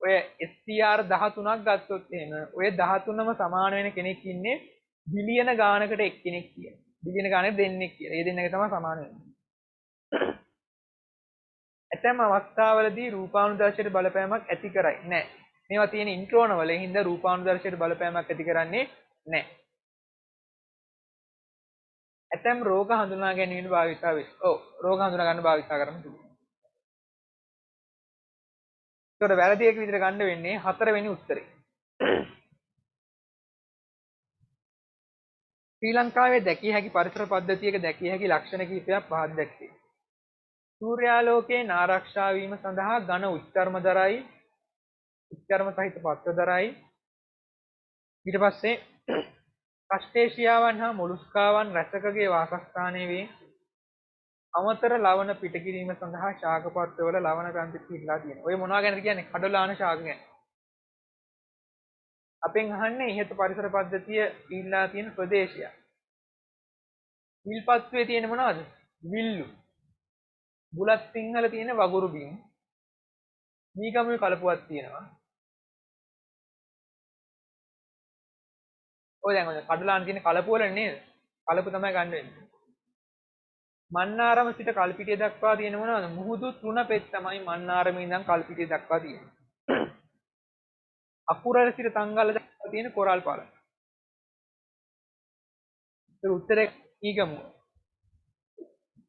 [SPEAKER 1] ඔය STR 13ක් ගත්තොත් එහෙම ඔය 13ම සමාන වෙන කෙනෙක් ඉන්නේ බිලියන ගානකට එක්කෙනෙක් කියලා. බිලියන ගානකට දෙන්නෙක් කියලා. ඒ දෙන්නක තමයි සමාන වෙන්නේ. ඇතැම් අවස්ථාවලදී රූපානුදර්ශයට බලපෑමක් ඇති කරයි. නෑ. මේවා තියෙන ඉන්ට්‍රෝන වල හින්දා රූපානුදර්ශයට බලපෑමක් ඇති කරන්නේ නෑ. ඇතැම් රෝග හඳුනා ගැනීමට භාවිතා වේ. ඔව්. රෝග හඳුනා ගන්න භාවිතා කරන්න පුළුවන්. ඒකට වැරදි එක විදිහට ගන්න වෙන්නේ 4 වෙනි උත්තරේ. ශ්‍රී ලංකාවේ දැකිය හැකි පරිසර පද්ධතියක දැකිය හැකි ලක්ෂණ කිහිපයක් පහත දැක්වේ. සූර්යාලෝකයෙන් ආරක්ෂා වීම සඳහා ඝන උච්චර්ම දරයි, උච්චර්ම සහිත පත්‍ර දරයි. ඊට පස්සේ ක්‍රස්ටේෂියාවන් හා මොලුස්කාවන් රැසකගේ වාසස්ථානයේ වේ. අමතර ලවණ පිට කිරීම සඳහා ශාක පත්‍රවල ලවණ ග්‍රන්ථි පිටලා තියෙනවා. ඔය මොනවා ගැනද කියන්නේ? කඩලාන ශාක ගැන. අපෙන් අහන්නේ ඉහත පරිසර පද්ධතිය ඉල්ලා තියෙන ප්‍රදේශය. විල්පත්තුවේ තියෙන මොනවද? විල්ලු. බුලත් සිංහල තියෙන වගුරු බිම්. මීගමුවේ කලපුවක් තියෙනවා. ඔය දැන් ඔය කඩලාන තියෙන කලපුව වල නේද? කලපු තමයි ගන්න වෙන්නේ. මන්නාරම සිට කල්පිටිය දක්වා තියෙන මොනවද? මුහුදු 3 පෙත් තමයි මන්නාරමේ ඉඳන් කල්පිටිය දක්වා තියෙන්නේ. අකුරල සිට තංගල්ල දක්වා තියෙන කොරල් පාල. ඒක උත්තරේ මීගමුව.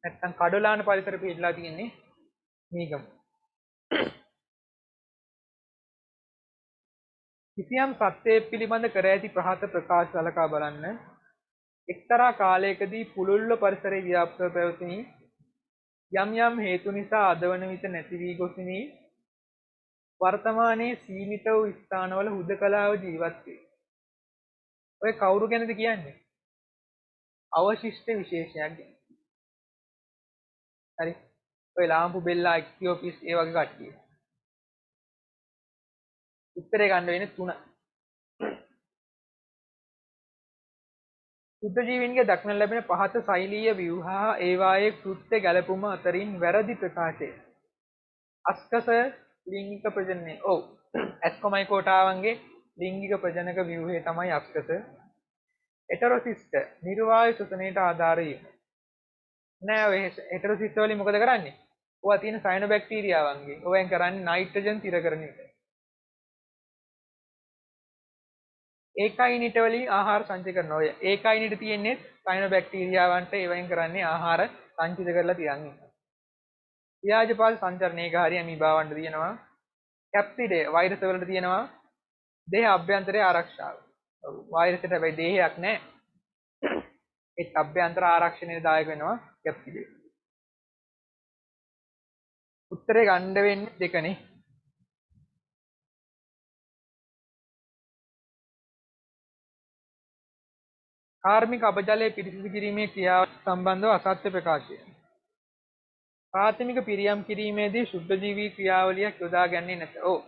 [SPEAKER 1] නැත්තම් කඩලාන පරිසර පිටලා තියෙන්නේ මීගමුව. කිසියම් සත්‍යයේ පිළිබඳ කර ඇති ප්‍රහත ප්‍රකාශ සලකා බලන්න. එක්තරා කාලයකදී පුළුල්ව පරිසරයේ ව්‍යාප්තව පැවතිනි. යම් යම් හේතු නිසා අදවන විට නැති වී ගොසිනි. වර්තමානයේ සීමිත වූ ස්ථානවල හුදකලාව ජීවත් වේ. ඔය කවුරු ගැනද කියන්නේ? අවශිෂ්ට විශේෂයක් ගැන. හරි. ඔය ලාම්පු බෙල්ලා එක්ටියෝපිස් ඒ වගේ කට්ටිය. උත්තරේ ගන්න වෙන්නේ 3. සුද්ධ ජීවීන්ගේ දක්නට ලැබෙන පහත ශෛලීය ව්‍යුහා ඒවායේ කෘත්‍ය ගැලපුම අතරින් වැරදි ප්‍රකාශය. අස්කස ලිංගික ප්‍රජනනය. ඔව්. ඇස්කොමයිකෝටාවන්ගේ ලිංගික ප්‍රජනක ව්‍යුහය තමයි අස්කස. හෙටරොසිස්ට නිර්වායු ශ්වසනයට ආධාර වීම. නෑ ඔය හෙටරොසිස්ට වලින් මොකද කරන්නේ? ඔවා තියෙන සයනොබැක්ටීරියාවන්ගේ. ඔවෙන් කරන්නේ නයිට්‍රජන් තිර කරන එක. ඒකයිනිට වලින් ආහාර සංචය කරනවා. ඔය ඒකයිනිට තියෙන්නේ සයනොබැක්ටීරියාවන්ට ඒවෙන් කරන්නේ ආහාර සංචිත කරලා තියන් ඉන්න. ව්‍යාජපාද සංචරණයක හරිය අමීබාවන්ට තියෙනවා. කැප්සිඩේ වෛරස් වලට තියෙනවා. දේහ අභ්‍යන්තරයේ ආරක්ෂාව. වෛරසට හැබැයි දේහයක් නැහැ. ඒත් අභ්‍යන්තර ආරක්ෂණයට දායක වෙනවා කැප්සිඩේ. උත්තරේ ගන්න වෙන්නේ 2නේ. කාර්මික අපජලයේ පිරිසිදු කිරීමේ ක්‍රියාව සම්බන්ධව අසත්‍ය ප්‍රකාශය. ප්‍රාථමික පිරියම් කිරීමේදී ශුද්ධ ජීවී ක්‍රියාවලියක් යොදා ගන්නේ නැත. ඔව්.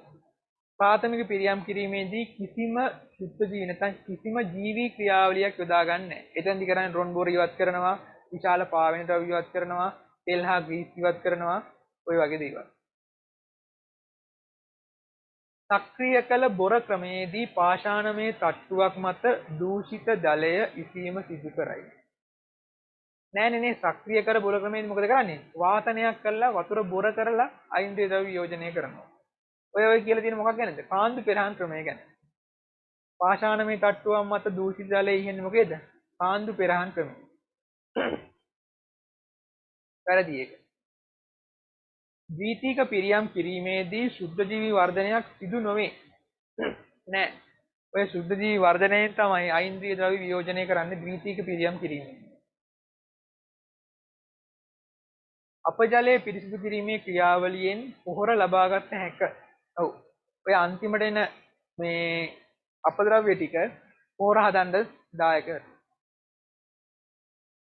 [SPEAKER 1] ප්‍රාථමික පිරියම් කිරීමේදී කිසිම සුත්ත ජීවි නැත්නම් කිසිම ජීවි ක්‍රියාවලියක් යොදා ගන්න නැහැ. එතෙන්දි කරන්නේ ඩ්‍රෝන් බෝර ඉවත් කරනවා, විශාල පාවෙන ද්‍රව්‍ය ඉවත් කරනවා, තෙල් හා ග්‍රීස් ඉවත් කරනවා, ওই වගේ දේවල්. සක්‍රිය කළ බොර ක්‍රමයේදී පාෂාණමය තට්ටුවක් මත දූෂිත ජලය ඉසීම සිදු කරයි. නෑ සක්‍රිය කර බොර ක්‍රමයේදී මොකද කරන්නේ? වාතනයක් කරලා වතුර බොර කරලා අයින්ද්‍රිය ද්‍රව්‍ය යෝජනය කරනවා. ඔය කියලා තියෙන මොකක් ගැනද? කාන්දු පෙරහන් ක්‍රමය ගැන. පාෂාණමය තට්ටුවක් මත දූෂිත ජලය ඉන්නේ මොකේද? කාන්දු පෙරහන් ක්‍රමය. වැරදි එක. ද්විතීක පිරියම් කිරීමේදී ශුද්ධ ජීවි වර්ධනයක් සිදු නොවේ. නෑ. ඔය ශුද්ධ ජීවි වර්ධනයෙන් තමයි අයින්ද්‍රිය ද්‍රව්‍ය වියෝජනය කරන්නේ ද්විතීක පිරියම් කිරීමෙන්. අපජලයේ පිරිසිදු කිරීමේ ක්‍රියාවලියෙන් පොහොර ලබාගත හැක. ඔව්. ඔය අන්තිමට එන මේ අපද්‍රව්‍ය ටික පොහොර හදන්න දායක.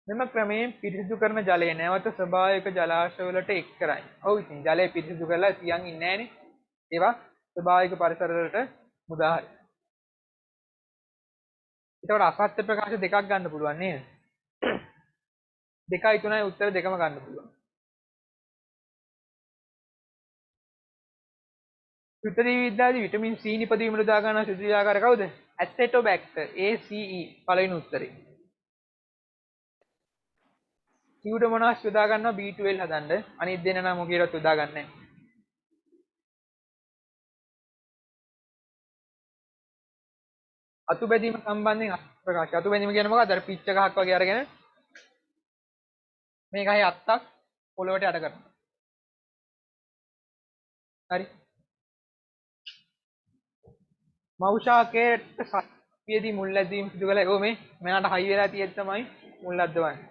[SPEAKER 1] මෙම ක්‍රමයෙන් පිරිසිදු කරන ජලය නැවත ස්වභාවික ජලාශවලට එක් කරයි. ඔව් ඉතින් ජලය පිරිසිදු කරලා තියන් ඉන්නේ නැහනේ. ඒවා ස්වභාවික පරිසරවලට මුදා හරි. ඒකට අසත්‍ය ප්‍රකාශ දෙකක් ගන්න පුළුවන් නේද? 2යි 3යි උත්තර දෙකම ගන්න පුළුවන්. සුත්‍රී විද්‍යාවේ විටමින් C නිපදවීමට දා ගන්න සුත්‍රියාකාර කවුද? ඇසෙටෝබැක්ටර් ACE පළවෙනි උත්තරේ. සියුඩෝමොනාස් යොදා ගන්නවා B12 හදන්න. අනිත් දෙන්න නම් මොකේවත් යොදා ගන්න නැහැ. අතු බැඳීම සම්බන්ධයෙන් ප්‍රකාශ. අතු බැඳීම කියන්නේ මොකක්ද? අර පිච්ච ගහක් වගේ අරගෙන මේකයි අත්තක් පොළොවට යට කරනවා. හරි. මෞෂාකයට සතියේදී මුල් ලැබීම සිදු කළා. ඕ මේ මෙයාට හයි වෙලා තියෙද්දි තමයි මුල් ලැබවන්නේ.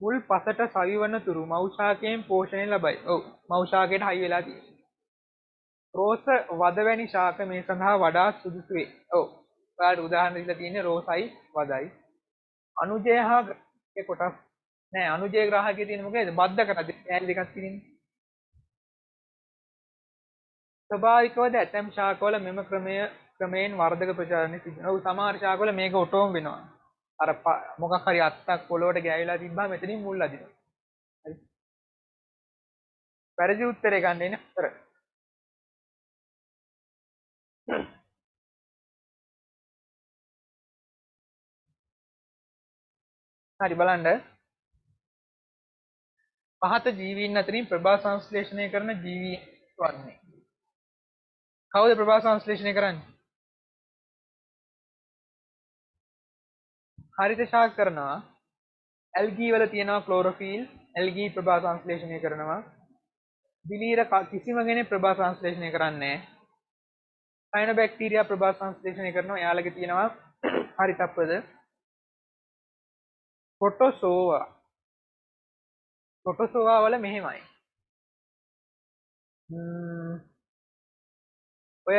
[SPEAKER 1] මුල් පසට සවිවන තුරු මෞෂාකයෙන් පෝෂණය ලබයි. ඔව් මෞෂාකයට හයි වෙලා තියෙනවා. රෝස වදවැනි ශාක මේ සඳහා වඩා සුදුසු වේ. ඔව්. ඔයාලට උදාහරණ දීලා තියෙන්නේ රෝසයි වදයි. අනුජය හා ග්‍රාහකයේ කොටස් නෑ අනුජය ග්‍රාහකයේ තියෙන මොකේද? බද්ධ කරද ඇල් දෙකක් තියෙන්නේ. ස්වභාවිකවද ඇතැම් ශාකවල මෙම ක්‍රමයෙන් වර්ධක ප්‍රචාරණය සිදු වෙනවා. ඔව් සමහර ශාකවල මේක ඔටෝම වෙනවා. අර මොකක් හරි අත්තක් පොළොවට ගෑවිලා තිබ්බම මෙතනින් මුල් අදිනවා. හරි. වැරදි උත්තරේ ගන්න එන්නේ උත්තර. හරි බලන්න. පහත ජීවීන් අතරින් ප්‍රභා සංශ්ලේෂණය කරන ජීවී වන්නේ. කවුද ප්‍රභා සංශ්ලේෂණය කරන්නේ? හරිත ශාක කරනවා. ඇල්ගී වල තියෙනවා ක්ලෝරොෆිල්. ඇල්ගී ප්‍රභා සංශ්ලේෂණය කරනවා. දිලීර කිසිම කෙනෙක් ප්‍රභා සංශ්ලේෂණය කරන්නේ නැහැ. සයනොබැක්ටීරියා ප්‍රභා සංශ්ලේෂණය කරනවා. එයාලගේ තියෙනවා හරිතප්පද. ප්‍රොටෝසෝවා. ප්‍රොටෝසෝවා වල මෙහෙමයි. ඔය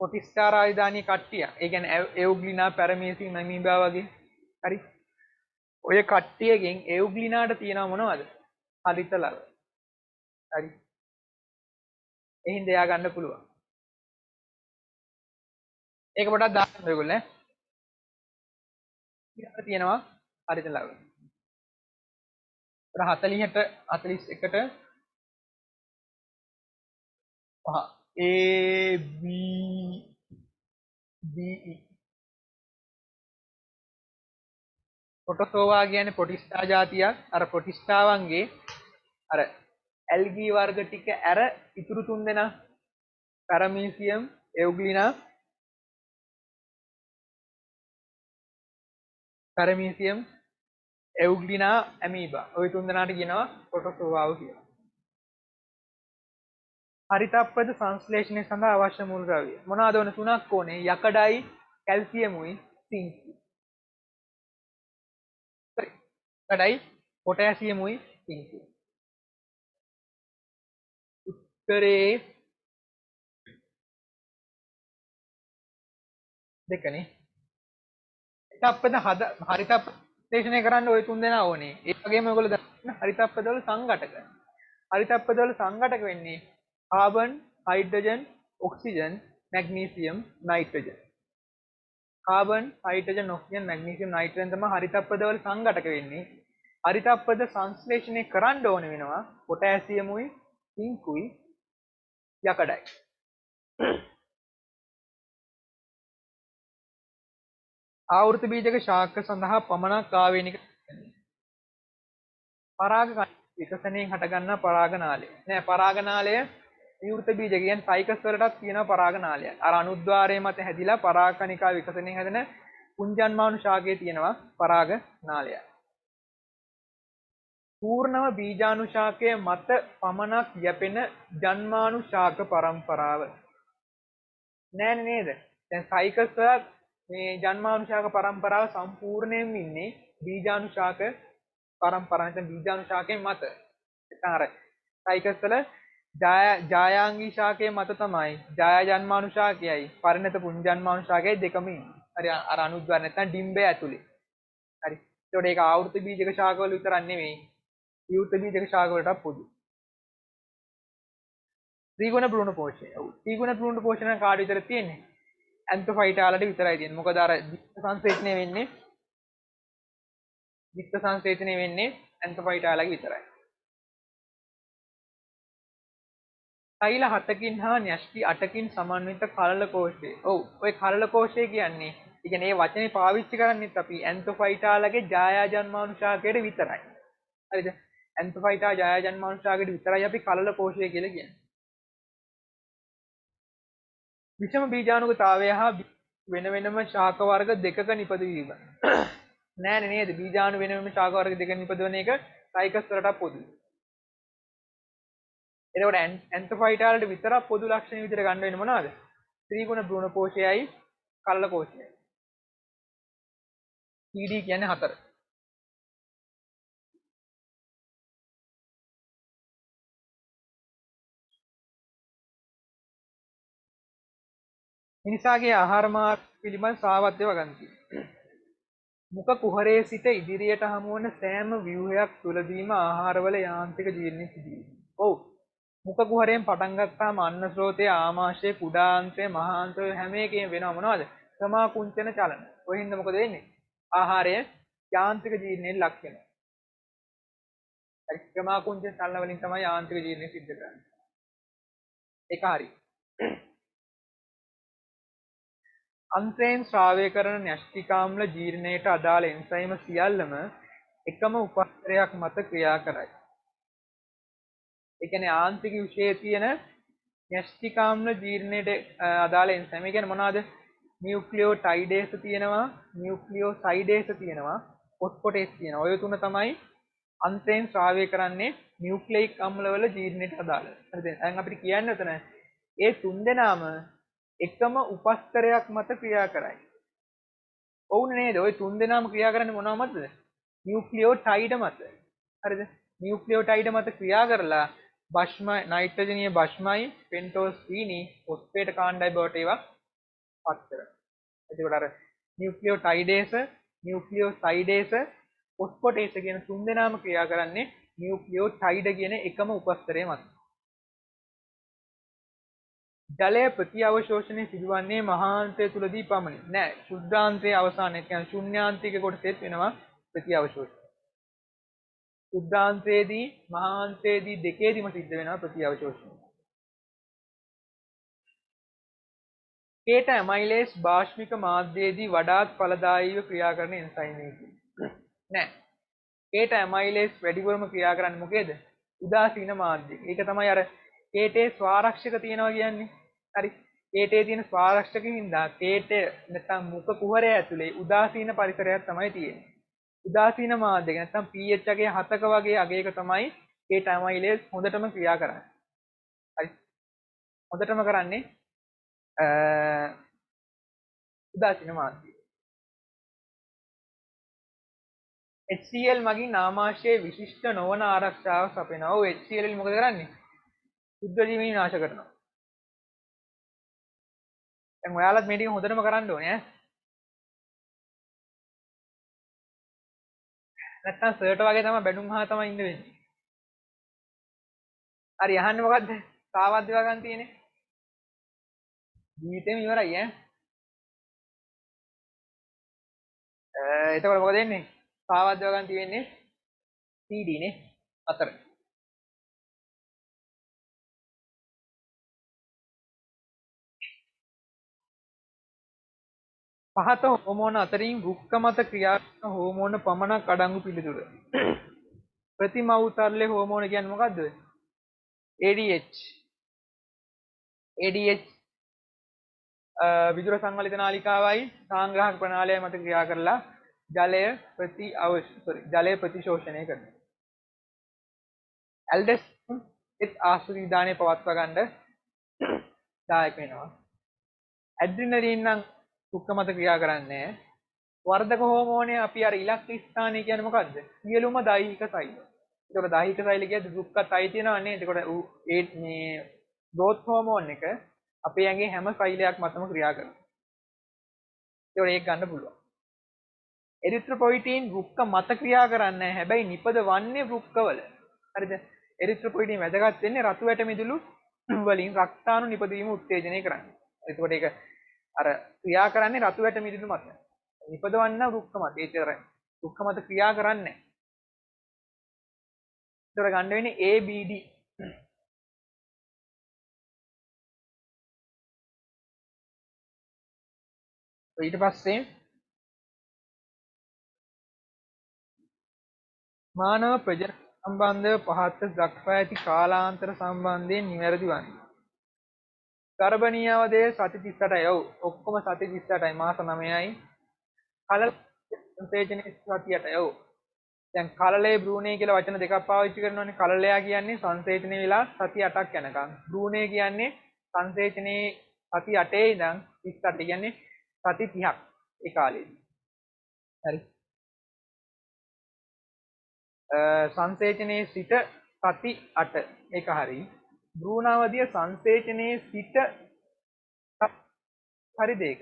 [SPEAKER 1] පොටිස්ටා රාජධානී කට්ටිය. ඒ කියන්නේ එවුග්ලිනා පැරමීසි නමීබා වගේ. හරි. ඔය කට්ටියගෙන් එවුග්ලිනාට තියෙනව මොනවද? හරිත ලව. හරි. එහෙන් දෙයා ගන්න පුළුවන්. ඒක පොඩක් දාන්න ඔයගොල්ලෝ ඈ. ඊට තියෙනවා හරිත ලව. 40ට 41ට පහ A B D E ප්‍රොටෝසෝවා කියන්නේ ප්‍රොටිස්ටා జాතියක්. අර ප්‍රොටිස්ටාවන්ගේ අර ඇල්ගී වර්ග ටික ඇර ඉතුරු තුන් දෙනා පැරමීසියම් එවුග්ලිනා පැරමීසියම් එවුග්ලිනා ඇමීබා ওই තුන් දෙනාට කියනවා ප්‍රොටෝසෝවාව කියලා. හරිතප්පද සංශ්ලේෂණය සඳහා අවශ්‍ය මූල ද්‍රව්‍ය මොනවාද? වන තුනක් ඕනේ. යකඩයි, කැල්සියමුයි, සිංකුයි. යකඩයි, පොටෑසියමුයි, සිංකුයි. උත්තරේ දෙකනේ. හරිතප්පද හරිතප්ප සංශ්ලේෂණය කරන්න ওই තුන් දෙනා ඕනේ. ඒ වගේම ඔයගොල්ලෝ දන්න හරිතප්පද වල සංඝටක. හරිතප්පද වල සංඝටක වෙන්නේ carbon, hydrogen, oxygen, magnesium, nitrogen. Carbon, hydrogen, oxygen, magnesium, nitrogen තමයි හරිතප්පදවල සංඝටක වෙන්නේ. හරිතප්පද සංශ්ලේෂණය කරන්න ඕන වෙනවා පොටෑසියමුයි, සිංකුයි, යකඩයි. ආවෘත බීජක ශාක සඳහා පමණක් ආවේනික පරාග විකසණයෙන් හටගන්නා පරාගනාලය. නෑ පරාගනාලය විවෘත බීජ කියන්නේ සයිකස් වලටත් තියෙනවා පරාගනාලය. අර අනුද්වාරයේ මත හැදිලා පරාගකණිකා විකසණයෙන් හැදෙන පුංජන්මානු ශාකයේ තියෙනවා පරාගනාලය. පූර්ණව බීජාණුශාකය මත පමණක් යැපෙන ජන්මානු ශාක පරම්පරාව. නෑනේ නේද? දැන් සයිකස් වල මේ ජන්මානු ශාක පරම්පරාව සම්පූර්ණයෙන්ම ඉන්නේ බීජාණු ශාක පරම්පරාව. නැත්නම් බීජාණු ශාකයෙන් මත. නැත්නම් අර සයිකස් වල ජායාංගී ශාකයේ මත තමයි ජායා ජන්මානු ශාකයයි පරිණත පුංජන්මානු ශාකයයි දෙකම ඉන්නේ. හරි අර අනුද්වාර නැත්නම් ඩිම්බය ඇතුලේ. හරි. ඒකට ඒක ආවෘත බීජක ශාකවල විතරක් නෙමෙයි. විවෘත බීජක ශාක වලටත් පොදුයි. ත්‍රිගුණ භ්‍රූණ පෝෂණය. ඔව්. ත්‍රිගුණ භ්‍රූණ පෝෂණය කාට විතරද තියෙන්නේ? ඇන්තොෆයිටාලට විතරයි තියෙන්නේ. මොකද අර විත්ත සංශ්ලේෂණය වෙන්නේ ඇන්තොෆයිටාලගේ විතරයි. තෛල 7කින් හා න්‍යෂ්ටි 8කින් සමන්විත කලල කෝෂය. ඔව්. ඔය කලල කෝෂය කියන්නේ ඒ කියන්නේ මේ වචනේ පාවිච්චි කරන්නේත් අපි ඇන්තොෆයිටාලගේ ජායා ජන්මානු ශාකයට විතරයි. හරිද? ඇන්තොෆයිටා ජායා ජන්මානු ශාකයට විතරයි අපි කලල කෝෂය කියලා කියන්නේ. විෂම බීජාණුකතාවය හා වෙන වෙනම ශාක වර්ග දෙකක නිපදවීම. නෑනේ නේද? බීජාණු වෙන වෙනම ශාක වර්ග දෙකක නිපදවන එක සයිකස් වලට පොදුයි. එතකොට ඇන්තොෆයිටාලට විතරක් පොදු ලක්ෂණ විදිහට ගන්න වෙන්නේ මොනවද? ත්‍රිගුණ භ්‍රූණ කෝෂයයි කලල කෝෂයයි. CD කියන්නේ 4. මිනිසාගේ ආහාර මාර්ග පිළිබඳ සාවද්‍ය වගන්ති. මුඛ කුහරයේ සිට ඉදිරියට හමු වන සෑම ව්‍යුහයක් තුලදීම ආහාරවල යාන්ත්‍රික ජීර්ණය සිදුවේ. ඔව්. මුඛ කුහරයෙන් පටන් ගත්තාම අන්න ස්රෝතය, ආමාශය, කුඩාන්තය, මහාන්තය හැම එකෙම වෙනව මොනවද? සමා කුංචන චලන. ඔය හින්දා මොකද වෙන්නේ? ආහාරය යාන්ත්‍රික ජීර්ණයෙන් ලක් වෙනවා. හරි. සමා කුංචන චලන වලින් තමයි යාන්ත්‍රික ජීර්ණය සිද්ධ කරන්නේ. ඒක හරි. අන්ත්‍රයෙන් ශ්‍රාවය කරන න්‍යෂ්ටිකාම්ල ජීර්ණයට අදාළ එන්සයිම සියල්ලම එකම උපස්තරයක් මත ක්‍රියා කරයි. ඒ කියන්නේ ආන්ත්‍රික විශේෂයේ තියෙන න්‍යෂ්ටිකාම්ල ජීර්ණයට අදාළ එන්සයිම. ඒ කියන්නේ මොනවද? නියුක්ලියෝටයිඩේස තියෙනවා, නියුක්ලියෝසයිඩේස තියෙනවා, ෆොස්ෆොටේස් තියෙනවා. ඔය තුන තමයි අන්ත්‍රයෙන් ශ්‍රාවය කරන්නේ නියුක්ලියික් අම්ලවල ජීර්ණයට අදාළ. හරිද? දැන් අපිට කියන්න උතන ඒ තුන්දෙනාම එකම උපස්තරයක් මත ක්‍රියා කරයි. ඔවුනේ නේද? ওই තුන්දෙනාම ක්‍රියා කරන්නේ මොනවා මතද? නියුක්ලියෝටයිඩ මත. හරිද? නියුක්ලියෝටයිඩ මත ක්‍රියා කරලා භස්ම නයිට්‍රජනීය භස්මයි පෙන්ටෝස් සීනි ෆොස්ෆේට කාණ්ඩයි බවට ඒවා පත් කරනවා. එතකොට අර නියුක්ලියෝටයිඩේස, නියුක්ලියෝසයිඩේස, ෆොස්ෆොටේස කියන තුන්දෙනාම ක්‍රියා කරන්නේ නියුක්ලියෝටයිඩ කියන එකම උපස්තරය මත. ජලය ප්‍රතිඅවශෝෂණය සිදුවන්නේ මහාන්තය තුලදී පමණි. නෑ, ශුද්ධාන්තයේ අවසානයේ කියන්නේ ශුන්‍යාන්තික කොටසෙත් වෙනවා ප්‍රතිඅවශෝෂණය. ශුද්ධාන්තයේදී මහාන්තයේදී දෙකේදීම සිද්ධ වෙනවා ප්‍රතිඅවශෝෂණය. කේට ඇමයිලේස් භාෂ්මික මාධ්‍යයේදී වඩාත් ඵලදායීව ක්‍රියා කරන එන්සයිම් එකකි. නෑ. කේට ඇමයිලේස් වැඩිපුරම ක්‍රියා කරන්නේ මොකේද? උදාසීන මාධ්‍ය. ඒක තමයි අර කේටේ ස්වාරක්ෂක තියනවා කියන්නේ. හරි. කේටේ තියෙන ස්වාරක්ෂකකින් හින්දා කේටේ නැත්නම් මුඛ කුහරය ඇතුලේ උදාසීන පරිසරයක් තමයි තියෙන්නේ. උදාසීන මාධ්‍ය නැත්නම් pH අගය 7ක වගේ අගයක තමයි කේට ඇමයිලේස් හොඳටම ක්‍රියා කරන්නේ. හරි. හොඳටම කරන්නේ උදාසීන මාධ්‍ය. HCl මගින් ආමාශයේ විශිෂ්ට නොවන ආරක්ෂාව සපයනවා. ඔව් HCl වලින් මොකද කරන්නේ? සුද්ධ ජීවීන් විනාශ කරනවා. දැන් ඔයාලත් මේ ටික හොඳටම කරන්න ඕනේ ඈ. නැත්තම් සර්ට වගේ තමයි බැනුම් අහලා තමයි ඉන්න වෙන්නේ. හරි අහන්නේ මොකද්ද? සාවද්‍ය වගන් තියෙන්නේ. ජීවිතේම ඉවරයි ඈ. එතකොට මොකද වෙන්නේ? සාවද්දව ගන්න තියෙන්නේ CD නේ 4. පහත හෝමෝන අතරින් වෘක්ක මත ක්‍රියා කරන හෝමෝන පමණක් අඩංගු පිළිතුර. ප්‍රතිමෞතරලේ හෝමෝන කියන්නේ මොකද්ද? ADH. ADH විදුර සංවලිත නාලිකාවයි සාංග්‍රාහක ප්‍රණාලයයි මත ක්‍රියා කරලා ජලය ප්‍රතිශෝෂණය කරනවා. ඇල්ඩෙස්ටෝන් ඒත් ආශ්‍රිත විධානය පවත්වා ගන්න දායක වෙනවා. ඇඩ්‍රිනලින් නම් දුක්ඛ මත ක්‍රියා කරන්නේ වර්ධක හෝමෝනය අපි අර ඉලක්ක ස්ථානය කියන්නේ මොකද්ද? සියලුම දෛහික සෛල. ඒතකොට දෛහික සෛල කියන්නේ දුක්ඛත් අයි තියෙනවා නේද? එතකොට ඒ මේ ග්‍රෝත් හෝමෝන් එක අපේ ඇඟේ හැම සෛලයක් මතම ක්‍රියා කරනවා. ඒක ගන්න පුළුවන්. එරිත්‍රොපොයිටින් වෘක්ක මත ක්‍රියා කරන්නේ නැහැ. හැබැයි නිපදවන්නේ වෘක්කවල. හරිද? එරිත්‍රොපොයිටින් වැදගත් වෙන්නේ රතු ඇට මිදුළු වලින් රක්තාණු නිපදවීම උත්තේජනය කරන්නේ. එතකොට ඒක අර ක්‍රියා කරන්නේ රතු ඇට මිදුළු මත. නිපදවන්න වෘක්ක මත. ඒතරයි. වෘක්ක මත ක්‍රියා කරන්නේ. ඒතර ගන්න වෙන්නේ ABD. ඊට පස්සේ මානව ප්‍රජනන සම්බන්ධව පහත දක්වා ඇති කාලාන්තර සම්බන්ධයෙන් නිවැරදි වන්නේ. ගර්භණී අවධියේ සති 38යි. ඔව් ඔක්කොම සති 38යි මාස 9යි. කලල සංසේචනයේ සති 8යි. ඔව්. දැන් කලලේ භ්‍රූණේ කියලා වචන දෙකක් පාවිච්චි කරනවානේ. කලලයා කියන්නේ සංසේචනයේ වෙලා සති 8ක් යනකම්. භ්‍රූණේ කියන්නේ සංසේචනයේ සති 8 ඉඳන් 38 කියන්නේ සති 30ක් ඒ කාලේදී. හරි. සංසේචනයේ සිට සති 8 ඒක හරි. භ්‍රූණාවධිය සංසේචනයේ සිට හරි දෙක.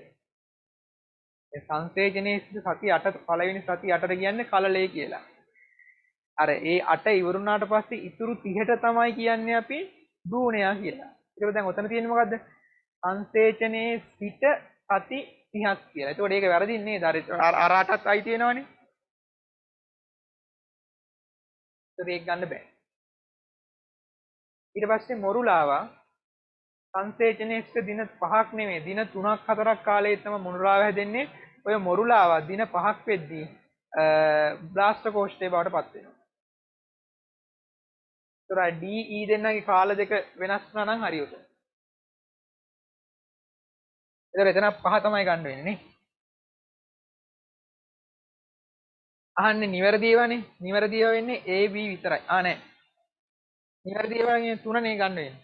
[SPEAKER 1] ඒ සංසේචනයේ සිට සති 8 පළවෙනි සති 8ට කියන්නේ කලලේ කියලා. අර ඒ 8 ඉවරුණාට පස්සේ ඉතුරු 30ට තමයි කියන්නේ අපි භ්‍රූණයා කියලා. ඒකල දැන් ඔතන තියෙන්නේ මොකද්ද? සංසේචනයේ සිට සති 30ක් කියලා. ඒකෝට ඒක වැරදින්නේ නේද? අර 8ත් අයි තියෙනවනේ. ඒක ගන්න බෑ. ඊට පස්සේ මොරුලාවා සංසේචනයේක දින 5ක් නෙමෙයි දින 3ක් 4ක් කාලයේ තමයි මොරුලාව හැදෙන්නේ. ඔය මොරුලාව දින 5ක් වෙද්දී බ්ලාස්ට් කෝෂ්ඨය බවට පත් වෙනවා. ඒතර D E දෙන්නගේ කාල දෙක වෙනස් වුණා නම් හරි උත. ඒතර එතන 5 තමයි ගන්න වෙන්නේ නේ. අහන්නේ නිවැරදි ඒවානේ. නිවැරදි ඒවා වෙන්නේ A B විතරයි. නෑ. නිවැරදි ඒවා කියන්නේ 3 නේ ගන්න වෙන්නේ.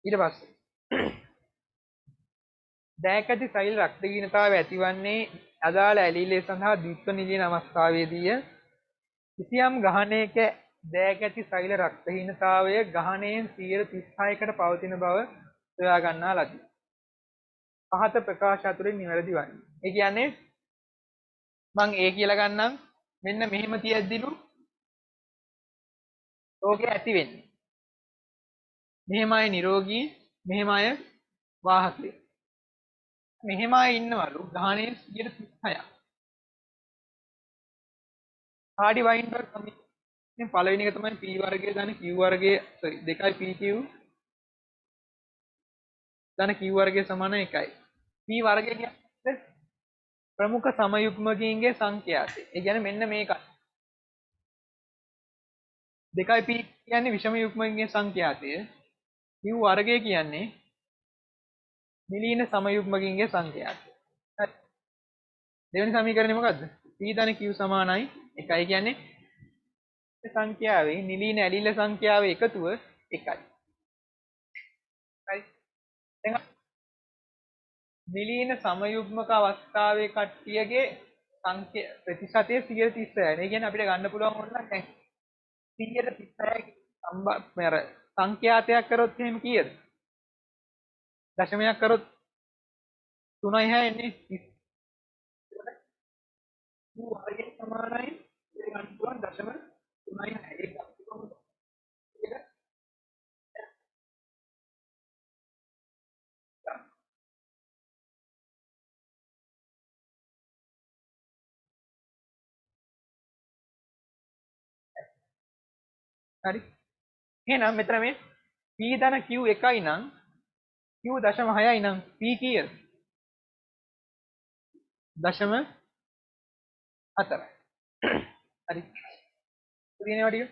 [SPEAKER 1] ඊට පස්සේ දැයක ඇති සෛල රක්තහීනතාවය ඇතිවන්නේ අදාළ ඇලීලේ සඳහා ද්විත්ව නිලීන අවස්ථාවේදීය. කිසියම් ගහණයක දැයක ඇති සෛල රක්තහීනතාවය ගහණයෙන් 36කට පවතින බව සොයා ගන්නා ලදී. පහත ප්‍රකාශ අතුරින් නිවැරදි වන්නේ. ඒ කියන්නේ මම ඒ කියලා ගන්නම් මෙන්න මෙහෙම තියද්දිලු රෝගය ඇති වෙන්නේ. මෙහෙම අය නිරෝගී, මෙහෙම අය වාහකයි. මෙහෙම අය ඉන්නවලු ගහණයෙන් 36ක්. හාඩි වයින්බර්ග් සමීකරණයෙන් පළවෙනි එක තමයි P වර්ගය ධන Q වර්ගය දෙකයි PQ ධන Q වර්ගය සමාන 1යි. P වර්ගය කියන්නේ ප්‍රමුඛ සමයුග්මකයන්ගේ සංඛ්‍යාතය. ඒ කියන්නේ මෙන්න මේක. 2යි P කියන්නේ විෂම යුග්මකයන්ගේ සංඛ්‍යාතය. Q වර්ගය කියන්නේ නිලීන සමයුග්මකයන්ගේ සංඛ්‍යාතය. හරි. දෙවෙනි සමීකරණය මොකද්ද? P ධන Q සමානයි 1යි කියන්නේ සංඛ්‍යාවේ නිලීන ඇලිල්ල සංඛ්‍යාවේ එකතුව 1යි. හරි. දැන් නිලීන සමයුග්මක අවස්ථාවේ කට්ටියගේ ප්‍රතිශතය 136යි. ඒ කියන්නේ අපිට ගන්න පුළුවන් ඕන නම් දැන් 136 සංඛ්‍යාතයක් කරොත් එහෙම කීයද? දශමයක් කරොත් 3.6 එන්නේ 30 වර්ගයට සමානයි. ඒක ගන්න පුළුවන් දශම 3.6. ඒක හරි. එහෙනම් මෙතන මේ p ධන q 1යි නම් q දශම 6යි නම් p කීයද? දශම 4යි. හරි. තියෙනවා ටික.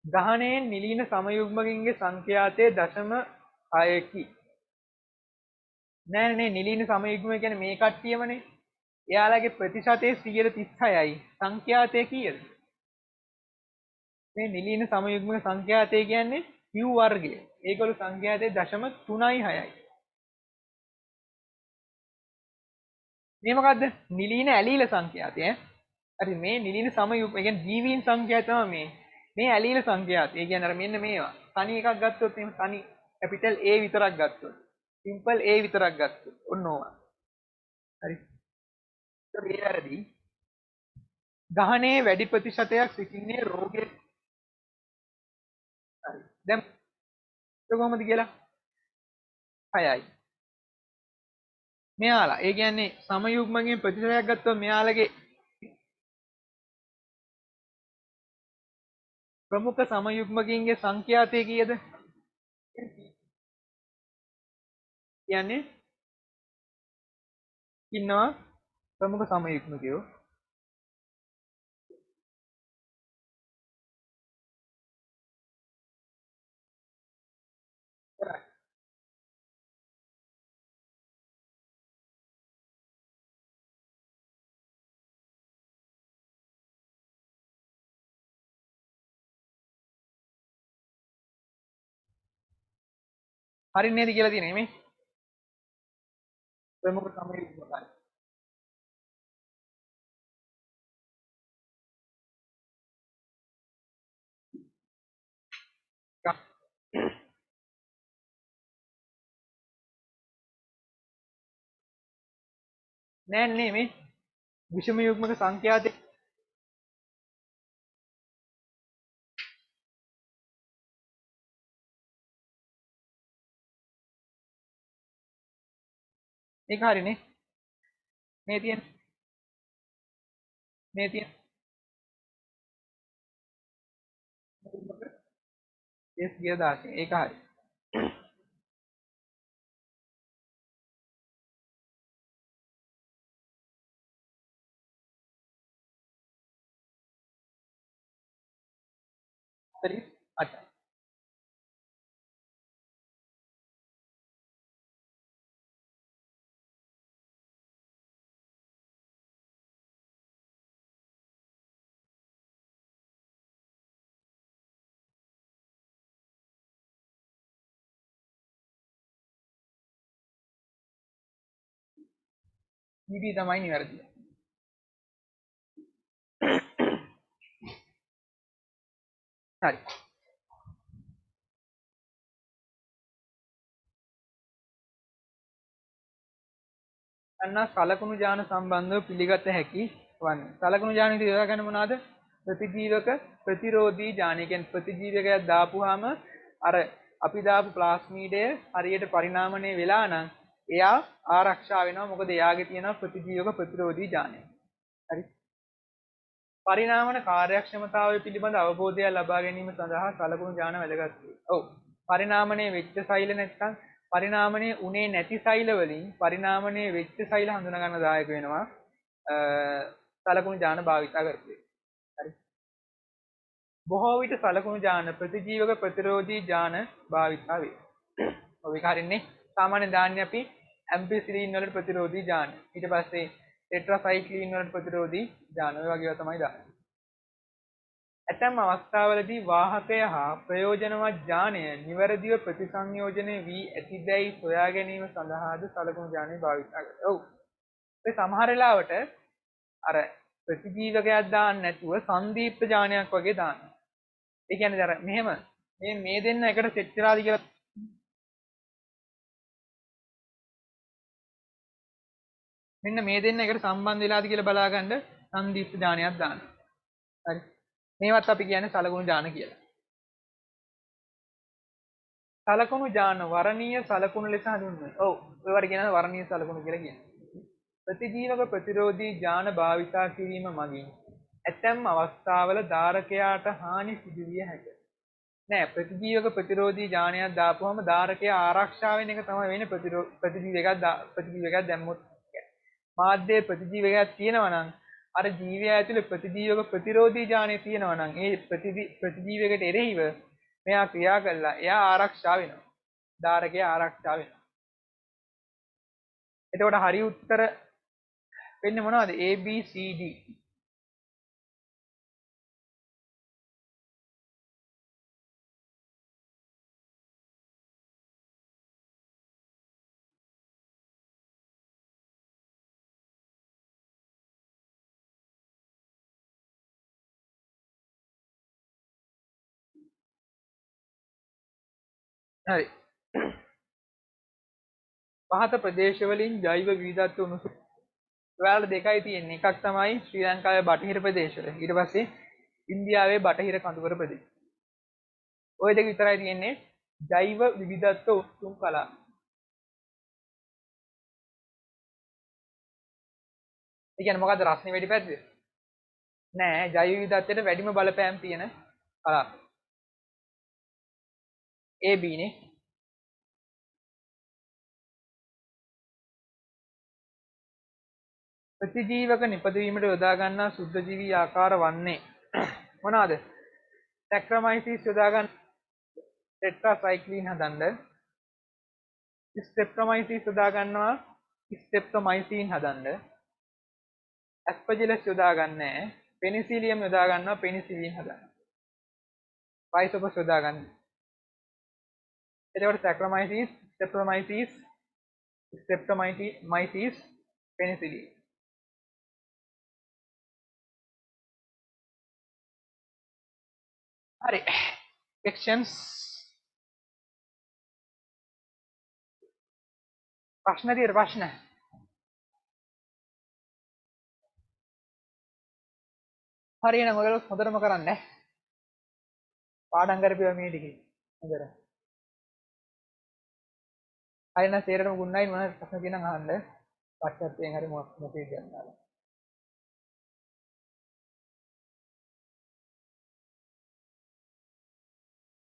[SPEAKER 1] ගහණයෙන් නිලීන සමයුග්මකින්ගේ සංඛ්‍යාතය දශම 6කි. නෑ නිලීන සමයුග්මය කියන්නේ මේ කට්ටියමනේ. එයාලගේ ප්‍රතිශතය 36යි. සංඛ්‍යාතය කීයද? මේ නිලීන සමයුග්මක සංඛ්‍යාතය කියන්නේ q වර්ගය. ඒගොල්ලෝ සංඛ්‍යාතය දශම 3යි 6යි. මේ මොකද්ද? නිලීන ඇලීල සංඛ්‍යාතය. හරි මේ නිලීන සමයුග්ම කියන්නේ ජීවීන් සංඛ්‍යාව තමයි මේ. මේ ඇලීල සංඛ්‍යාතය. ඒ කියන්නේ අර මෙන්න මේවා. තනි එකක් ගත්තොත් එහෙම තනි කැපිටල් A විතරක් ගත්තොත්. සිම්පල් A විතරක් ගත්තොත්. ඔන්න ඕවා. හරි. ඒ වැරදි. ගහණයේ වැඩි ප්‍රතිශතයක් සිටින්නේ රෝගයේ. හරි. දැන් කොහොමද කියලා? 6යි. මෙයාලා ඒ කියන්නේ සමයුග්මකින් ප්‍රතිශතයක් ගත්තොත් මෙයාලගේ ප්‍රමුඛ සමයුග්මකින්ගේ සංඛ්‍යාතය කීයද? කියන්නේ ඉන්නවා ප්‍රමුඛ සමයුග්මකයෝ. හරි නේද කියලා තියෙන්නේ මේ ප්‍රමුඛ සමයුග්මකයන්. නෑ මේ විෂම යුග්මක සංඛ්‍යාතය මේක හරිනේ. මේ තියෙන S ගිය 16 ඒක හරි. හරි 8. නිදි තමයි නිවැරදි. හරි. අන්න සලකුණු ඥාන සම්බන්ධව පිළිගත හැකි වන්නේ. සලකුණු ඥාන විදිහට යොදාගන්නේ මොනවාද? ප්‍රතිජීවක ප්‍රතිරෝධී ඥාන. කියන්නේ ප්‍රතිජීවකයක් දාපුවාම අර අපි දාපු ප්ලාස්මීඩය හරියට පරිණාමණය වෙලා නම් එයා ආරක්ෂා වෙනවා. මොකද එයාගේ තියෙන ප්‍රතිජීවක ප්‍රතිරෝධී ඥානය. හරි. පරිණාමන කාර්යක්ෂමතාවය පිළිබඳ අවබෝධය ලබා ගැනීම සඳහා සලකුණු ඥාන වැදගත් වේ. ඔව්. පරිණාමණය වෙච්ච සෛල නැත්නම් පරිණාමණය උනේ නැති සෛල වලින් පරිණාමණය වෙච්ච සෛල හඳුනා ගන්න දායක වෙනවා. සලකුණු ඥාන භාවිතා කරපුවේ. හරි. බොහෝ විට සලකුණු ඥාන ප්‍රතිජීවක ප්‍රතිරෝධී ඥාන භාවිතා වේ. ඔව් ඒක හරින්නේ. සාමාන්‍ය දාන්නේ අපි ඇම්පිසිලින් වලට ප්‍රතිරෝධී ඥාන. ඊට පස්සේ ටෙට්‍රාසයික්ලින් වලට ප්‍රතිරෝධී ඥාන. ඔය වගේ ඒවා තමයි දාන්නේ. ඇතැම් අවස්ථාවලදී වාහකය හා ප්‍රයෝජනවත් ඥානය නිවැරදිව ප්‍රතිසංයෝජනය වී ඇතිදැයි සොයා ගැනීම සඳහාද සලකුණු ඥානය භාවිත කරනවා. ඔව්. ඒ සමහර වෙලාවට අර ප්‍රතිජීවකයක් දාන්න නැතුව සංදීප්ත ඥානයක් වගේ දානවා. ඒ කියන්නේ අර මෙහෙම මේ දෙන්න එකට සෙට් වෙලාද කියලා මෙන්න මේ දෙන්න එකට සම්බන්ධ වෙලාද කියලා බලාගන්න සංදීප්ත ඥානයක් දානවා. හරි. මේවත් අපි කියන්නේ සලකුණු ඥාන කියලා. සලකුණු ඥාන වර්ණීය සලකුණු ලෙස හඳුන්වනවා. ඔව්. ඔයවට කියනවා වර්ණීය සලකුණු කියලා කියන්නේ. ප්‍රතිජීවක ප්‍රතිරෝධී ඥාන භාවිතා කිරීම මගින් ඇතැම් අවස්ථාවල ධාරකයාට හානි සිදු විය හැකිය. නෑ ප්‍රතිජීවක ප්‍රතිරෝධී යානයක් දාපුවම ධාරකයා ආරක්ෂා වෙන එක තමයි වෙන්නේ ප්‍රතිජීවකයක් දැම්මොත්. මාධ්‍යයේ ප්‍රතිජීවකයක් තියෙනවා නම් අර ජීවය ඇතුලේ ප්‍රතිජීවක ප්‍රතිරෝධී යානය තියෙනවා නම් ඒ ප්‍රතිජීවයකට එරෙහිව මෙයා ක්‍රියා කළා එයා ආරක්ෂා වෙනවා. ධාරකයා ආරක්ෂා වෙනවා. එතකොට හරි උත්තර වෙන්නේ මොනවද? A B C D. හරි. පහත ප්‍රදේශවලින් ජෛව විවිධත්ව උණුසුම්. ඔයාලට දෙකයි තියෙන්නේ. එකක් තමයි ශ්‍රී ලංකාවේ බටහිර ප්‍රදේශවල. ඊට පස්සේ ඉන්දියාවේ බටහිර කඳුකර ප්‍රදේශ. ওই දෙක විතරයි තියෙන්නේ ජෛව විවිධත්ව උණුසුම් කලාප. ඒ කියන්නේ මොකද්ද රස්නේ වැඩි පැද්ද? නෑ ජෛව විවිධත්වයට වැඩිම බලපෑම් තියෙන කලාප. A B නේ. ප්‍රතිජීවක නිපදවීමට යොදා ගන්නා සුද්ධජීවී ආකාර වන්නේ මොනවාද? සැක්‍රමයිසිස් යොදා ගන්න ටෙට්‍රාසයික්ලින් හදන්න. ස්ට්‍රෙප්ටොමයිසිස් යොදා ගන්නවා ස්ට්‍රෙප්ටොමයිසින් හදන්න. ඇස්පර්ජිලස් යොදා ගන්නෑ. පෙනිසිලියම් යොදා ගන්නවා පෙනිසිලින් හදන්න. රයිසෝපස් යොදා ගන්න. එතකොට සැක්‍රමයිසිස්, ස්ට්‍රෙප්ටොමයිසිස්, ස්ට්‍රෙප්ටොමයිසිස්, පෙනිසිලියම්. හරි. එක්ෂන්ස් ප්‍රශ්න තියෙන ප්‍රශ්න. හරි එහෙනම් ඔයාලා හොඳටම කරන්න. පාඩම් කරපියවා මේ ටිකේ. හොඳට. හරි එහෙනම් සේරටම good night. මොනවද ප්‍රශ්න තියෙනනම් අහන්න. පස්සෙත් එන් හරි මොකක්ද කියන්න.